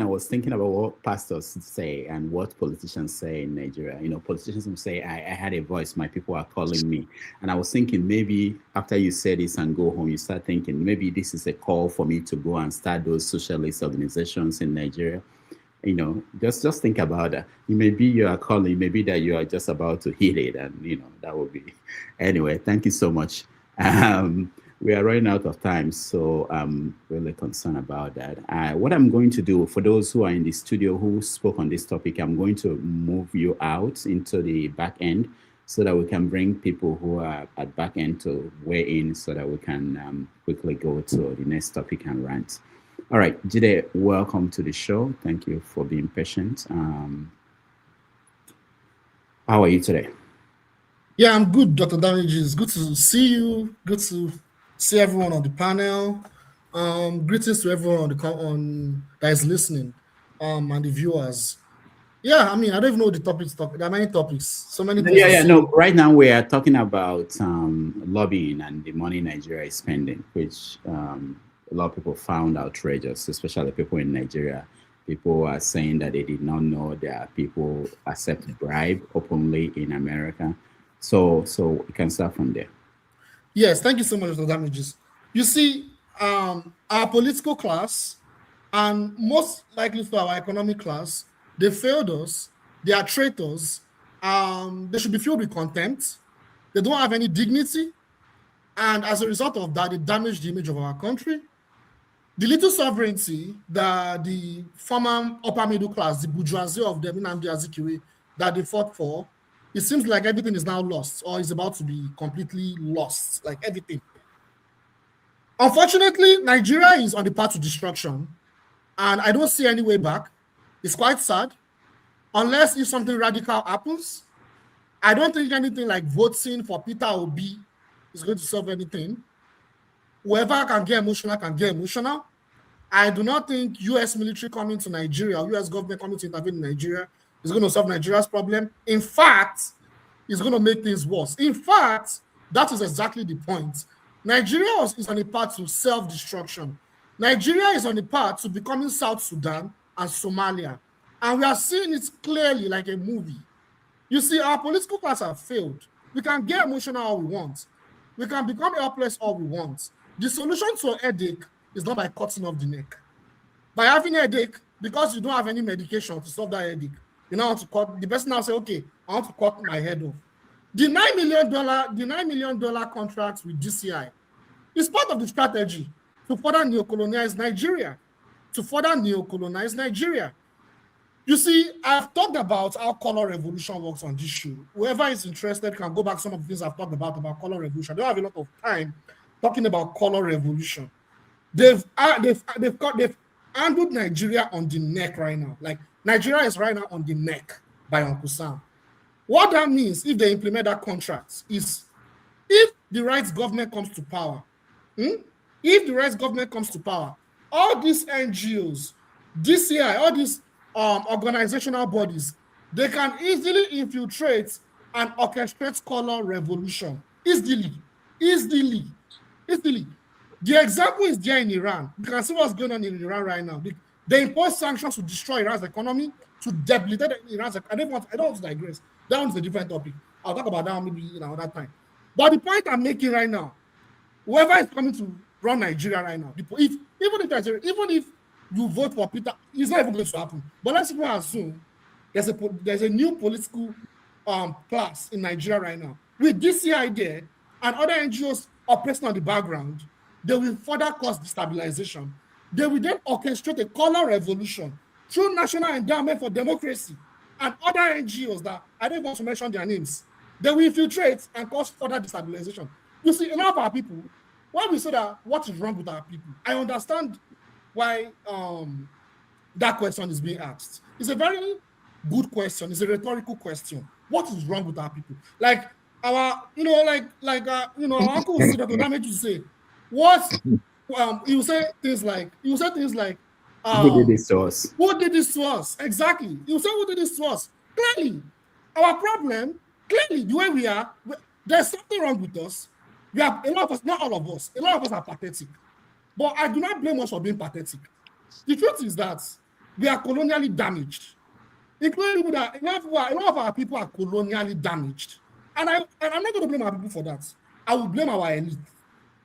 S1: was thinking about what pastors say and what politicians say in Nigeria. Politicians will say, I had a voice, my people are calling me. And I was thinking, maybe after you say this and go home, you start thinking, maybe this is a call for me to go and start those socialist organizations in Nigeria. Just think about that. It may be you are calling, maybe that you are just about to hit it, and that would be. Anyway, thank you so much. We are running out of time, so I'm really concerned about that. What I'm going to do, for those who are in the studio who spoke on this topic, I'm going to move you out into the back end so that we can bring people who are at back end to weigh in so that we can quickly go to the next topic and rant. All right, Jide, welcome to the show. Thank you for being patient. How are you today?
S6: Yeah, I'm good, Dr. Damages. Good to see you. Good to see everyone on the panel. Greetings to everyone on that is listening, and the viewers. Yeah, I mean, I don't even know the topics. There are many topics, so many things.
S1: Yeah. No, right now we are talking about lobbying and the money Nigeria is spending, which a lot of people found outrageous, especially people in Nigeria. People are saying that they did not know that people accept bribe openly in America. So we can start from there.
S6: Yes, thank you so much, Dr. Damages. You see, our political class and most likely for our economic class, they failed us. They are traitors. They should be filled with contempt. They don't have any dignity. And as a result of that, they damage the image of our country. The little sovereignty that the former upper middle class, the bourgeoisie of the Nnamdi Azikiwe, that they fought for, it seems like everything is now lost or is about to be completely lost, like everything. Unfortunately, Nigeria is on the path to destruction, and I don't see any way back. It's quite sad. Unless if something radical happens, I don't think anything like voting for Peter Obi is going to solve anything. Whoever can get emotional can get emotional. I do not think U.S. military coming to Nigeria, or U.S. government coming to intervene in Nigeria is going to solve Nigeria's problem. In fact, it's going to make things worse. In fact, that is exactly the point. Nigeria is on the path to self-destruction. Nigeria is on the path to becoming South Sudan and Somalia. And we are seeing it clearly like a movie. You see, our political class have failed. We can get emotional all we want. We can become helpless all we want. The solution to a headache is not by cutting off the neck. By having a headache, because you don't have any medication to solve that headache, you know how to cut. The person now say, okay, I want to cut my head off. The $9 million contract with DCI is part of the strategy to further neocolonize Nigeria. You see, I've talked about how color revolution works on this show. Whoever is interested can go back to some of the things I've talked about color revolution. I don't have a lot of time talking about color revolution. They've handled Nigeria on the neck right now. Like Nigeria is right now on the neck by Uncle Sam. What that means, if they implement that contract, is if the right government comes to power, all these NGOs, DCI, all these organizational bodies, they can easily infiltrate and orchestrate color revolution easily. The example is there in Iran. You can see what's going on in Iran right now. They impose sanctions to destroy Iran's economy, to debilitate Iran's economy. I don't want to digress. That one's a different topic. I'll talk about that one maybe another time. But the point I'm making right now, whoever is coming to run Nigeria right now, even if you vote for Peter, it's not even going to happen. But let's even assume there's a new political class in Nigeria right now. With DCI there and other NGOs operating on the background, they will further cause destabilization. They will then orchestrate a color revolution through National Endowment for Democracy and other NGOs that I don't want to mention their names. They will infiltrate and cause further destabilization. You see, a lot of our people, when we say that what is wrong with our people, I understand why that question is being asked. It's a very good question. It's a rhetorical question. What is wrong with our people? Like our, our uncle Dr. Damage to say, you say things like,
S1: who did this to us?
S6: Who did this to us? Exactly. You say who did this to us? Clearly, our problem, the way we are, there's something wrong with us. We have a lot of us, not all of us. A lot of us are pathetic. But I do not blame us for being pathetic. The truth is that we are colonially damaged. Including people that a lot of our people are colonially damaged. And I'm not going to blame our people for that. I will blame our elite.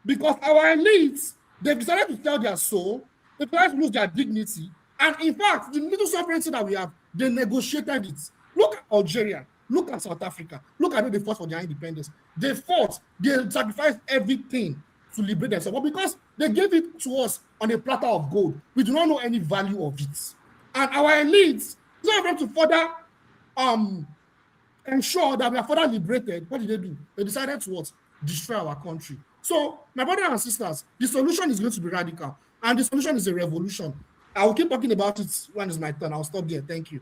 S6: Because our elites, they've decided to sell their soul, they've decided to lose their dignity. And in fact, the little sovereignty that we have, they negotiated it. Look at Algeria. Look at South Africa. Look at how they fought for their independence. They fought. They sacrificed everything to liberate themselves. But because they gave it to us on a platter of gold, we do not know any value of it. And our elites, instead of them to further ensure that we are further liberated, what did they do? They decided to what? Destroy our country. So, my brothers and sisters, the solution is going to be radical. And the solution is a revolution. I will keep talking about it when it's my turn. I'll stop there. Thank you.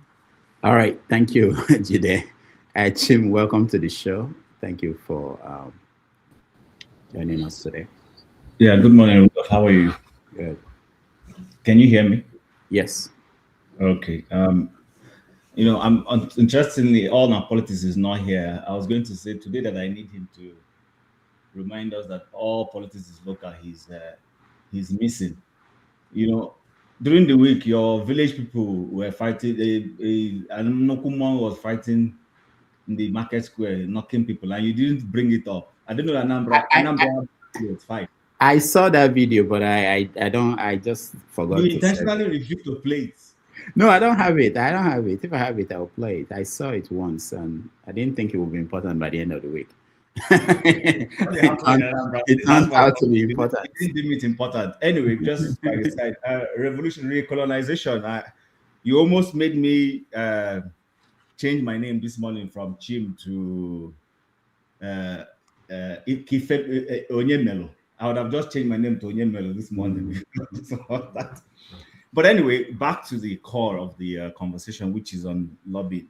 S1: All right. Thank you, Jide. Chim, welcome to the show. Thank you for joining us today.
S10: Yeah, good morning, Rudolph. How are you?
S1: Good.
S10: Can you hear me?
S1: Yes.
S10: Okay. You know, I'm interestingly, all my politics is not here. I was going to say today that I need him to remind us that all politics is local. He's missing. You know, during the week, your village people were fighting. Anokuman was fighting in the market square, knocking people, and you didn't bring it up. I don't know Anambra was fight.
S1: I saw that video, but I just forgot.
S10: You intentionally refused to play it.
S1: No, I don't have it. I don't have it. If I have it, I'll play it. I saw it once, and I didn't think it would be important by the end of the week. it turned out to be important.
S10: It didn't deem it important. Anyway, just by the side, revolutionary colonization. You almost made me change my name this morning from Chim to Onyemelo. I would have just changed my name to Onyemelo this morning. But anyway, back to the core of the conversation, which is on lobbying.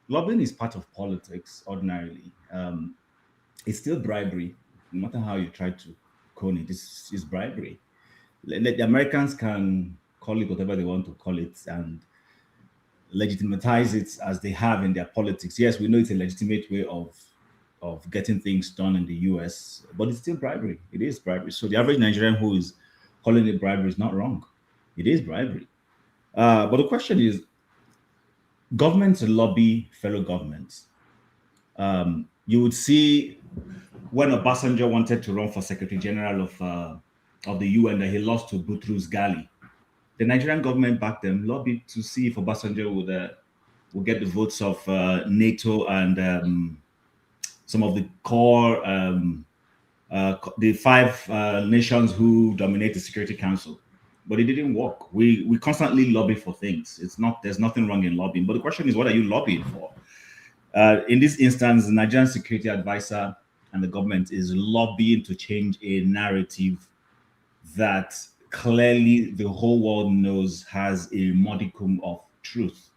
S10: Lobbying is part of politics ordinarily. It's still bribery, no matter how you try to cone it. It's bribery. The Americans can call it whatever they want to call it and legitimize it as they have in their politics. Yes, we know it's a legitimate way of getting things done in the US, but it's still bribery. It is bribery. So the average Nigerian who is calling it bribery is not wrong. It is bribery. But the question is, governments lobby fellow governments. You would see when Obasanjo wanted to run for Secretary General of the UN, that he lost to Boutros Ghali. The Nigerian government back then lobbied to see if Obasanjo would get the votes of NATO and some of the core, the 5 nations who dominate the Security Council. But it didn't work. We constantly lobby for things. There's nothing wrong in lobbying. But the question is, what are you lobbying for? In this instance, the Nigerian security advisor and the government is lobbying to change a narrative that clearly the whole world knows has a modicum of truth,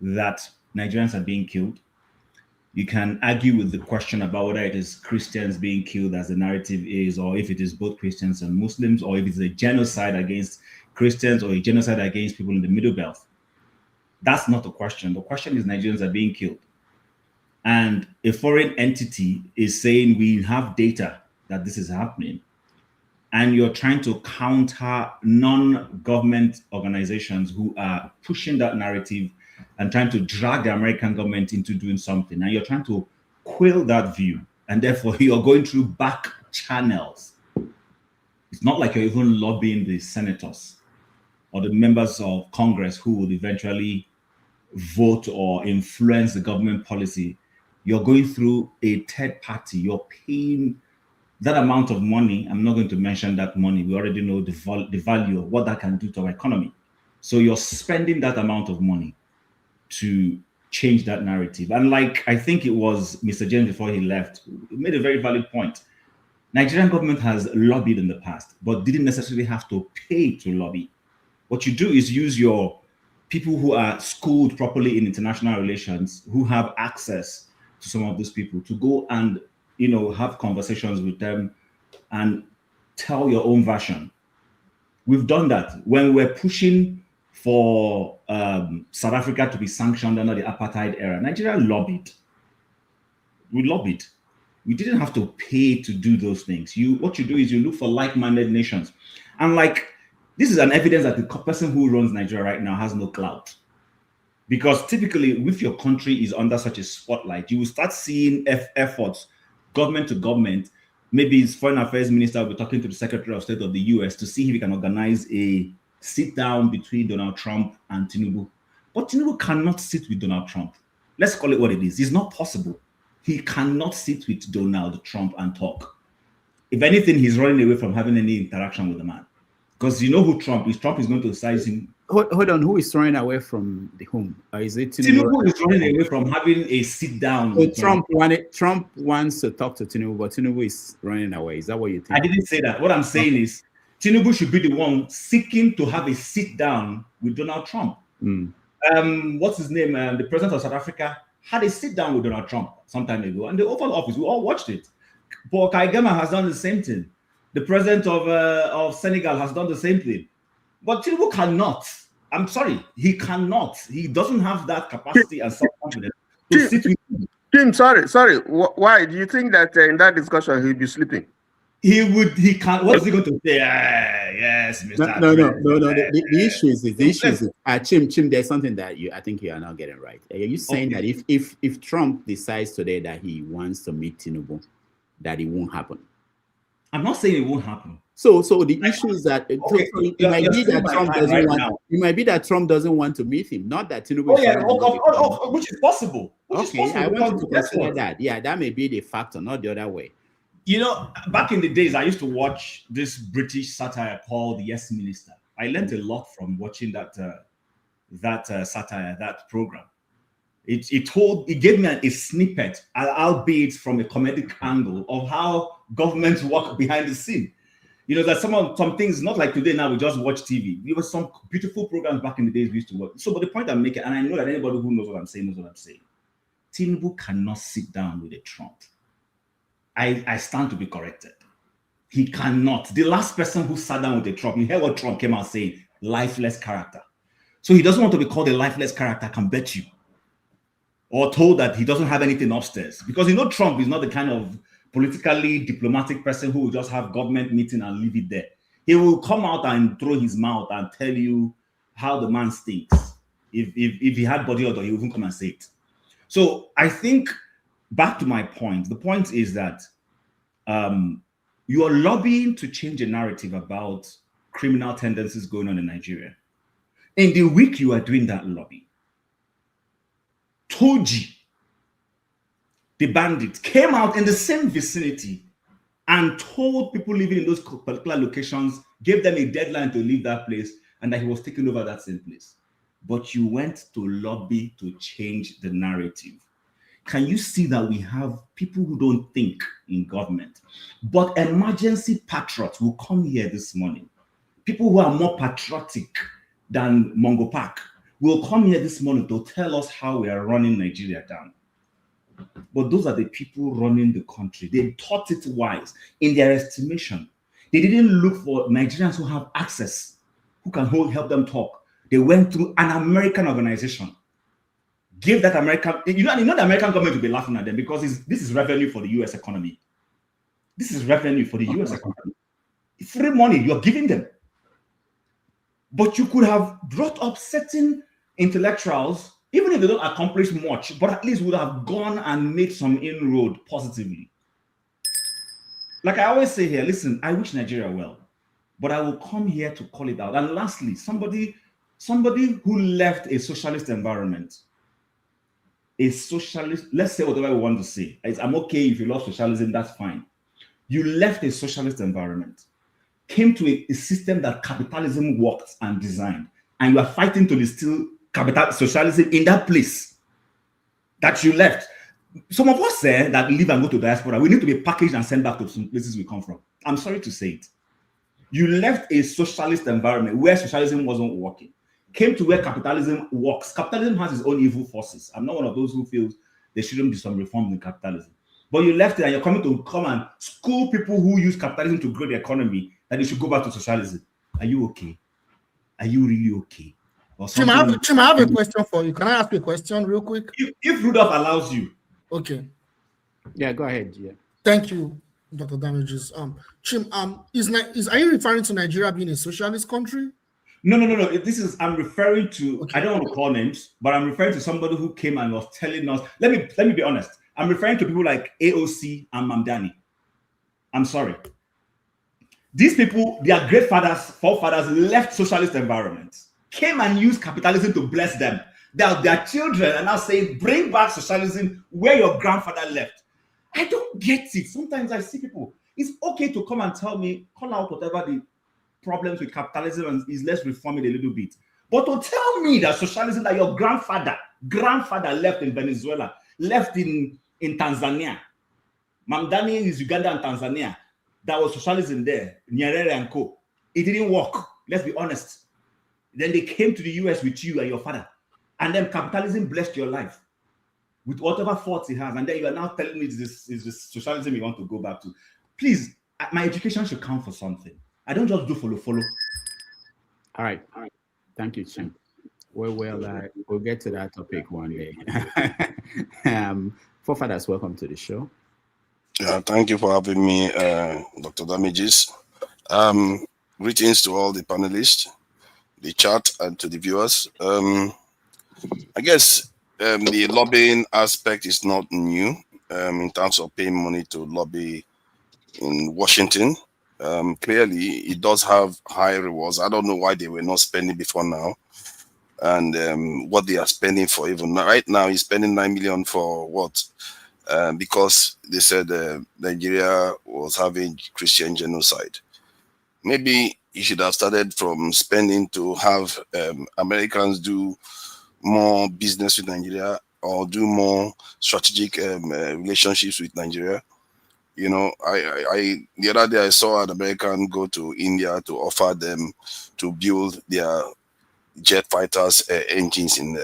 S10: that Nigerians are being killed. You can argue with the question about whether it is Christians being killed as the narrative is, or if it is both Christians and Muslims, or if it's a genocide against Christians or a genocide against people in the Middle Belt. That's not the question. The question is Nigerians are being killed. And a foreign entity is saying we have data that this is happening. And you're trying to counter non-government organizations who are pushing that narrative and trying to drag the American government into doing something. And you're trying to quell that view. And therefore, you're going through back channels. It's not like you're even lobbying the senators or the members of Congress who would eventually vote or influence the government policy. You're going through a third party. You're paying that amount of money. I'm not going to mention that money. We already know the value of what that can do to our economy. So you're spending that amount of money to change that narrative. And like, I think it was Mr. James before he left, he made a very valid point. Nigerian government has lobbied in the past, but didn't necessarily have to pay to lobby. What you do is use your people who are schooled properly in international relations, who have access to some of those people, to go and have conversations with them and tell your own version. We've done that when we're pushing for South Africa to be sanctioned under the apartheid era. Nigeria lobbied. We lobbied. We didn't have to pay to do those things. What you do is you look for like-minded nations. And like, this is an evidence that the person who runs Nigeria right now has no clout. Because typically, if your country is under such a spotlight, you will start seeing efforts, government to government. Maybe his foreign affairs minister will be talking to the Secretary of State of the US to see if he can organize a sit down between Donald Trump and Tinubu. But Tinubu cannot sit with Donald Trump. Let's call it what it is. It's not possible. He cannot sit with Donald Trump and talk. If anything, he's running away from having any interaction with the man. Because you know who Trump is. Trump is going to size him.
S1: Hold on. Who is running away from the whom? Is it
S10: Tinubu? Tinubu is running away from having a sit down.
S1: So Trump wants to talk to Tinubu, but Tinubu is running away. Is that what you think?
S10: I didn't say that. What I'm saying is Tinubu should be the one seeking to have a sit down with Donald Trump. What's his name? The president of South Africa had a sit down with Donald Trump some time ago, and the Oval Office, we all watched it. Paul Kagame has done the same thing. The president of Senegal has done the same thing. But Tinubu cannot. I'm sorry, he cannot. He doesn't have that capacity and self-confidence to sit with you.
S11: Tim, sorry. Why do you think that in that discussion he'll be sleeping?
S10: He can't. What is he going to say? Yes, Mr.
S1: No. The issue is Chim, there's something that I think you are not getting right. Are you saying that if Trump decides today that he wants to meet Tinubu, that it won't happen?
S10: I'm not saying it won't happen.
S1: So the issue is that it might be that Trump doesn't want. It might be that Trump doesn't want to meet him, not that Tinubu.
S10: Which is possible.
S1: I want to consider that. Yeah, that may be the factor, not the other way.
S10: You know, back in the days, I used to watch this British satire called The Yes Minister. I learned a lot from watching that satire, that program. It gave me a snippet, albeit from a comedic angle, of how governments work behind the scene. You know, that some things, not like today now, we just watch TV. There were some beautiful programs back in the days we used to work. So, but the point I'm making, and I know that anybody who knows what I'm saying knows what I'm saying. Tinubu cannot sit down with a Trump. I stand to be corrected. He cannot. The last person who sat down with a Trump, you heard what Trump came out saying, lifeless character. So he doesn't want to be called a lifeless character, I can bet you. Or told that he doesn't have anything upstairs. Because you know Trump is not the kind of politically diplomatic person who will just have government meeting and leave it there. He will come out and throw his mouth and tell you how the man stinks. If he had body odor, he will even come and say it. So I think, back to my point, the point is that you are lobbying to change a narrative about criminal tendencies going on in Nigeria. In the week you are doing that lobby, Toji, the bandit, came out in the same vicinity and told people living in those particular locations, gave them a deadline to leave that place, and that he was taking over that same place. But you went to lobby to change the narrative. Can you see that we have people who don't think in government, but emergency patriots will come here this morning? People who are more patriotic than Mongo Park will come here this morning to tell us how we are running Nigeria down. But those are the people running the country. They thought it wise in their estimation. They didn't look for Nigerians who have access, who can help them talk. They went through an American organization. Give that American, you know the American government will be laughing at them because this is revenue for the US economy. This is revenue for the US economy. It's free money you're giving them. But you could have brought up certain intellectuals, even if they don't accomplish much, but at least would have gone and made some inroad positively. Like I always say here, listen, I wish Nigeria well, but I will come here to call it out. And lastly, somebody who left a socialist environment, a socialist, let's say whatever we want to say. I'm okay if you love socialism, that's fine. You left a socialist environment, came to a system that capitalism worked and designed, and you are fighting to distill socialism in that place that you left. Some of us say that live and go to diaspora, we need to be packaged and sent back to some places we come from. I'm sorry to say it. You left a socialist environment where socialism wasn't working, came to where capitalism works. Capitalism has its own evil forces. I'm not one of those who feels there shouldn't be some reforms in capitalism. But you left it and you're coming to come and school people who use capitalism to grow the economy that they should go back to socialism. Are you okay? Are you really okay?
S6: Chim, I have a question for you. Can I ask you a question real quick?
S10: If Rudolph allows you.
S6: Okay.
S1: Yeah, go ahead. Yeah.
S6: Thank you, Dr. Damages. Chim, are you referring to Nigeria being a socialist country?
S10: No. I'm referring to, okay. I don't want to call names, but I'm referring to somebody who came and was telling us, let me be honest. I'm referring to people like AOC and Mamdani. I'm sorry. These people, their great forefathers left socialist environments, came and used capitalism to bless them. Their children are now saying, bring back socialism where your grandfather left. I don't get it. Sometimes I see people, it's okay to come and tell me, call out whatever the problems with capitalism and is let's reform it a little bit. But to tell me that socialism that your grandfather left in Venezuela, left in Tanzania, Mamdani is Uganda and Tanzania, that was socialism there, Nyerere and co. It didn't work, let's be honest. Then they came to the US with you and your father, and then capitalism blessed your life. with whatever faults he has, and then you are now telling me this is this socialism you want to go back to. Please, my education should count for something. I don't just do follow.
S1: All right. Thank you, Chim. We'll get to that topic one day. Forefathers, welcome to the show.
S7: Yeah, thank you for having me, Dr. Damages. Greetings to all the panelists, the chat, and to the viewers. I guess the lobbying aspect is not new in terms of paying money to lobby in Washington. Clearly, it does have high rewards. I don't know why they were not spending before now. And what they are spending for even right now is spending 9 million for what? Because they said Nigeria was having Christian genocide. Maybe you should have started from spending to have Americans do more business with Nigeria or do more strategic relationships with Nigeria. You know, I the other day I saw an American go to India to offer them to build their jet fighters engines in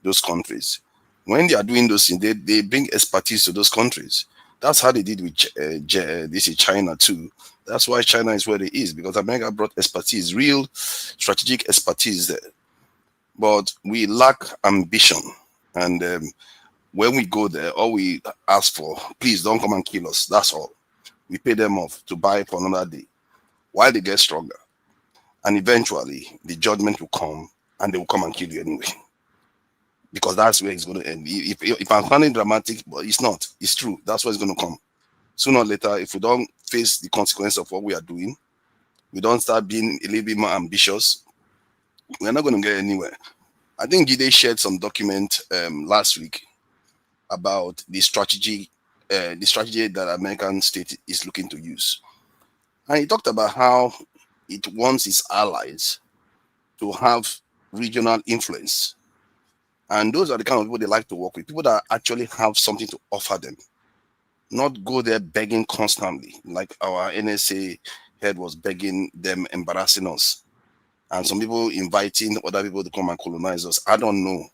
S7: those countries. When they are doing those things, they bring expertise to those countries. That's how they did with this is China too. That's why China is where it is, because America brought expertise, real strategic expertise there. But we lack ambition. And when we go there, all we ask for, please don't come and kill us. That's all. We pay them off to buy for another day while they get stronger. And eventually, the judgment will come and they will come and kill you anyway. Because that's where it's going to end. If I'm sounding dramatic, but it's not. It's true. That's where it's going to come. Sooner or later, if we don't face the consequence of what we are doing, we don't start being a little bit more ambitious, we're not going to get anywhere. I think Gide shared some document last week about the strategy that American state is looking to use. And he talked about how it wants its allies to have regional influence. And those are the kind of people they like to work with, people that actually have something to offer them, not go there begging constantly, like our NSA head was begging them, embarrassing us. And some people inviting other people to come and colonize us. I don't know.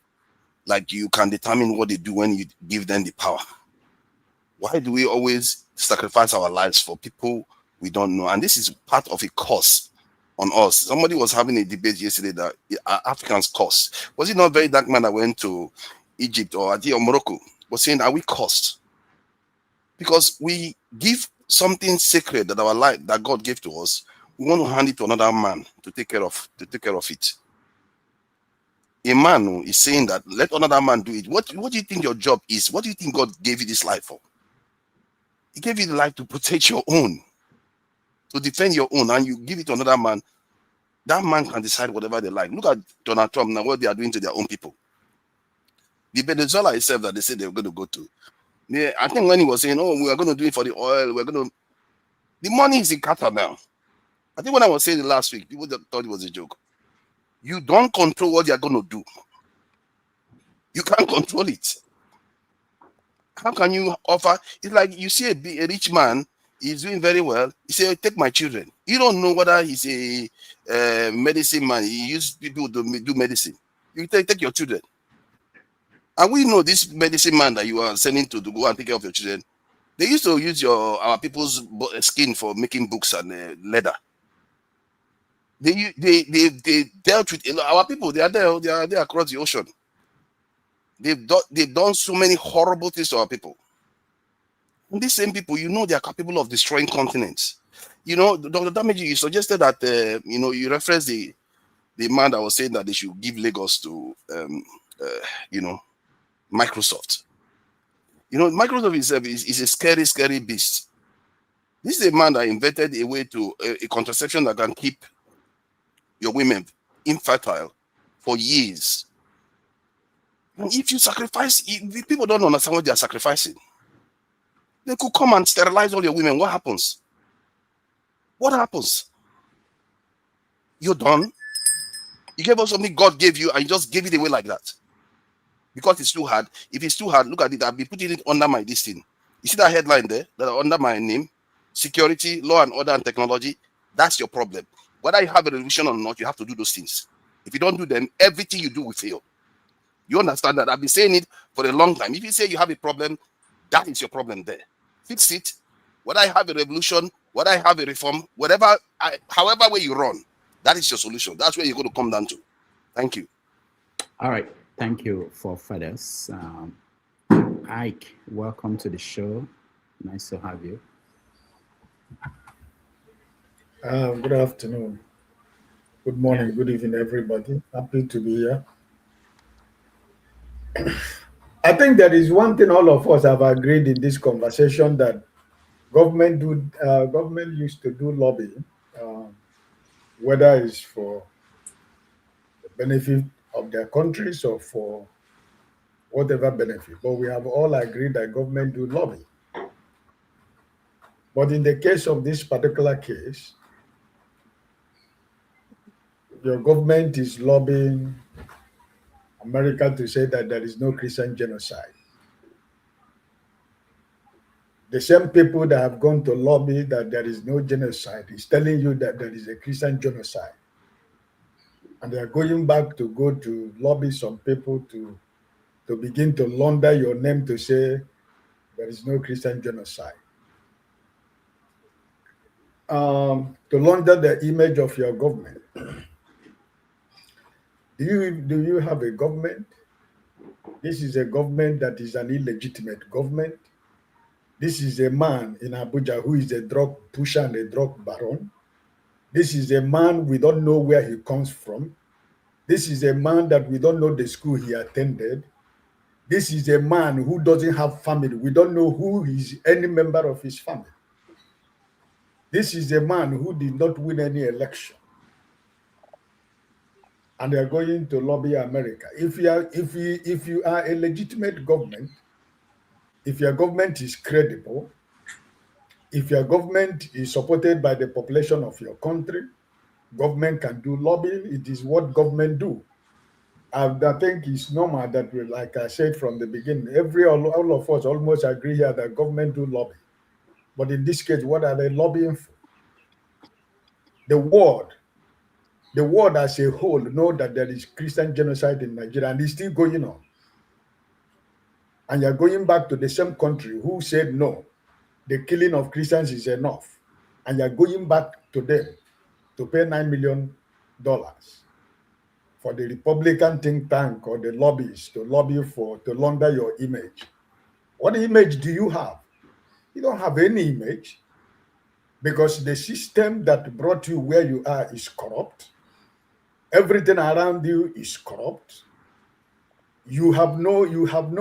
S7: Like, you can determine what they do when you give them the power. Why do we always sacrifice our lives for people we don't know? And this is part of a cost on us. Somebody was having a debate yesterday that Africans cost. Was it not very dark man that went to Egypt or Morocco? Was saying, are we cost? Because we give something sacred that our life that God gave to us, we want to hand it to another man to take care of it. A man is saying that let another man do it. What do you think your job is? What do you think God gave you this life for? He gave you the life to protect your own, to defend your own, and you give it to another man. That man can decide whatever they like. Look at Donald Trump now, what they are doing to their own people. The Venezuela itself that they said they were going to go to. I think when he was saying, oh, we are going to do it for the oil, the money is in Qatar now. I think when I was saying it last week, people thought it was a joke. You don't control what they are going to do. You can't control it. How can you offer? It's like you see a rich man, he's doing very well. He say, take my children. You don't know whether he's a medicine man. He uses people to do medicine. You take your children. And we know this medicine man that you are sending to go and take care of your children. They used to use our people's skin for making books and leather. They dealt with our people. They are there across the ocean. They've done so many horrible things to our people. And these same people, you know, they are capable of destroying continents. You know, Dr. Damaji, you suggested that you referenced the man that was saying that they should give Lagos to Microsoft. You know, Microsoft is a scary, scary beast. This is a man that invented a way to a contraception that can keep your women infertile for years. And if you sacrifice, if people don't understand what they are sacrificing, they could come and sterilize all your women. What happens? What happens? You're done. You gave us something God gave you and you just gave it away like that. Because it's too hard. If it's too hard, look at it. I'll be putting it under my this thing. You see that headline there that are under my name? Security, law and order and technology. That's your problem. Whether you have a revolution or not, you have to do those things. If you don't do them, everything you do will fail. You understand that? I've been saying it for a long time. If you say you have a problem, that is your problem there. Fix it. Whether I have a revolution, whether I have a reform, however way you run, that is your solution. That's where you're going to come down to. Thank you.
S1: All right. Thank you for fathers. Ike, welcome to the show. Nice to have you.
S13: Good afternoon. Good morning. Good evening, everybody. Happy to be here. I think there is one thing all of us have agreed in this conversation, that government used to do lobbying, whether it's for the benefit of their countries or for whatever benefit. But we have all agreed that government do lobby. But in the case of this particular case, your government is lobbying America to say that there is no Christian genocide. The same people that have gone to lobby that there is no genocide is telling you that there is a Christian genocide. And they are going back to go to lobby some people to begin to launder your name to say there is no Christian genocide. To launder the image of your government. Do you have a government? This is a government that is an illegitimate government. This is a man in Abuja who is a drug pusher and a drug baron. This is a man we don't know where he comes from. This is a man that we don't know the school he attended. This is a man who doesn't have family. We don't know who is any member of his family. This is a man who did not win any election. And they are going to lobby America. If you are a legitimate government, if your government is credible, if your government is supported by the population of your country, government can do lobbying. It is what government do. I think it's normal that, like I said from the beginning, all of us almost agree here that government do lobby. But in this case, what are they lobbying for? The world as a whole know that there is Christian genocide in Nigeria, and it's still going on. And you're going back to the same country who said no, the killing of Christians is enough. And you're going back to them to pay $9 million for the Republican think tank or the lobbyists to lobby to launder your image. What image do you have? You don't have any image, because the system that brought you where you are is corrupt. Everything around you is corrupt. You have no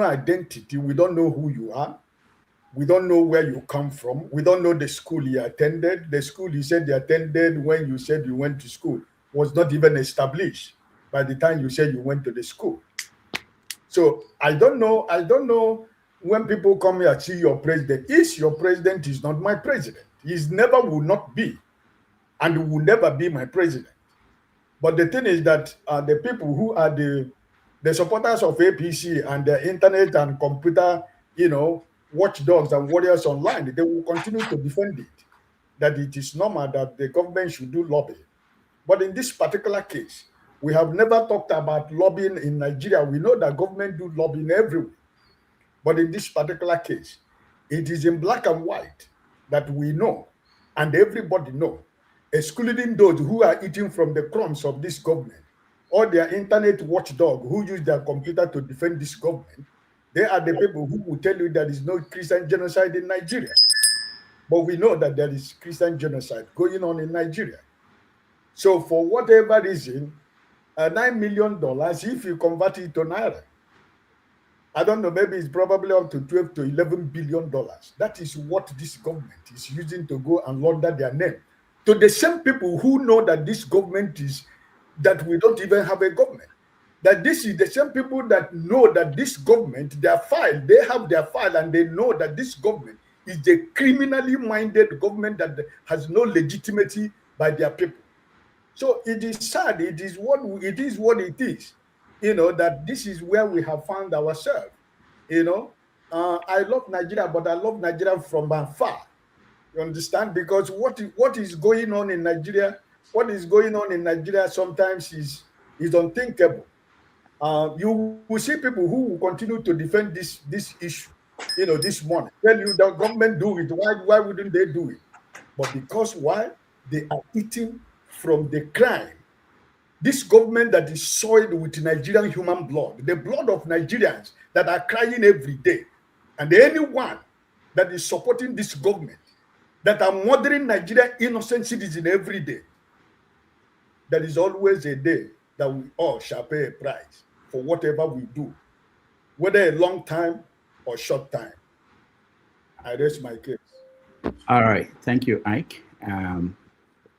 S13: identity. We don't know who you are. We don't know where you come from. We don't know the school you attended. The school you said you attended when you said you went to school was not even established by the time you said you went to the school. So I don't know when people come here and see your president. Your president is not my president. He never will not be, and will never be my president. But the thing is that the people who are the supporters of APC and the internet and computer, watchdogs and warriors online, they will continue to defend it, that it is normal that the government should do lobbying. But in this particular case, we have never talked about lobbying in Nigeria. We know that government do lobbying everywhere. But in this particular case, it is in black and white that we know, and everybody know, excluding those who are eating from the crumbs of this government, or their internet watchdog who use their computer to defend this government. They are the people who will tell you there is no Christian genocide in Nigeria. But we know that there is Christian genocide going on in Nigeria. So for whatever reason, $9 million, if you convert it to Naira, I don't know, maybe it's probably up to $12 to $11 billion. That is what this government is using to go and launder their name. To the same people who know that this government that we don't even have a government. That this is the same people that know that this government, they have their file, and they know that this government is a criminally minded government that has no legitimacy by their people. So it is sad, it is what it is, that this is where we have found ourselves. I love Nigeria, but I love Nigeria from afar. You understand? Because what is going on in Nigeria, sometimes is unthinkable. you will see people who will continue to defend this issue, this morning. Tell you the government do it. Why wouldn't they do it? But because why? They are eating from the crime. This government that is soiled with Nigerian human blood, the blood of Nigerians that are crying every day. And anyone that is supporting this government, that are murdering Nigerian innocent citizens every day, there is always a day that we all shall pay a price for whatever we do, whether a long time or short time. I rest my case.
S1: All right. Thank you, Ike.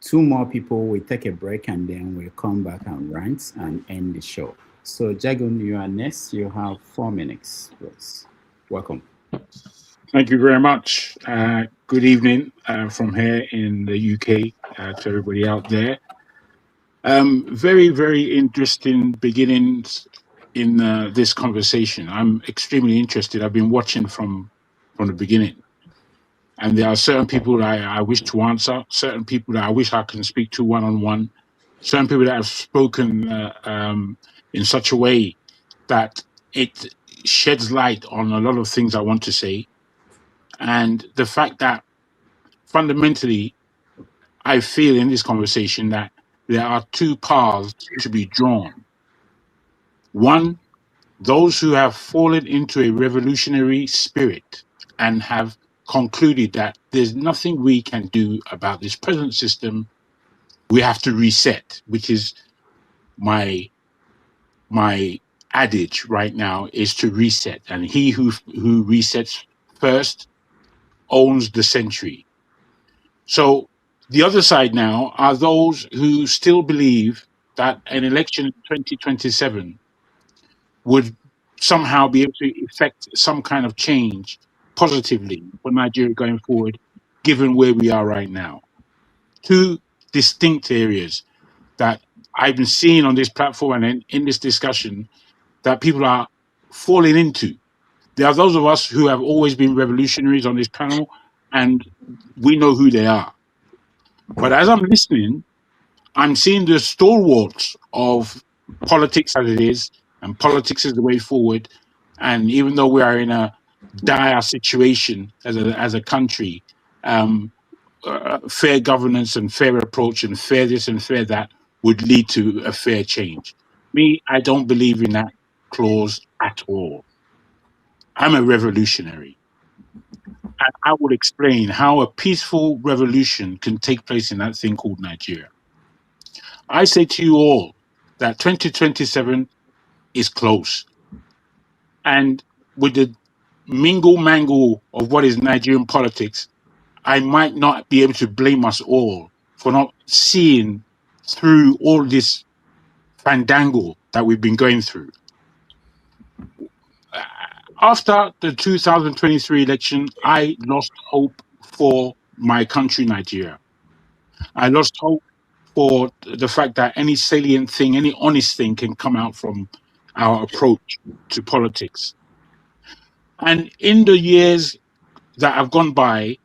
S1: Two more people, we take a break and then we'll come back and rant and end the show. So, Jagun, you are next. You have 4 minutes, please. Welcome.
S16: Thank you very much. Good evening from here in the UK to everybody out there. Very, very interesting beginnings in this conversation. I'm extremely interested. I've been watching from the beginning. And there are certain people that I wish to answer, certain people that I wish I can speak to one-on-one, certain people that have spoken in such a way that it sheds light on a lot of things I want to say. And the fact that fundamentally, I feel in this conversation that there are two paths to be drawn. One, those who have fallen into a revolutionary spirit and have concluded that there's nothing we can do about this present system. We have to reset, which is my adage right now, is to reset. And he who resets first owns the century. So the other side now are those who still believe that an election in 2027 would somehow be able to effect some kind of change positively for Nigeria going forward, given where we are right now. Two distinct areas that I've been seeing on this platform and in this discussion that people are falling into. There are those of us who have always been revolutionaries on this panel, and we know who they are. But as I'm listening, I'm seeing the stalwarts of politics as it is, and politics is the way forward. And even though we are in a dire situation as a country, fair governance and fair approach and fair this and fair that would lead to a fair change. Me, I don't believe in that clause at all. I'm a revolutionary. And I will explain how a peaceful revolution can take place in that thing called Nigeria. I say to you all that 2027 is close. And with the mingle-mangle of what is Nigerian politics, I might not be able to blame us all for not seeing through all this fandangle that we've been going through. After the 2023 election, I lost hope for my country, Nigeria. I lost hope for the fact that any salient thing, any honest thing can come out from our approach to politics. And in the years that have gone by,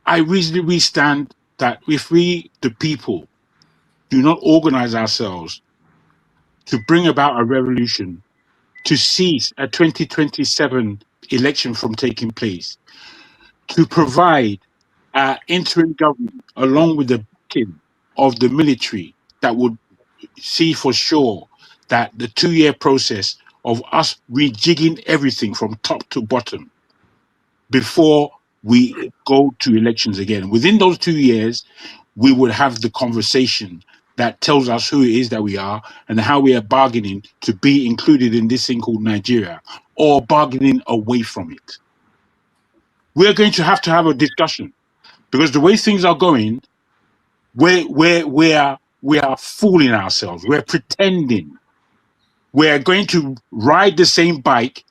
S16: I reasonably stand that if we, the people, do not organize ourselves to bring about a revolution, to cease a 2027 election from taking place, to provide interim government along with the backing of the military that would see for sure that the 2-year process of us rejigging everything from top to bottom before we go to elections again. Within those 2 years, we would have the conversation that tells us who it is that we are and how we are bargaining to be included in this thing called Nigeria, or bargaining away from it. We're going to have a discussion, because the way things are going, we are fooling ourselves. We're pretending. We're going to ride the same bike,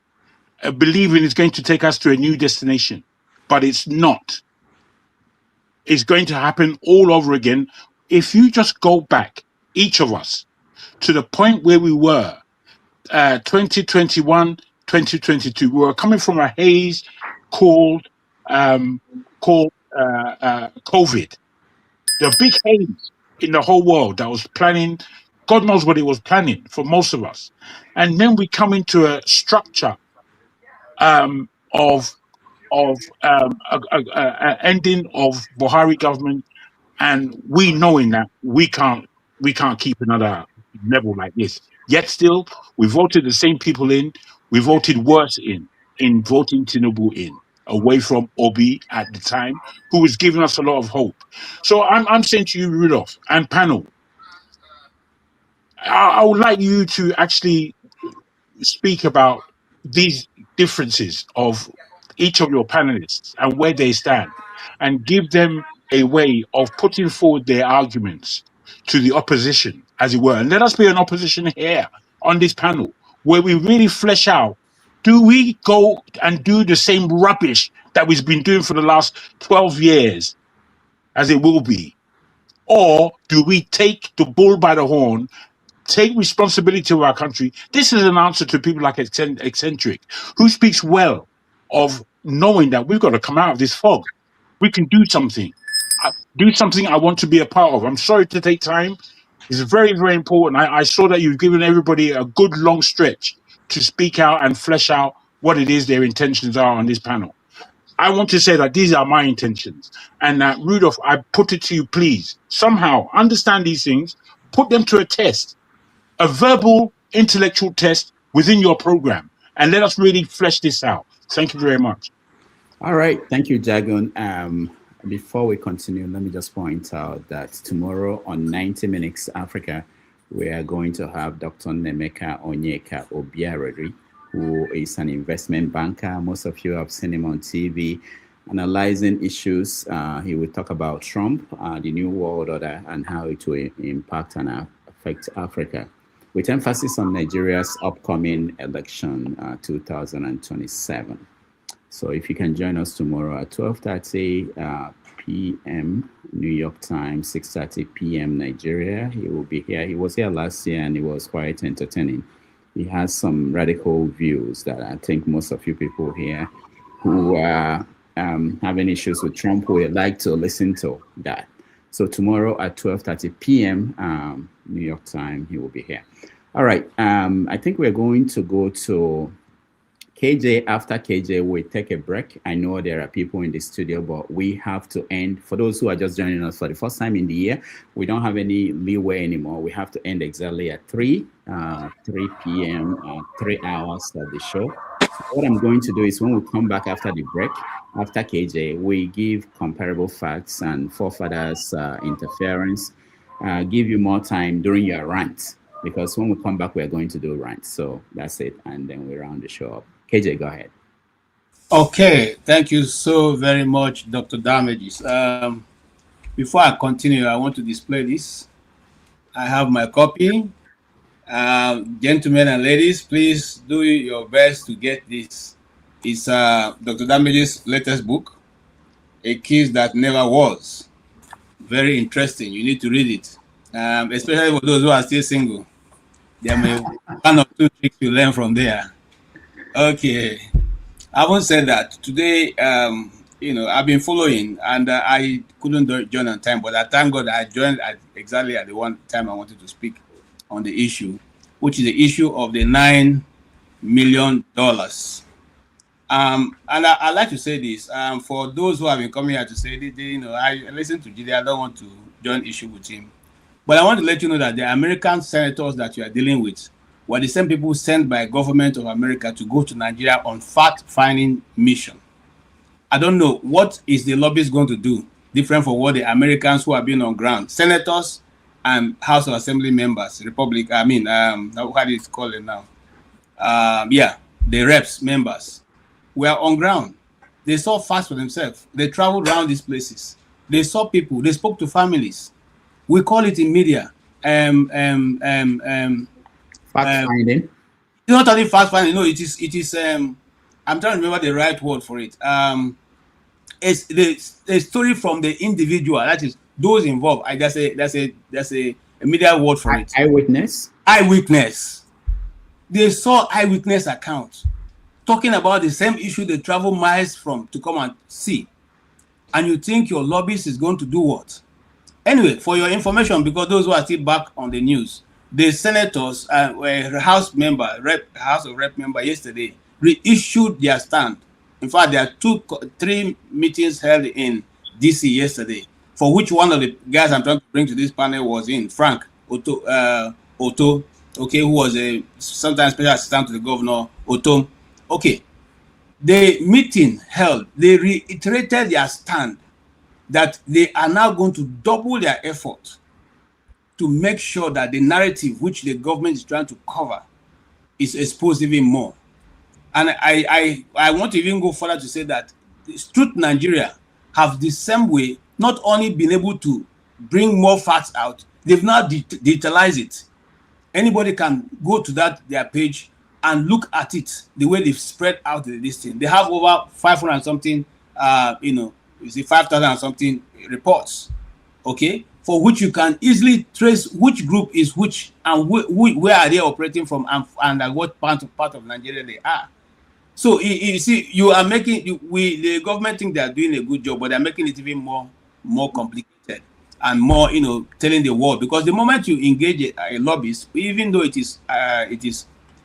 S16: believing it's going to take us to a new destination, but it's not. It's going to happen all over again. If you just go back, each of us, to the point where we were, 2021, 2022, we were coming from a haze called COVID. The big haze in the whole world that was planning God knows what it was planning for most of us. And then we come into a structure of ending of Buhari government, and we knowing that we can't keep another level like this. Yet still, we voted the same people in. We voted worse in voting Tinubu in, away from Obi at the time, who was giving us a lot of hope. So I'm saying to you, Rudolph and panel, I would like you to actually speak about these differences of each of your panelists and where they stand, and give them a way of putting forward their arguments to the opposition, as it were. And let us be an opposition here on this panel where we really flesh out, do we go and do the same rubbish that we've been doing for the last 12 years, as it will be? Or do we take the bull by the horn, take responsibility of our country? This is an answer to people like Eccentric, who speaks well of knowing that we've got to come out of this fog. We can do something. Do something I want to be a part of. I'm sorry to take time. It's very, very important. I saw that you've given everybody a good long stretch to speak out and flesh out what it is their intentions are on this panel. I want to say that these are my intentions. And Rudolph, I put it to you, please, somehow understand these things, put them to a test, a verbal, intellectual test within your program, and let us really flesh this out. Thank you very much.
S1: All right. Thank you, Jagun. Before we continue, let me just point out that tomorrow on 90 Minutes Africa, we are going to have Dr. Nemeka Onyeka Obiareri, who is an investment banker. Most of you have seen him on TV analyzing issues. He will talk about Trump, the New World Order, and how it will impact and affect Africa, with emphasis on Nigeria's upcoming election, 2027. So if you can join us tomorrow at 12:30 p.m. New York time, 6:30 p.m. Nigeria, he will be here. He was here last year and it was quite entertaining. He has some radical views that I think most of you people here who are having issues with Trump would like to listen to that. So tomorrow at 12:30 p.m. New York time, he will be here. All right. I think we're going to go to KJ. After KJ, we take a break. I know there are people in the studio, but we have to end. For those who are just joining us for the first time in the year, we don't have any leeway anymore. We have to end exactly at 3 p.m., 3 hours of the show. What I'm going to do is when we come back after the break, after KJ, we give comparable facts and forefathers interference, give you more time during your rant, because when we come back, we're going to do rants. So that's it. And then we round the show up. KJ, go ahead.
S14: Okay, thank you so very much, Dr. Damages. Before I continue, I want to display this. I have my copy. Gentlemen and ladies, please do your best to get this. It's Dr. Damages' latest book, A Kiss That Never Was. Very interesting. You need to read it, especially for those who are still single. There may be one or two tricks you learn from there. Okay, I won't say that today. I've been following, and I couldn't join on time, but I thank God I joined exactly at the one time I wanted to speak on the issue, which is the issue of the $9 million. And I like to say this for those who have been coming here to say, I listen to Jide. I don't want to join issue with him, but I want to let you know that the American senators that you are dealing with were the same people sent by government of America to go to Nigeria on fact-finding mission. I don't know what is the lobbyist going to do different from what the Americans who have been on ground, senators and House of Assembly members, how do you call it now? The reps members were on ground. They saw facts for themselves. They traveled around these places. They saw people. They spoke to families. We call it in media fact finding. It's not only fact finding. No, it is. I'm trying to remember the right word for it. It's a story from the individual. That is those involved. That's a media word for it.
S1: Eyewitness.
S14: Eyewitness. They saw eyewitness accounts talking about the same issue they travel miles from to come and see. And you think your lobbyist is going to do what? Anyway, for your information, because those who are still back on the news, the senators and House of Rep member yesterday reissued their stand. In fact, there are 3 meetings held in DC yesterday, for which one of the guys I'm trying to bring to this panel was in Frank Otto, okay, who was a sometimes special assistant to the governor, Otto. Okay, the meeting held, they reiterated their stand that they are now going to double their effort to make sure that the narrative which the government is trying to cover is exposed even more. And I want to even go further to say that Truth Nigeria have the same way not only been able to bring more facts out, they've now digitalized it. Anybody can go to their page and look at it, the way they've spread out the listing. They have over 500 and something, 5,000 and something reports, okay, for which you can easily trace which group is which and where are they operating from and at what part of Nigeria they are. So you see, you are making the government think they are doing a good job, but they're making it even more complicated and more, telling the world, because the moment you engage a lobbyist, even though it is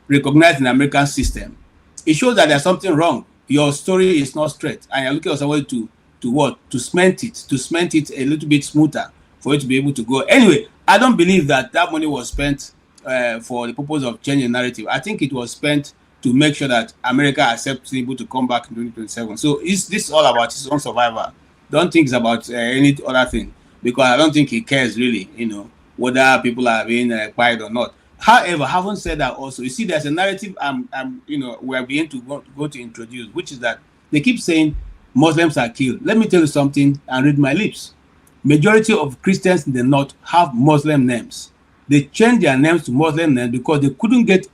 S14: recognized in the American system, it shows that there's something wrong. Your story is not straight, and you're looking for somebody to cement it a little bit smoother for it to be able to go. Anyway, I don't believe that money was spent for the purpose of changing the narrative. I think it was spent to make sure that America accepts able to come back in 2027. So this is all about his own survival. Don't think it's about any other thing, because I don't think he cares really, whether people are being quiet or not. However, having said that, also, you see, there's a narrative we are beginning to go to introduce, which is that they keep saying Muslims are killed. Let me tell you something and read my lips. Majority of Christians in the north have Muslim names. They changed their names to Muslim names because they couldn't get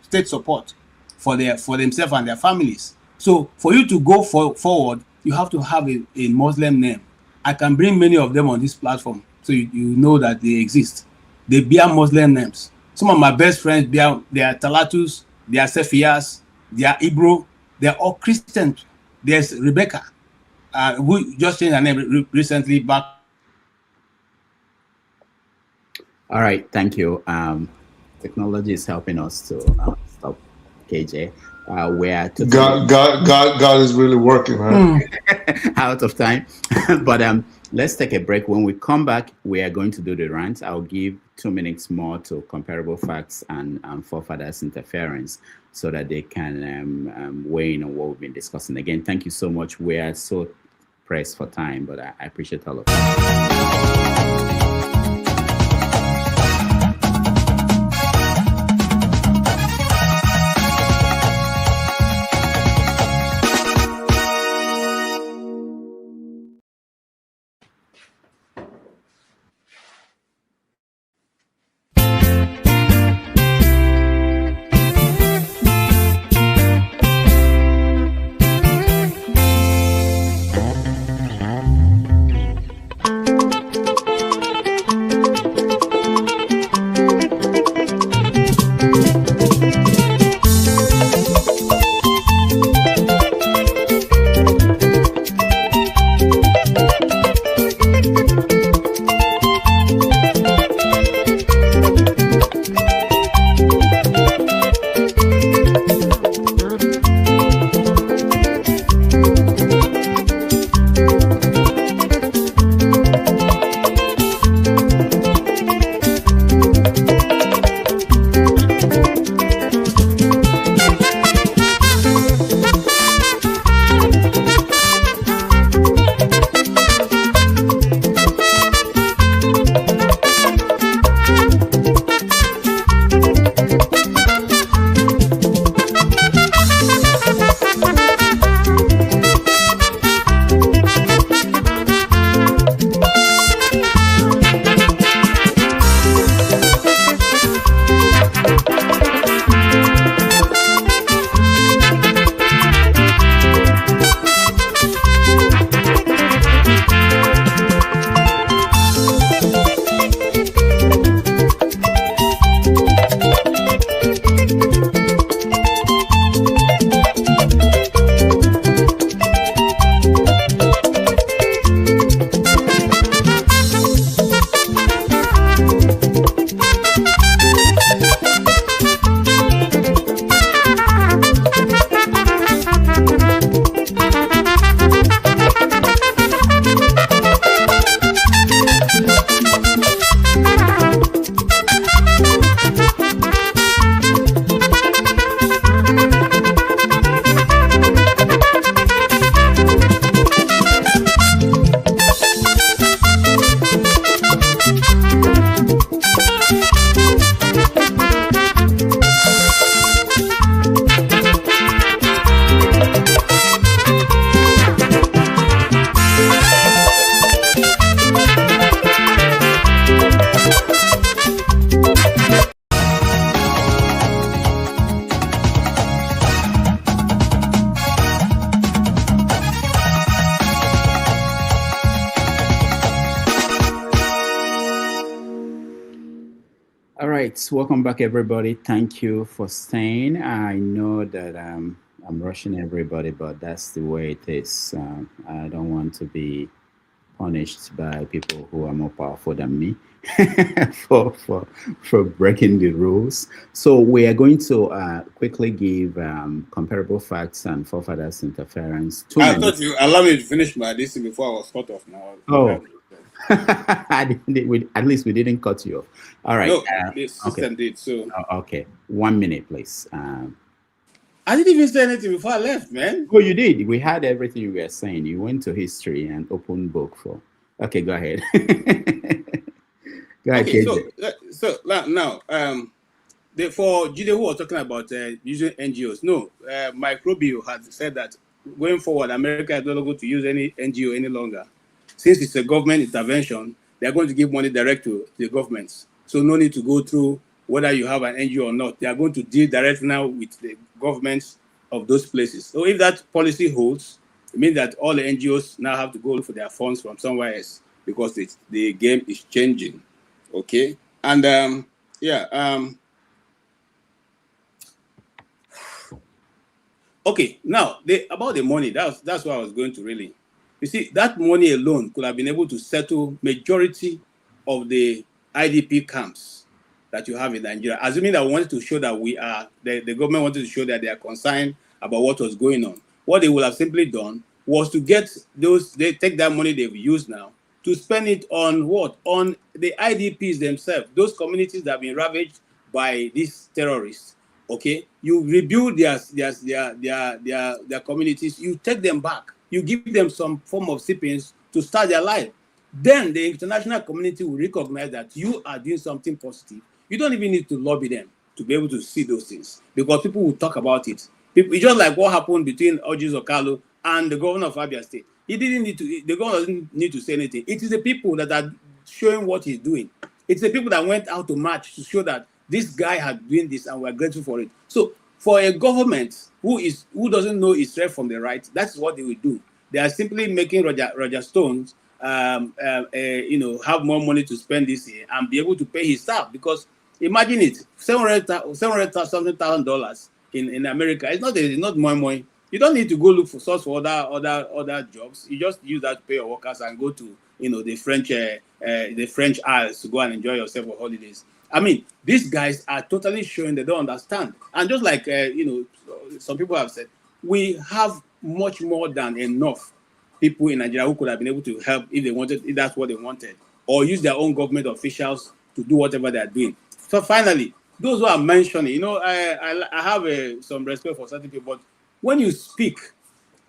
S14: state support for themselves and their families. So for you to go forward, you have to have a Muslim name. I can bring many of them on this platform, so you know that they exist. They bear Muslim names. Some of my best friends they are Talatus, they are Sefias, they are Ibro, they are all Christians. There's Rebecca, who just changed her name recently back.
S1: All right, thank you. Technology is helping us to stop KJ. We're
S2: God is really working, man.
S1: Out of time, but let's take a break. When we come back, we are going to do the rant. I'll give 2 minutes more to comparable facts and forefathers interference, so that they can weigh in on what we've been discussing. Again, thank you so much. We are so pressed for time, but I appreciate all of you. All right, welcome back, everybody. Thank you for staying. I know that I'm rushing everybody, but that's the way it is. I don't want to be punished by people who are more powerful than me for breaking the rules. So we are going to quickly give comparable facts and forefathers interference. 2 minutes.
S14: I thought you allow me to finish my list before I was cut off now.
S1: Oh. At least we didn't cut you off. All right.
S14: No, the system did. So
S1: okay, 1 minute, please.
S14: I didn't even say anything before I left, man.
S1: Oh, you did. We had everything you were saying. You went to history and open book for. Okay, go ahead. Go ahead.
S14: Okay,
S1: KJ.
S14: so now, for Jide who was talking about using NGOs, no, Mike Rubio had said that going forward, America is not going to use any NGO any longer. Since it's a government intervention, they're going to give money direct to the governments. So no need to go through whether you have an NGO or not. They are going to deal directly now with the governments of those places. So if that policy holds, it means that all the NGOs now have to go look for their funds from somewhere else because the game is changing. Okay? And okay, now about the money, that's what I was going to really. You see, that money alone could have been able to settle majority of the IDP camps that you have in Nigeria. Assuming that we wanted to show that the government wanted to show that they are concerned about what was going on. What they would have simply done was to get they take that money they've used now to spend it on what? On the IDPs themselves, those communities that have been ravaged by these terrorists. Okay, you rebuild their communities, you take them back. You give them some form of stipends to start their life. Then the international community will recognize that you are doing something positive. You don't even need to lobby them to be able to see those things because people will talk about it. It's just like what happened between Orji Zokalo and the governor of Abia State. The governor doesn't need to say anything. It is the people that are showing what he's doing. It's the people that went out to march to show that this guy had doing this and we're grateful for it. So for a government who doesn't know its left from the right, that's what they will do. They are simply making Roger Stones, have more money to spend this year and be able to pay his staff. Because imagine it, $700,000 in America. It's not more money. You don't need to go look for source for other jobs. You just use that to pay your workers and go to the French Isles to go and enjoy yourself for holidays. I mean, these guys are totally showing they don't understand. And just like, some people have said, we have much more than enough people in Nigeria who could have been able to help if they wanted, if that's what they wanted, or use their own government officials to do whatever they're doing. So finally, those who are mentioning, I have some respect for certain people, but when you speak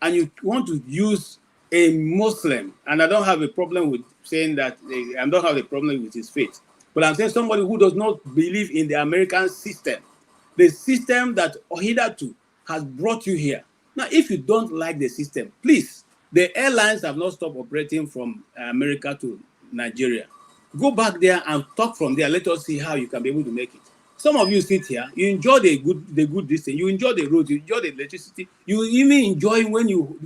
S14: and you want to use a Muslim, and I don't have a problem with saying that, I don't have a problem with his faith, but I'm saying somebody who does not believe in the American system, the system that hitherto has brought you here. Now, if you don't like the system, please, the airlines have not stopped operating from America to Nigeria. Go back there and talk from there. Let us see how you can be able to make it. Some of you sit here, you enjoy the good distance, you enjoy the roads, you enjoy the electricity, you even enjoy when you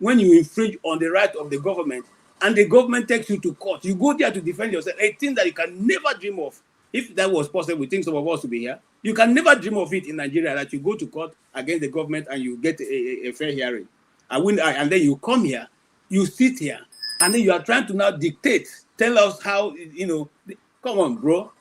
S14: infringe on the right of the government, and the government takes you to court. You go there to defend yourself, a thing that you can never dream of. If that was possible, we think some of us to be here. You can never dream of it in Nigeria that you go to court against the government and you get a fair hearing. And then you come here, you sit here, and then you are trying to now dictate, tell us how, come on, bro.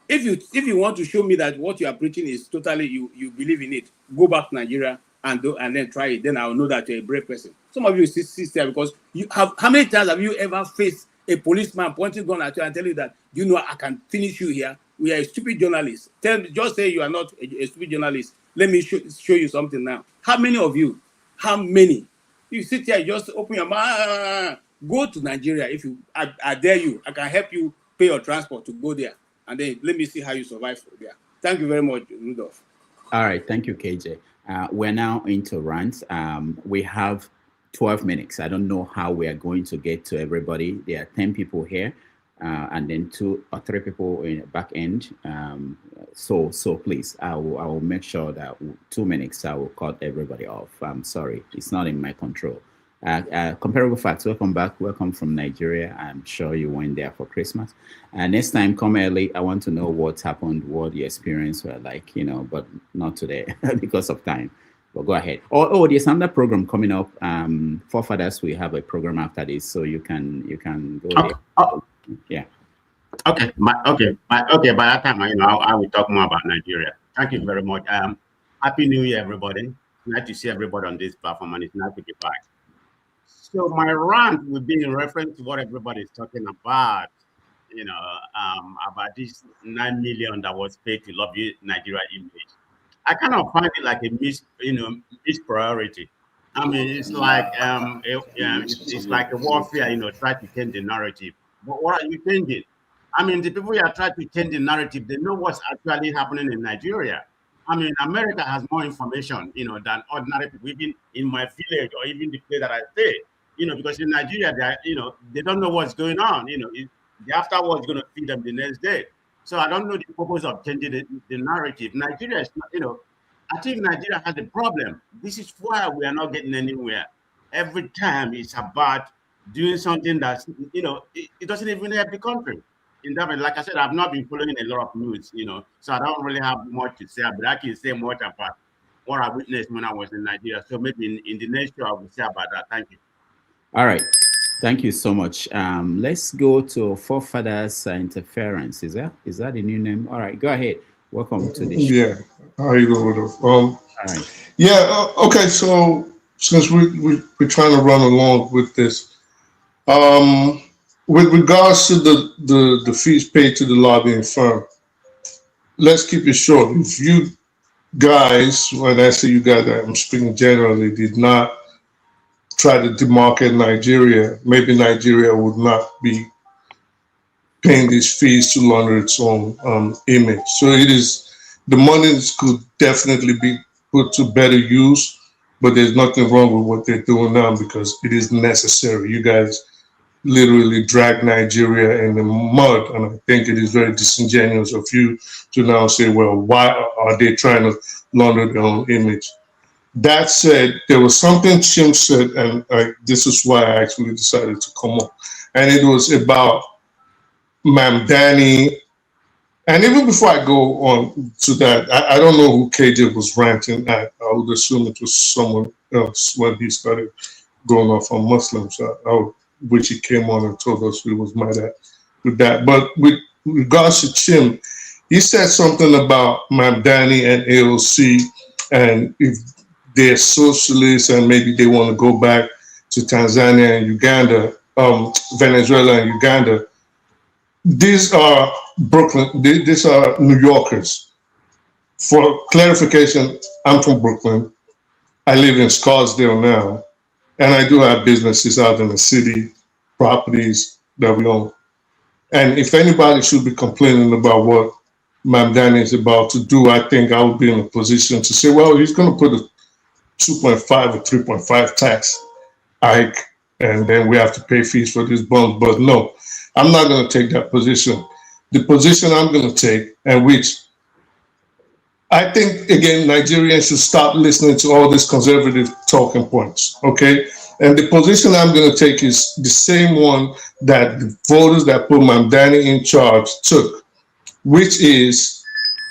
S14: If you want to show me that what you are preaching is totally, you believe in it, go back to Nigeria and then try it. Then I'll know that you're a brave person. Some of you sit there because how many times have you ever faced a policeman pointing gun at you and tell you that, I can finish you here. We are a stupid journalist. Just say you are not a stupid journalist. Let me show you something now. How many of you? How many? You sit here, just open your mouth. Go to Nigeria. If I dare you, I can help you pay your transport to go there. And then let me see how you survive there. Thank you very much, Rudolph.
S1: All right. Thank you, KJ. We're now into rants. We have 12 minutes. I don't know how we are going to get to everybody. There are 10 people here. and then 2 or 3 people in back end. So please, I will make sure that 2 minutes I will cut everybody off. I'm sorry, it's not in my control. Comparable facts. Welcome back. Welcome from Nigeria. I'm sure you went there for Christmas. Next time, come early. I want to know what's happened, what the experience were like, but not today because of time. But go ahead. Oh, there's another program coming up. Forefathers, we have a program after this, so you can go there.
S17: Oh.
S1: Yeah.
S17: Okay. By that time, I will talk more about Nigeria. Thank you very much. Happy New Year, everybody. Nice to see everybody on this platform, and it's nice to be back. So my rant will be in reference to what everybody is talking about, about this 9 million that was paid to lobby Nigeria image. I kind of find it like a missed priority. I mean, it's like it's like a warfare, try to change the narrative. But what are you changing? I mean, the people who are trying to change the narrative, they know what's actually happening in Nigeria. I mean, America has more information, than ordinary people, even in my village or even the place that I stay. Because in Nigeria, they don't know what's going on. The afterwards is going to feed them the next day. So I don't know the purpose of changing the narrative. Nigeria is not, I think Nigeria has a problem. This is why we are not getting anywhere. Every time it's about doing something that's, it doesn't even help the country. In that way, like I said, I've not been following a lot of news, so I don't really have much to say, but I can say much about what I witnessed when I was in Nigeria. So maybe in the next show, I will say about that. Thank you.
S1: All right. Thank you so much. Let's go to Forefathers Interference. Is that the new name? All right, go ahead. Welcome to the show.
S18: Yeah. How are you doing?
S1: All right.
S18: Yeah. Okay. So since we're trying to run along with this, with regards to the fees paid to the lobbying firm, let's keep it short. If you guys, when I say you guys, I'm speaking generally, did not try to demarcate Nigeria, maybe Nigeria would not be paying these fees to launder its own image. So the money could definitely be put to better use, but there's nothing wrong with what they're doing now because it is necessary. You guys literally drag Nigeria in the mud, and I think it is very disingenuous of you to now say, well, why are they trying to launder their own image? That said, there was something Chim said, and this is why I actually decided to come up, and it was about Ma'am Danny. And even before I go on to that, I don't know who KJ was ranting at. I would assume it was someone else when he started going off on Muslims, which he came on and told us he was mad at with that. But with regards to Chim, he said something about Ma'am Danny and AOC, and if they're socialists and maybe they want to go back to Tanzania and Uganda, Venezuela and Uganda. These are Brooklyn, these are New Yorkers. For clarification, I'm from Brooklyn. I live in Scarsdale now, and I do have businesses out in the city, properties that we own. And if anybody should be complaining about what Ma'am Danny is about to do, I think I would be in a position to say, well, he's going to put a 2.5 or 3.5 tax hike, and then we have to pay fees for this bond. But no, I'm not going to take that position. The position I'm going to take, and which I think, again, Nigerians should stop listening to all these conservative talking points, okay? And the position I'm going to take is the same one that the voters that put Mamdani in charge took, which is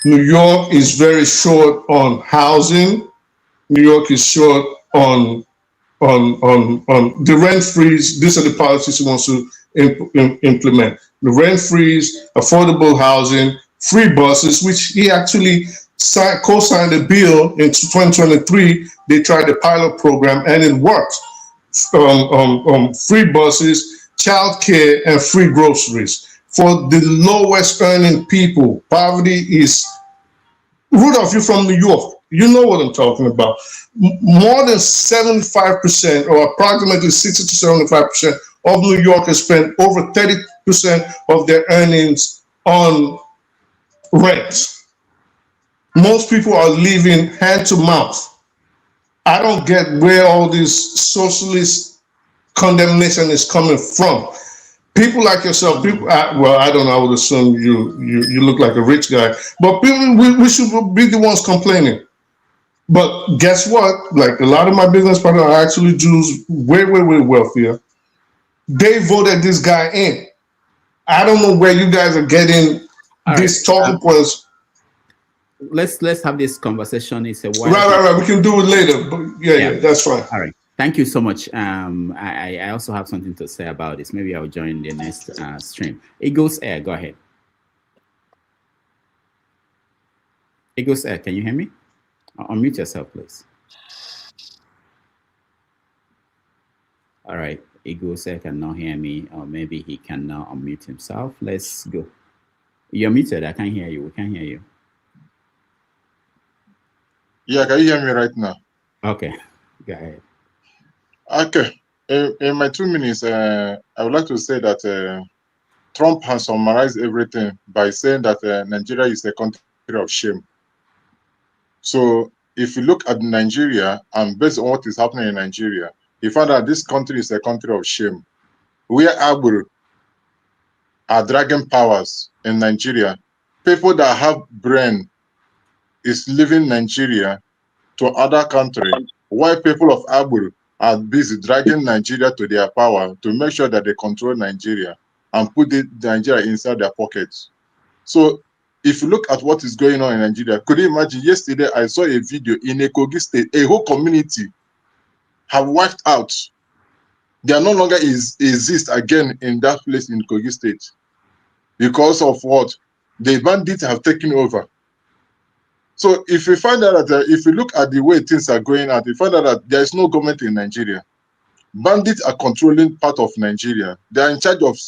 S18: New York is very short on housing. New York is short on the rent freeze. These are the policies he wants to implement. The rent freeze, affordable housing, free buses, which he actually co-signed a bill in 2023. They tried the pilot program and it worked. Free buses, childcare, and free groceries. For the lowest earning people, poverty is, Rudolph, you're from New York. You know what I'm talking about. More than 75% or approximately 60 to 75% of New Yorkers spend over 30% of their earnings on rent. Most people are living hand to mouth. I don't get where all this socialist condemnation is coming from. People like yourself, people. I don't know. I would assume you look like a rich guy, but people, we should be the ones complaining. But guess what? Like a lot of my business partners are actually Jews, way wealthier. They voted this guy in. I don't know where you guys are getting these talking points.
S1: Let's have this conversation. It's a while.
S18: Right. We can do it later. But yeah, that's fine.
S1: All right. Thank you so much. I also have something to say about this. Maybe I'll join the next stream. Eagles Air, go ahead. Eagles Air, can you hear me? Unmute yourself, please. All right. Eagles Air cannot hear me, or maybe he can now unmute himself. Let's go. You're muted. I can't hear you. We can't hear you.
S2: Yeah, can you hear me right now?
S1: Okay. Go ahead.
S2: Okay. In my 2 minutes, I would like to say that Trump has summarized everything by saying that Nigeria is a country of shame. So if you look at Nigeria and based on what is happening in Nigeria, you find that this country is a country of shame. Where Agbero are dragging powers in Nigeria. People that have brain is leaving Nigeria to other countries, while people of Agbero are busy dragging Nigeria to their power to make sure that they control Nigeria and put Nigeria inside their pockets. So if you look at what is going on in Nigeria, could you imagine yesterday I saw a video in a Kogi state, a whole community have wiped out. They are no longer exist again in that place in Kogi state because of what? The bandits have taken over. So if you find out that if you look at the way things are going out, you find out that there is no government in Nigeria. Bandits are controlling part of Nigeria. They are in charge of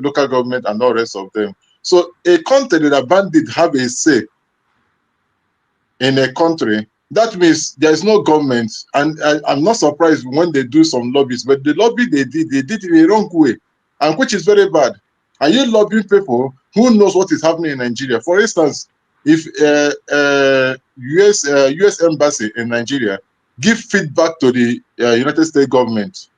S2: local government and all the rest of them. So a country that bandits have a say in a country, that means there is no government. And I'm not surprised when they do some lobbies, but the lobby they did it in a wrong way, and which is very bad. Are you lobbying people who knows what is happening in Nigeria? For instance, if U.S. embassy in Nigeria give feedback to the United States government,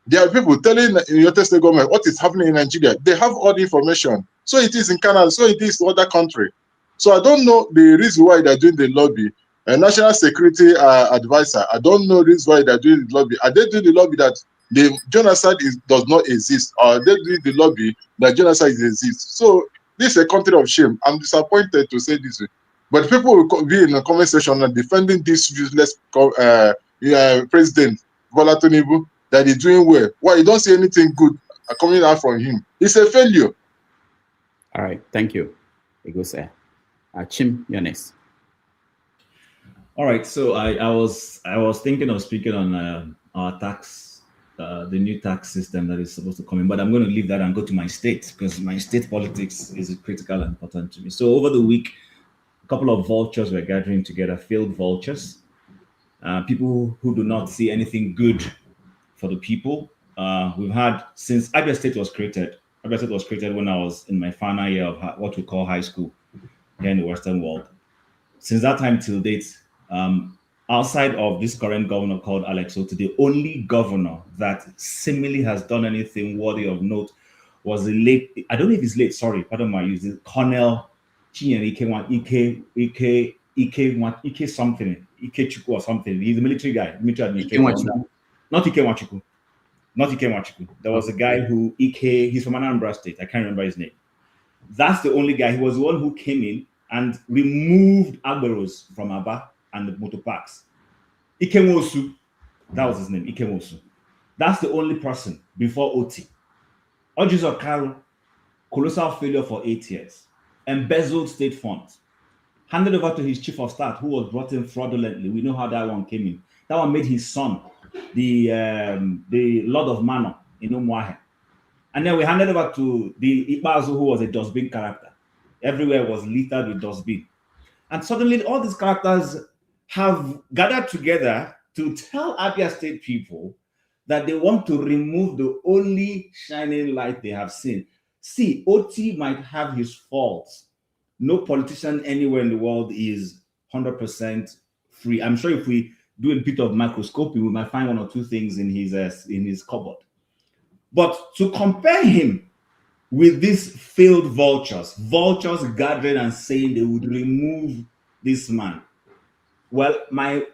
S2: there are people telling the United States government what is happening in Nigeria. They have all the information. So it is in Canada, so it is in other country. So I don't know the reason why they're doing the lobby. A national security advisor, I don't know the reason why they're doing the lobby. Are they doing the lobby that the genocide does not exist? Or are they doing the lobby that genocide exists? So this is a country of shame. I'm disappointed to say this, but people will be in the comment section and defending this useless president Bola Tinubu that he's doing well. Why you don't see anything good coming out from him? It's a failure.
S1: All right, thank you. It goes there. Chim, you're next.
S10: All right, so I was thinking of speaking on our tax, the new tax system that is supposed to come in, but I'm going to leave that and go to my state because my state politics is critical and important to me. So over the week, a couple of vultures were gathering together, failed vultures, people who do not see anything good for the people. We've had since Abia State was created. Abia State was created when I was in my final year of what we call high school here in the Western world. Since that time till date, outside of this current governor called Alex Otti, the only governor that seemingly has done anything worthy of note was the late, I don't know if it's late, sorry, pardon my use, Colonel Ike something, Ike Chukwu or something. He's a military guy, military administrator. Not Ike Nwachukwu. Not Ike Nwachukwu. There was a guy who, he's from Anambra State. I can't remember his name. That's the only guy. He was the one who came in and removed Agberos from Aba and the motor parks. Ikemosu, that was his name, Ikemosu. That's the only person before Oti. Ojis Okaru, colossal failure for 8 years. Embezzled state funds. Handed over to his chief of staff, who was brought in fraudulently. We know how that one came in. That one made his son the Lord of Manor in Umuahe. And then we handed over to the Ibazu, who was a dustbin character. Everywhere was littered with dustbin. And suddenly all these characters have gathered together to tell Abia State people that they want to remove the only shining light they have seen. See, Oti might have his faults. No politician anywhere in the world is 100% free. I'm sure if we do a bit of microscopy, we might find one or two things in his cupboard. But to compare him with these failed vultures gathering and saying they would remove this man. Well, my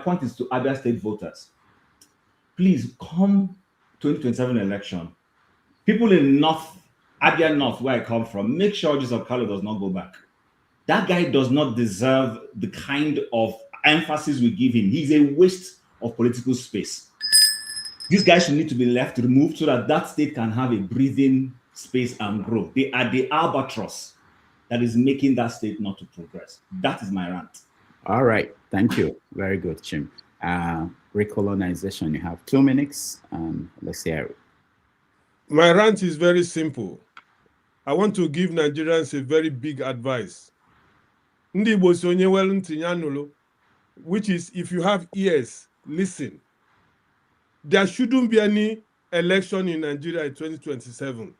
S10: point is to Abia State voters. Please come 2027 election. People in Abia North, where I come from, make sure Jesus Okalo does not go back. That guy does not deserve the kind of emphasis we give him. He's a waste of political space. These guys should need to be left removed so that that state can have a breathing space and grow. They are the albatross that is making that state not to progress. That is my rant.
S1: All right. Thank you. Very good, Chim. Recolonization, you have 2 minutes. Let's hear it.
S20: My rant is very simple. I want to give Nigerians a very big advice. Which is, if you have ears, listen. There shouldn't be any election in Nigeria in 2027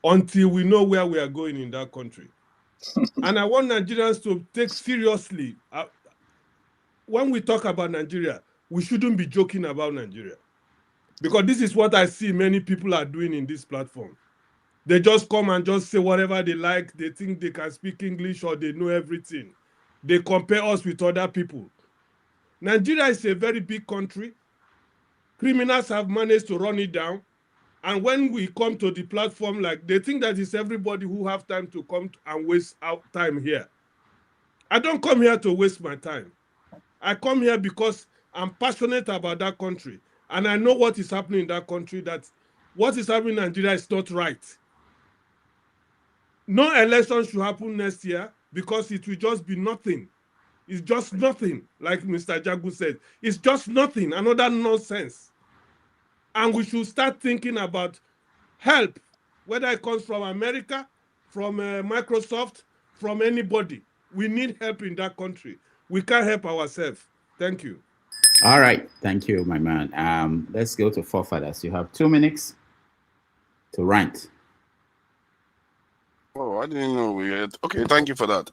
S20: until we know where we are going in that country. And I want Nigerians to take seriously, when we talk about Nigeria, we shouldn't be joking about Nigeria. Because this is what I see many people are doing in this platform. They just come and just say whatever they like. They think they can speak English or they know everything. They compare us with other people. Nigeria is a very big country. Criminals have managed to run it down. And when we come to the platform, like, they think that it's everybody who have time to come and waste our time here. I don't come here to waste my time. I come here because I'm passionate about that country. And I know what is happening in that country, that what is happening in Nigeria is not right. No election should happen next year because it will just be nothing. It's just nothing, like Mr. Jagu said. It's just nothing, another nonsense. And we should start thinking about help, whether it comes from America, from Microsoft, from anybody. We need help in that country. We can't help ourselves. Thank you.
S1: All right. Thank you, my man. Let's go to Forefathers. You have 2 minutes to rant.
S7: Oh, I didn't know we had. Okay, thank you for that.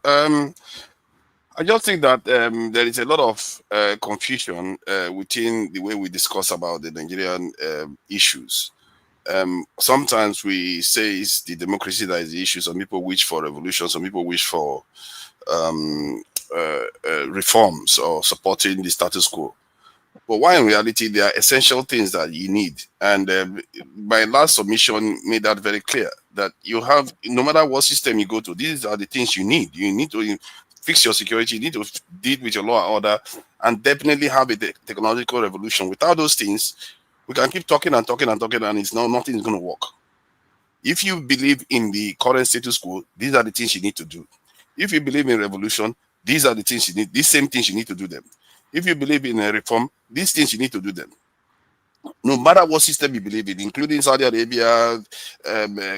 S7: I just think that there is a lot of confusion within the way we discuss about the Nigerian issues. Sometimes we say it's the democracy that is the issue. Some people wish for revolution. Some people wish for reforms or supporting the status quo. But why in reality, there are essential things that you need. And my last submission made that very clear, that you have, no matter what system you go to, these are the things you need. You need to fix your security, you need to deal with your law and order, and definitely have a technological revolution. Without those things, we can keep talking and talking and talking, and nothing is going to work. If you believe in the current status quo, these are the things you need to do. If you believe in revolution, these are the things you need, these same things you need to do them. If you believe in a reform, these things you need to do them. No matter what system you believe in, including Saudi Arabia,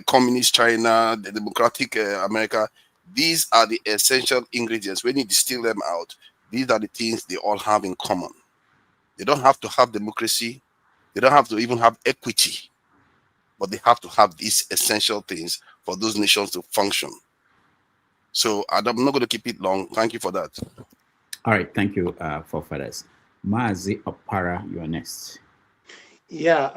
S7: communist China, the democratic America, these are the essential ingredients. When you distill them out, these are the things they all have in common. They don't have to have democracy. They don't have to even have equity. But they have to have these essential things for those nations to function. So I'm not going to keep it long. Thank you for that.
S1: All right. Thank you, Forefathers. Mazi Opara, you are next.
S5: Yeah,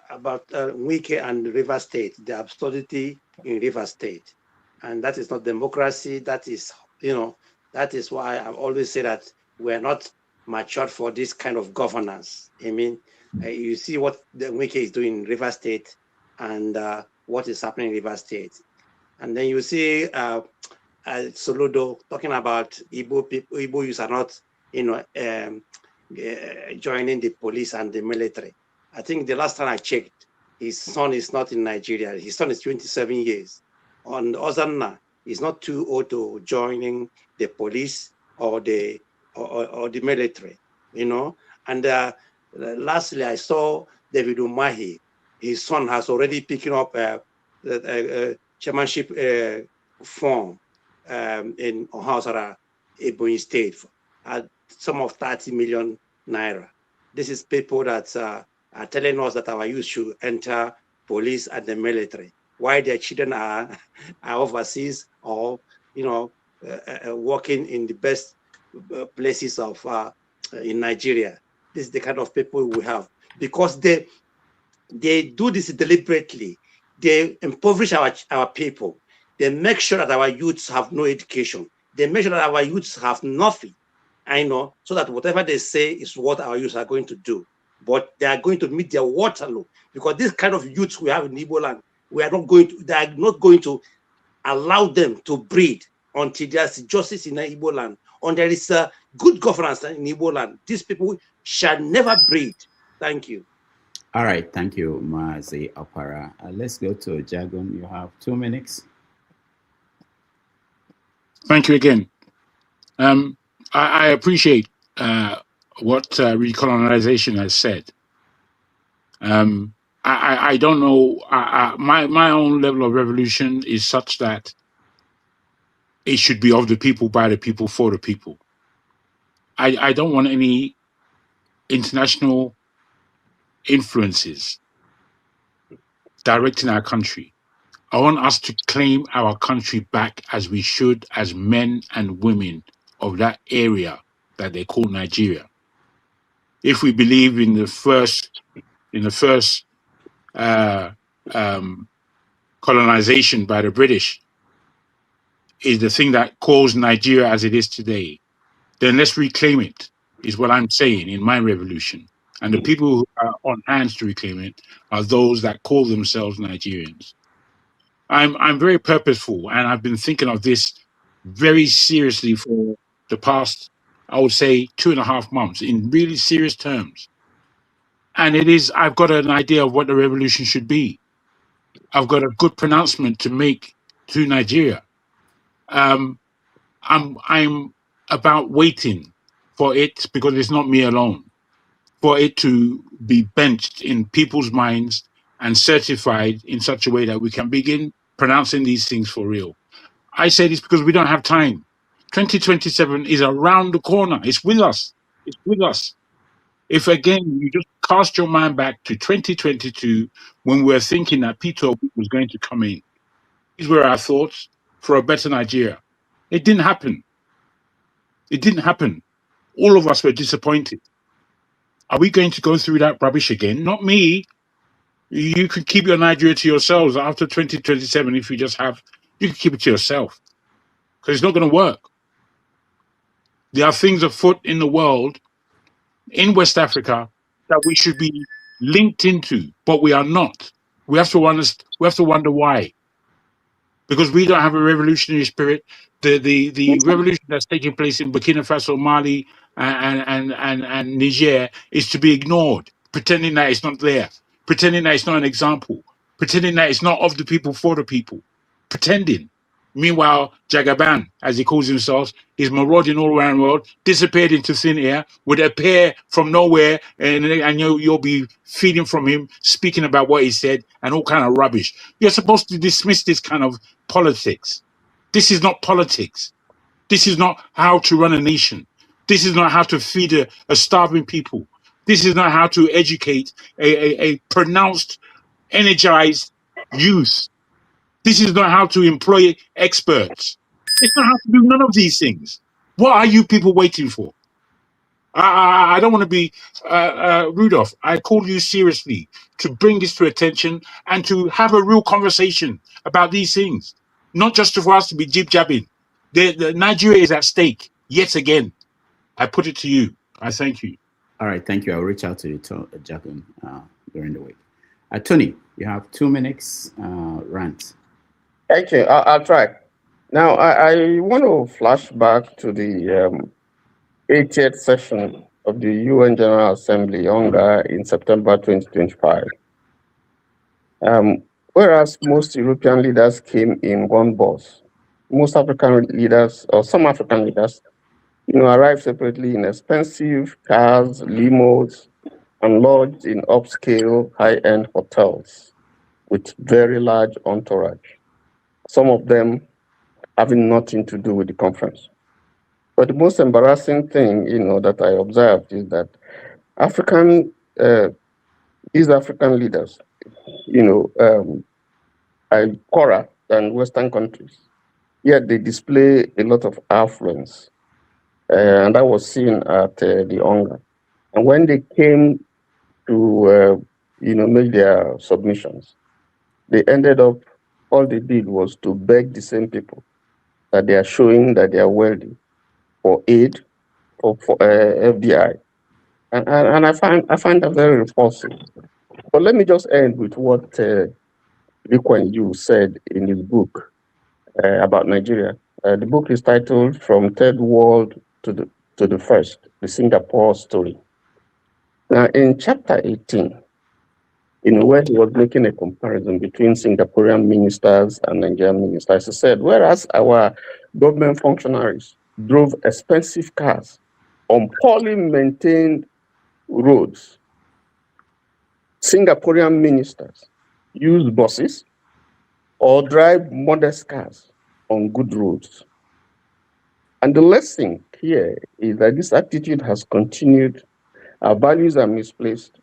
S5: about Wike and River State, the absurdity in River State. And that is not democracy. That is, that is why I always say that we're not matured for this kind of governance. I mean, you see what the Wike is doing in River State and what is happening in River State. And then you see Soludo talking about Igbo people, Igbo youths are not, joining the police and the military. I think the last time I checked, his son is not in Nigeria. His son is 27 years. On Ozanna, he's not too old to joining the police or the military, And lastly, I saw David Umahi. His son has already picking up the chairmanship form in Ohausara, Ebonyi State, at sum of 30 million naira. This is people that are telling us that our youth should enter police and the military, while their children are overseas or working in the best places of in Nigeria. This is the kind of people we have, because They do this deliberately. They impoverish our people. They make sure that our youths have no education. They make sure that our youths have nothing. I know, so that whatever they say is what our youths are going to do. But they are going to meet their Waterloo, because this kind of youths we have in Igbo land, they are not going to allow them to breed until there's justice in Igbo land, until there is good governance in Igbo land. These people shall never breed. Thank you.
S1: All right, thank you, Mazi Opara. Let's go to Jagun. You have 2 minutes.
S16: Thank you again. I appreciate what recolonization has said. I don't know. My own level of revolution is such that it should be of the people, by the people, for the people. I don't want any international influences directing our country. I want us to claim our country back as we should, as men and women of that area that they call Nigeria. If we believe in the first colonization by the British is the thing that caused Nigeria as it is today, then let's reclaim it, is what I'm saying in my revolution. And the people who are on hands to reclaim it are those that call themselves Nigerians. I'm very purposeful, and I've been thinking of this very seriously for the past, I would say, 2.5 months, in really serious terms. And I've got an idea of what the revolution should be. I've got a good pronouncement to make to Nigeria. I'm about waiting for it, because it's not me alone, for it to be benched in people's minds and certified in such a way that we can begin pronouncing these things for real. I say this because we don't have time. 2027 is around the corner. It's with us. It's with us. If again, you just cast your mind back to 2022, when we were thinking that Peter Obi was going to come in, these were our thoughts for a better Nigeria. It didn't happen. It didn't happen. All of us were disappointed. Are we going to go through that rubbish again? Not me. You can keep your Nigeria to yourselves after 2027. If you can keep it to yourself, because it's not going to work. There are things afoot in the world, in West Africa, that we should be linked into, but we are not. We have to wonder why. Because we don't have a revolutionary spirit. The revolution that's taking place in Burkina Faso, Mali, and Niger is to be ignored, pretending that it's not there, pretending that it's not an example, pretending that it's not of the people, for the people, pretending. Meanwhile, Jagaban, as he calls himself, is marauding all around the world, disappeared into thin air, would appear from nowhere, and you'll be feeding from him, speaking about what he said, and all kind of rubbish. You're supposed to dismiss this kind of politics. This is not politics. This is not how to run a nation. This is not how to feed a starving people. This is not how to educate a pronounced, energized youth. This is not how to employ experts. It's not how to do none of these things. What are you people waiting for? I don't want to be Rudolph. I call you seriously to bring this to attention and to have a real conversation about these things, not just for us to be jib-jabbing. The Nigeria is at stake yet again. I put it to you. I thank you.
S1: All right, thank you. I'll reach out to you, Jacqueline, during the week. Tony, you have 2 minutes rant.
S22: Thank you. I'll try. Now, I want to flash back to the 80th session of the UN General Assembly in September 2025. Whereas most European leaders came in one bus, most African leaders, or some African leaders, arrived separately in expensive cars, limos, and lodged in upscale, high-end hotels with very large entourage. Some of them having nothing to do with the conference. But the most embarrassing thing, that I observed is that these African leaders, are poorer than Western countries, yet they display a lot of affluence. And that was seen at the Onga. And when they came to make their submissions. They ended up, all they did was to beg the same people that they are showing that they are wealthy for aid for FDI. And I find that very repulsive. But let me just end with what Lee Kuan Yew said in his book about Nigeria. The book is titled "From Third World to the First: The Singapore Story." Now, in chapter 18, where he was making a comparison between Singaporean ministers and Nigerian ministers, he said, whereas our government functionaries drove expensive cars on poorly maintained roads, Singaporean ministers use buses or drive modest cars on good roads. And the lesson here is that this attitude has continued. Our values are misplaced.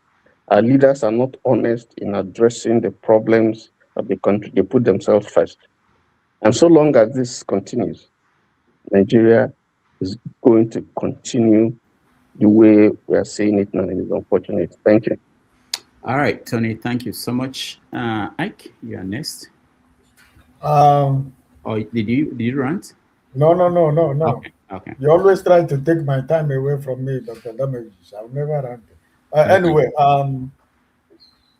S22: Our leaders are not honest in addressing the problems of the country. They put themselves first. And so long as this continues, Nigeria is going to continue the way we are seeing it now. It is unfortunate. Thank you.
S1: All right, Tony, thank you so much. Ike, you are next. Did you rant?
S13: No.
S1: Okay.
S13: You always try to take my time away from me, Dr. Damages. I'll never rant. Anyway,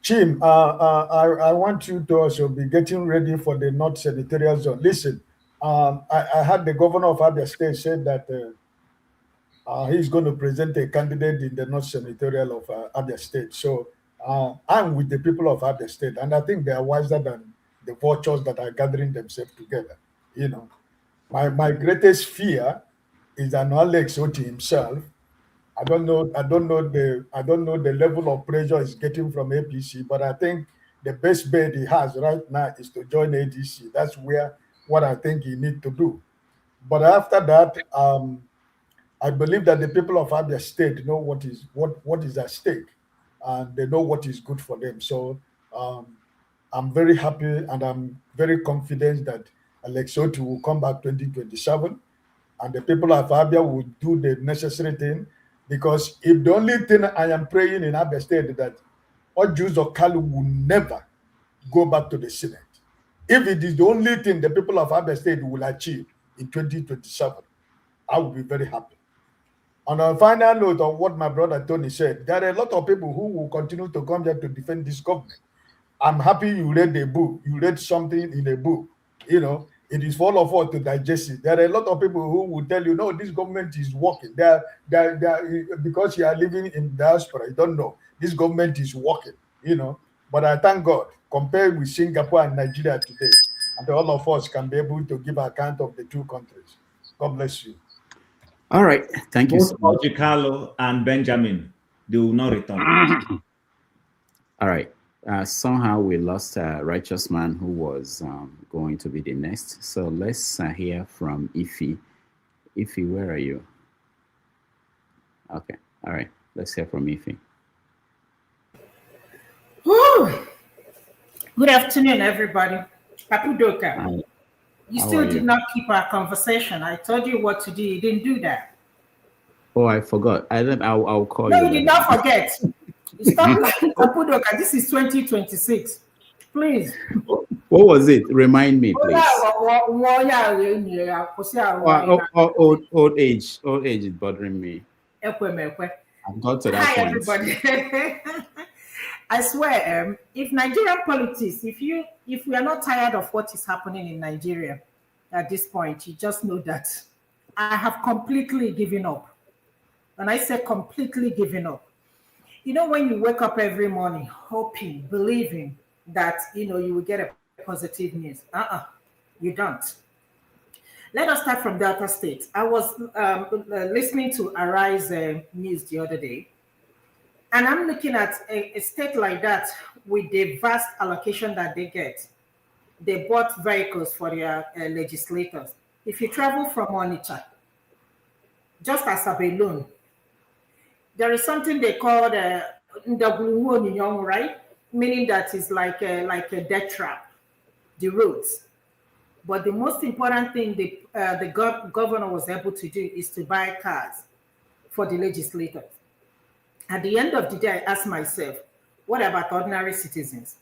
S13: Chim, I want you to also be getting ready for the North Senatorial Zone. Listen, I had the governor of Abia State said that he's going to present a candidate in the North Senatorial of Abia State. So I'm with the people of Abia State, and I think they are wiser than the vultures that are gathering themselves together. My greatest fear is that Alex Oti himself. I don't know the level of pressure he's getting from APC, but I think the best bet he has right now is to join ADC. That's what I think he needs to do. But after that, I believe that the people of Abia State know what is at stake, and they know what is good for them. So I'm very happy and I'm very confident that Alex Oti will come back 2027, and the people of Abia will do the necessary thing. Because if the only thing I am praying in Abia State that all Jews of Kali will never go back to the Senate. If it is the only thing the people of Abia State will achieve in 2027, I will be very happy. On a final note of what my brother Tony said, there are a lot of people who will continue to come here to defend this government. I'm happy you read the book. You read something in the book. It is for all of us to digest it. There are a lot of people who will tell you, no, this government is working. Because you are living in diaspora, you don't know. This government is working, But I thank God, compared with Singapore and Nigeria today, and all of us can be able to give account of the two countries. God bless you.
S1: All right. Thank you so much.
S10: Both Carlo and Benjamin, they will not return.
S1: All right. Somehow we lost a righteous man who was going to be the next. So let's hear from Ife. Ife, where are you? Okay. All right. Let's hear from Ife.
S15: Woo. Good afternoon, everybody. Papudoka, you still did not keep our conversation. I told you what to do. You didn't do that.
S1: Oh, I forgot. I'll call you.
S15: No, you did not forget. Stop Papudoka. This is 2026. Please.
S1: What was it? Remind me, please. Old age is bothering me. I've got to that
S15: Hi,
S1: point.
S15: everybody. I swear, if Nigerian politics, if we are not tired of what is happening in Nigeria at this point, you just know that I have completely given up. And I say completely given up. When you wake up every morning hoping, believing that, you will get a positive news. You don't. Let us start from Delta State. I was listening to Arise News the other day, and I'm looking at a state like that with the vast allocation that they get. They bought vehicles for their legislators. If you travel from Onitsha, just as a balloon, there is something they call the Ndaguluwo, right? Meaning that is like a death trap, the roads. But the most important thing the governor was able to do is to buy cars for the legislators. At the end of the day, I asked myself, What about ordinary citizens?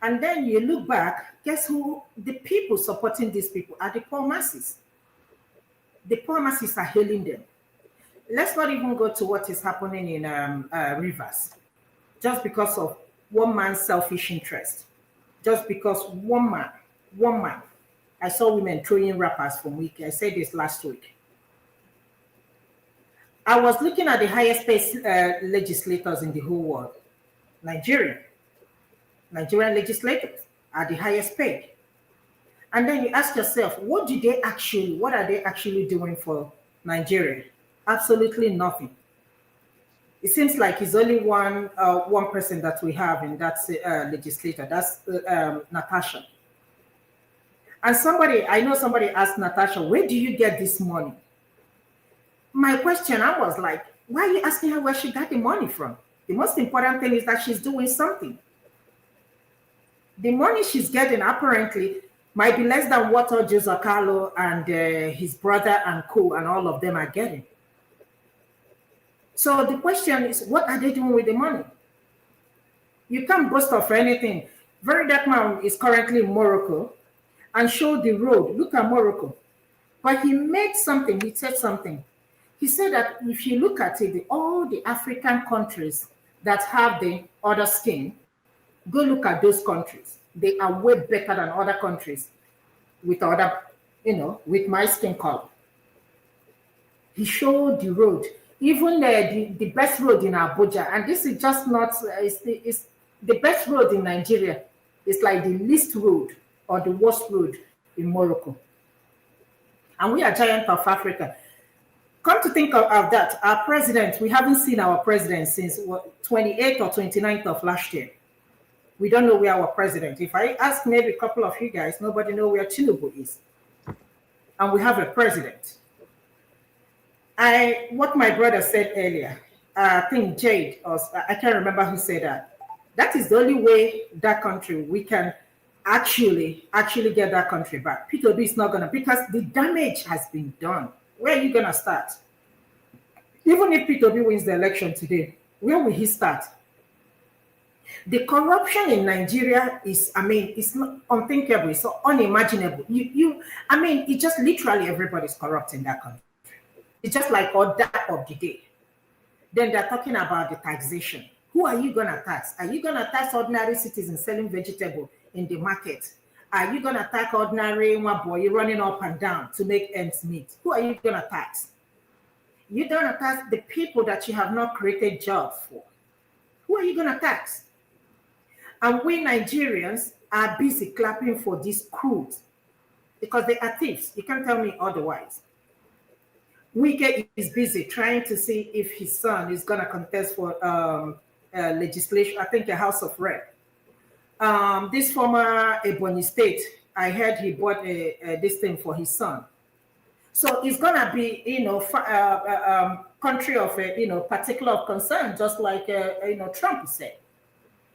S15: And then you look back, guess who? The people supporting these people are the poor masses. The poor masses are hailing them. Let's not even go to what is happening in Rivers, just because of one man's selfish interest. Just because one man. I saw women throwing wrappers from week. I said this last week. I was looking at the highest paid legislators in the whole world. Nigerian legislators are the highest paid. And then you ask yourself, what are they actually doing for Nigeria? Absolutely nothing. It seems like it's only one person that we have in that legislator. That's Natasha. And I know somebody asked Natasha, where do you get this money? My question, I was like, why are you asking her where she got the money from? The most important thing is that she's doing something. The money she's getting apparently might be less than what Jose Carlo and his brother and co and all of them are getting. So the question is, what are they doing with the money? You can't boast of anything. Very Dark Man is currently in Morocco and showed the road. Look at Morocco. But he made something, he said something. He said that if you look at it, all the African countries that have the other skin, go look at those countries. They are way better than other countries with other, with my skin color. He showed the road. Even the best road in Abuja, and this is just not, it's the best road in Nigeria. It's like the least road or the worst road in Morocco. And we are giant of Africa. Come to think of that, our president, we haven't seen our president since 28th or 29th of last year. We don't know where our president. If I ask maybe a couple of you guys, nobody knows where Tinubu is. And we have a president. What my brother said earlier, I think Jade, or I can't remember who said that. That is the only way that country we can actually get that country back. P2B is not gonna, because the damage has been done. Where are you gonna start? Even if P2B wins the election today, where will he start? The corruption in Nigeria is, it's not unthinkable, it's so unimaginable. It's just literally everybody's corrupt in that country. It's just like order of the day. Then they're talking about the taxation. Who are you gonna tax? Are you gonna tax ordinary citizens selling vegetable in the market? Are you gonna tax ordinary boy running up and down to make ends meet? Who are you gonna tax? You're gonna tax the people that you have not created jobs for. Who are you gonna tax? And we Nigerians are busy clapping for these crews because they are thieves. You can't tell me otherwise. Wike is busy trying to see if his son is going to contest for legislation, I think a House of Rep. This former Ebonyi State, I heard he bought this thing for his son. So it's going to be, country of, particular of concern, just like, Trump said.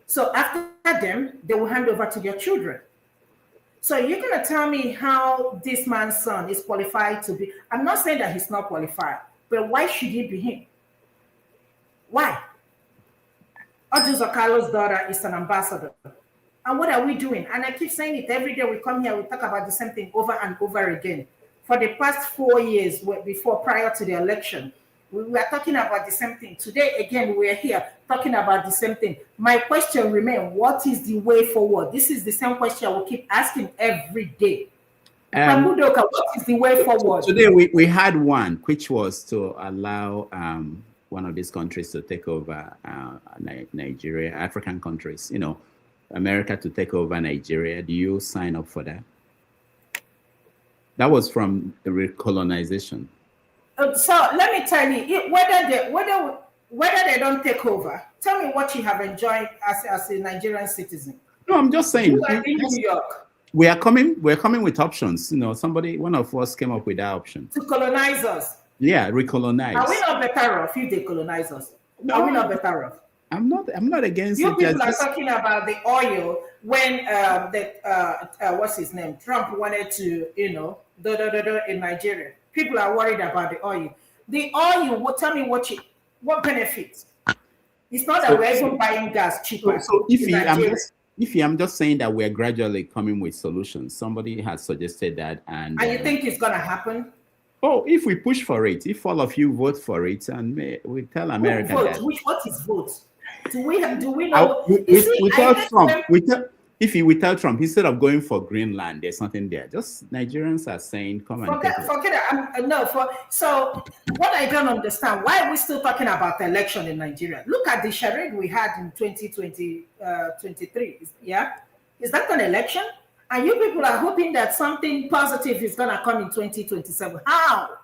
S15: So after them, they will hand over to their children. So you're going to tell me how this man's son is qualified to be. I'm not saying that he's not qualified, but why should he be him? Why? Ojo Carlo's daughter is an ambassador. And what are we doing? And I keep saying it every day we come here, we talk about the same thing over and over again. For the past 4 years, prior to the election, we were talking about the same thing. Today, again, we're here talking about the same thing. My question remains, what is the way forward? This is the same question I will keep asking every day. What is the way forward?
S1: Today, we had one, which was to allow one of these countries to take over Nigeria, African countries, America to take over Nigeria. Do you sign up for that? That was from the recolonization.
S15: So let me tell you, whether they don't take over, tell me what you have enjoyed as a Nigerian citizen.
S1: No, I'm just saying.
S15: You are in New York.
S1: We're coming with options. One of us came up with that option.
S15: To colonize us.
S1: Yeah, recolonize.
S15: Are we not better off if they colonize us?
S1: No,
S15: are we not better off?
S1: I'm not against
S15: you
S1: it.
S15: People are talking about the oil when what's his name? Trump wanted to, in Nigeria. People are worried about the oil. The oil, tell me what benefits? It's not that we're even buying gas cheaper.
S1: So I'm just saying that we're gradually coming with solutions. Somebody has suggested that, and
S15: you think it's gonna happen?
S1: Oh, if we push for it, if all of you vote for it, and we tell America that.
S15: What is vote? Do we know?
S1: We tell Trump, instead of going for Greenland, there's something there. Just Nigerians are saying, come and
S15: forget it. So what I don't understand, why are we still talking about the election in Nigeria? Look at the charade we had in 2023. Yeah, is that an election? And you people are hoping that something positive is gonna come in 2027. How?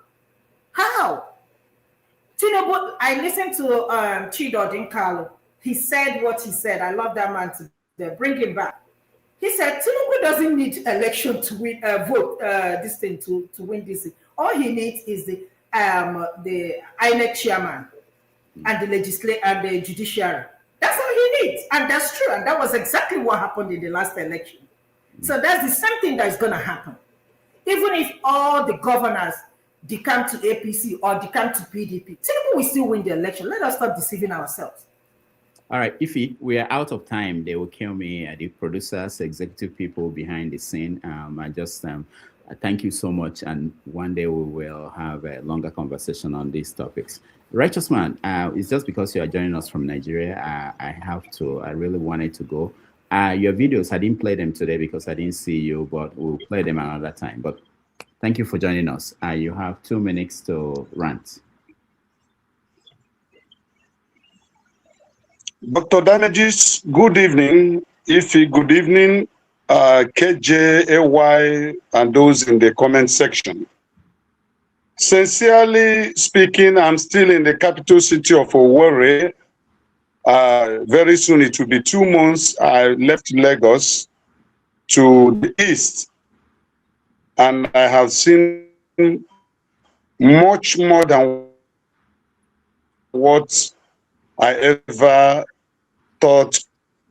S15: Tinubu, I listened to Chido Dinkalo. He said what he said. I love that man to bring him back. He said Tinubu doesn't need election to win this thing to win this thing. All he needs is the INEC chairman and the legislature and the judiciary. That's all he needs, and that's true. And that was exactly what happened in the last election. So that's the same thing that is going to happen. Even if all the governors decamp to APC or decamp to PDP, Tinubu will still win the election. Let us stop deceiving ourselves.
S1: All right, Ify, we are out of time. They will kill me. The producers, executive people behind the scene. I just thank you so much. And one day we will have a longer conversation on these topics. Righteous Man, it's just because you are joining us from Nigeria. I really wanted to go. Your videos, I didn't play them today because I didn't see you, but we'll play them another time. But thank you for joining us. You have 2 minutes to rant.
S3: Dr. Damages, good evening. Ify, good evening. KJ, AY, and those in the comment section. Sincerely speaking, I'm still in the capital city of Owerri. Very soon, it will be 2 months. I left Lagos to the east, and I have seen much more than what I ever thought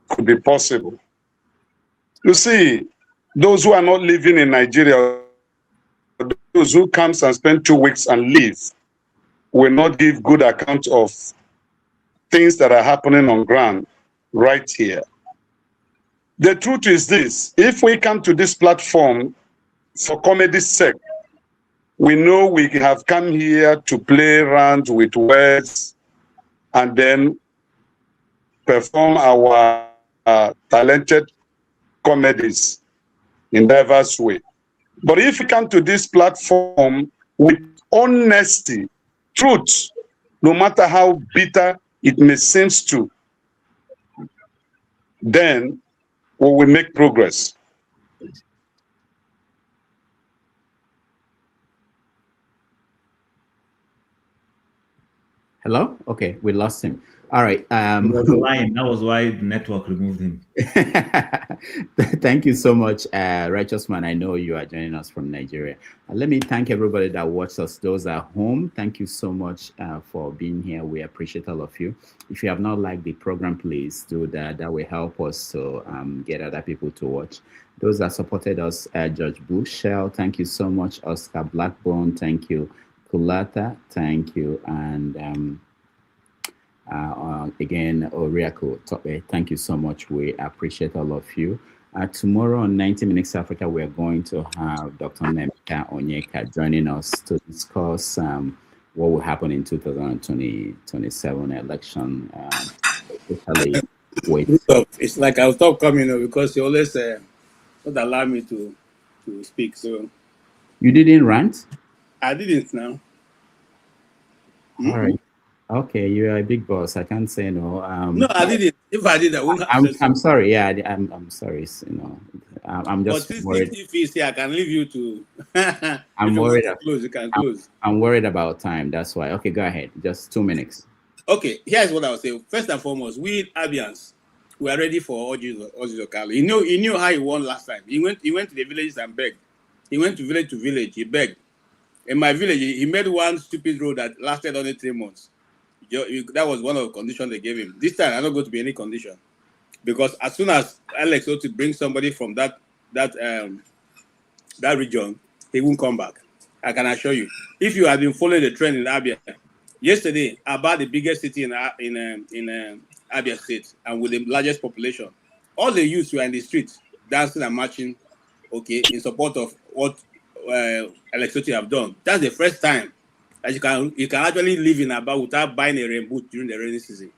S3: could be possible. You see, those who are not living in Nigeria, those who comes and spend 2 weeks and leave, will not give good account of things that are happening on ground right here. The truth is this: if we come to this platform for comedy's sake, we know we have come here to play around with words and then perform our talented comedies in diverse way. But if we come to this platform with honesty, truth, no matter how bitter it may seem to, then we will make progress.
S1: Hello? Okay, we lost him. All right.
S10: He was lying. That was why the network removed him.
S1: Thank you so much, Righteous Man. I know you are joining us from Nigeria. Let me thank everybody that watched us. Those at home, thank you so much for being here. We appreciate all of you. If you have not liked the program, please do that. That will help us to get other people to watch. Those that supported us, George Bushell, thank you so much. Oscar Blackbone, thank you. Kulata, thank you. And again, Oriako, thank you so much. We appreciate all of you. Tomorrow on 90 Minutes Africa, we are going to have Dr. Nemeka Onyeka joining us to discuss what will happen in 2027 election.
S14: It's like I'll stop coming because you always don't allow me to speak. So
S1: you didn't rant?
S14: I didn't now.
S1: All right. Okay, you are a big boss. I can't say no.
S14: No, I didn't. If I did, I wouldn't have
S1: I'm sorry. Yeah, I'm sorry. You know, I'm just worried.
S14: If you say I can leave you to,
S1: I'm worried.
S14: Close, you can close.
S1: I'm worried about time. That's why. Okay, go ahead. Just 2 minutes.
S14: Okay, here's what I would say. First and foremost, we Abians, we are ready for Oji Okalo. He knew how he won last time. He went to the villages and begged. He went to village. He begged. In my village, he made one stupid road that lasted only 3 months. That was one of the conditions they gave him. This time, I'm not going to be any condition, because as soon as Alex ought to bring somebody from that region, he won't come back. I can assure you. If you have been following the trend in Abia, yesterday about the biggest city in Abia State and with the largest population. All the youths were in the streets dancing and marching, okay, in support of what electricity have done. That's the first time that you can actually live in Aba without buying a rain boot during the rainy season.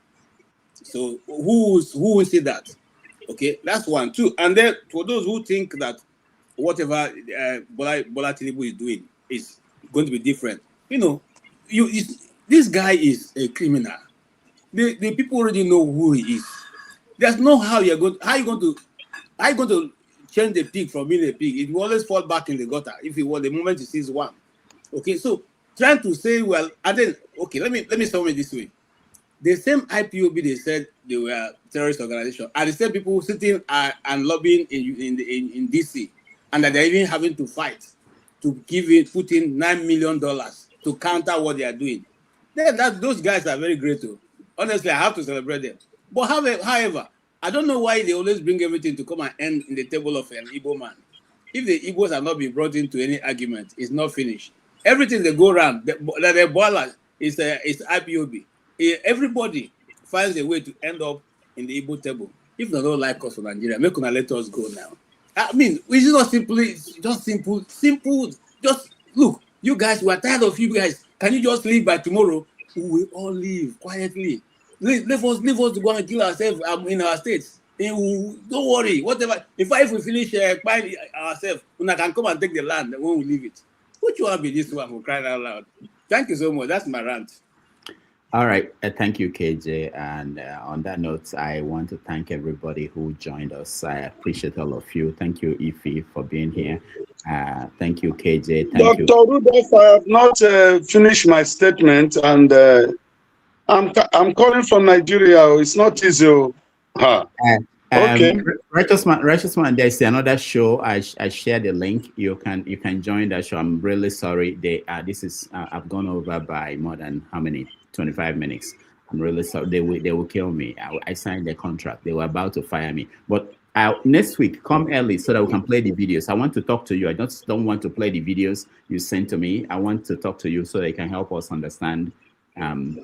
S14: So who will say that? Okay, that's one. Two, and then for those who think that whatever Bola Tinubu is doing is going to be different, this guy is a criminal. The people already know who he is. There's no how you're going to change the pig from being a pig. It will always fall back in the gutter if it was the moment he sees one. Okay, so trying to say, well, and then okay, let me sum it this way. The same IPOB they said they were terrorist organization are the same people sitting and lobbying in DC, and that they're even having to fight to put in $9 million to counter what they are doing. Then those guys are very great too. Honestly, I have to celebrate them. But however, I don't know why they always bring everything to come and end in the table of an Igbo man. If the Igbos are not being brought into any argument, it's not finished. Everything they go around, the boiler is IPOB. Everybody finds a way to end up in the Igbo table. If they don't like us for Nigeria, make una let us go now. I mean, it's not simply just simple. Just look, you guys, we are tired of you guys. Can you just leave by tomorrow? We will all leave quietly. Leave us to go and kill ourselves in our states. Don't worry, whatever. If we finish buying ourselves, we can come and take the land when we leave it. Which one be this one for crying out loud? Thank you so much. That's my rant.
S1: All right. Thank you, KJ. And on that note, I want to thank everybody who joined us. I appreciate all of you. Thank you, Ify, for being here. Thank you, KJ. Thank you.
S3: Dr. Rudolph, I have not finished my statement, and I'm calling from Nigeria. It's not easy. Okay.
S1: Righteous man, there's another show. I shared the link. You can join that show. I'm really sorry. I've gone over by more than how many? 25 minutes. I'm really sorry. They will kill me. I signed the contract. They were about to fire me. But next week, come early so that we can play the videos. I want to talk to you. I just don't want to play the videos you sent to me. I want to talk to you so they can help us understand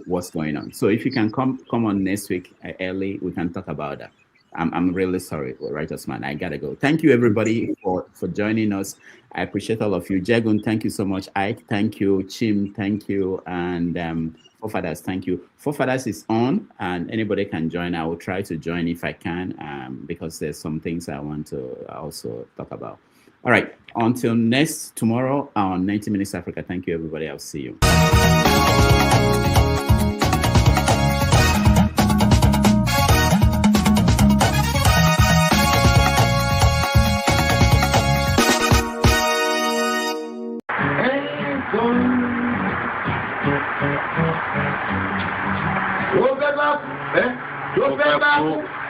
S1: what's going on. So if you can come on next week early, we can talk about that. I'm really sorry, Righteous Man. I gotta go. Thank you, everybody, for joining us. I appreciate all of you. Jagun, thank you so much. Ike, thank you. Chim, thank you. And Forefathers, thank you. Forefathers is on, and anybody can join. I will try to join if I can, because there's some things I want to also talk about. All right. Until tomorrow on 90 Minutes Africa. Thank you, everybody. I'll see you.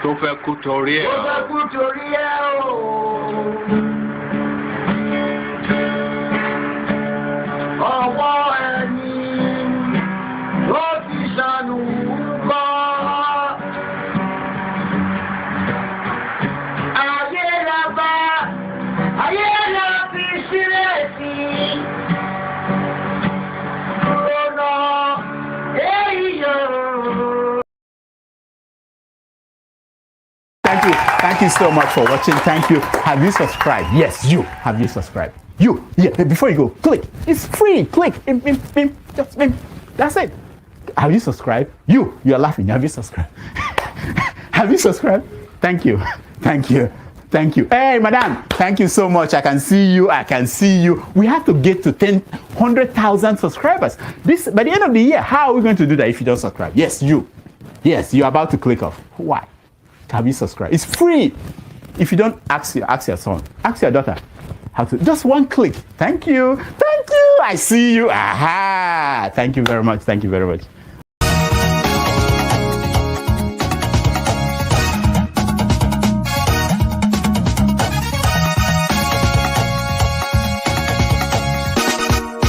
S9: Tó fẹ́ kú torí ẹ̀ o. Ọwọ́ ẹni ló ti ṣàánú kọ́. Ayé la fi sílẹ̀ sí. Ọ̀nà èèyàn.
S1: Thank you so much for watching. Thank you. Have you subscribed? Yes, you. Have you subscribed? You. Yeah, before you go, click. It's free. Click. Just that's it. Have you subscribed? You're laughing. Have you subscribed? Have you subscribed? Thank you. Thank you. Thank you. Hey, madam. Thank you so much. I can see you. We have to get to 100,000 subscribers. By the end of the year, how are we going to do that if you don't subscribe? Yes, you. Yes, you're about to click off. Why? Have you subscribed? It's free. If you don't, ask your son, ask your daughter how to. Just one click. Thank you. I see you. Aha. Thank you very much.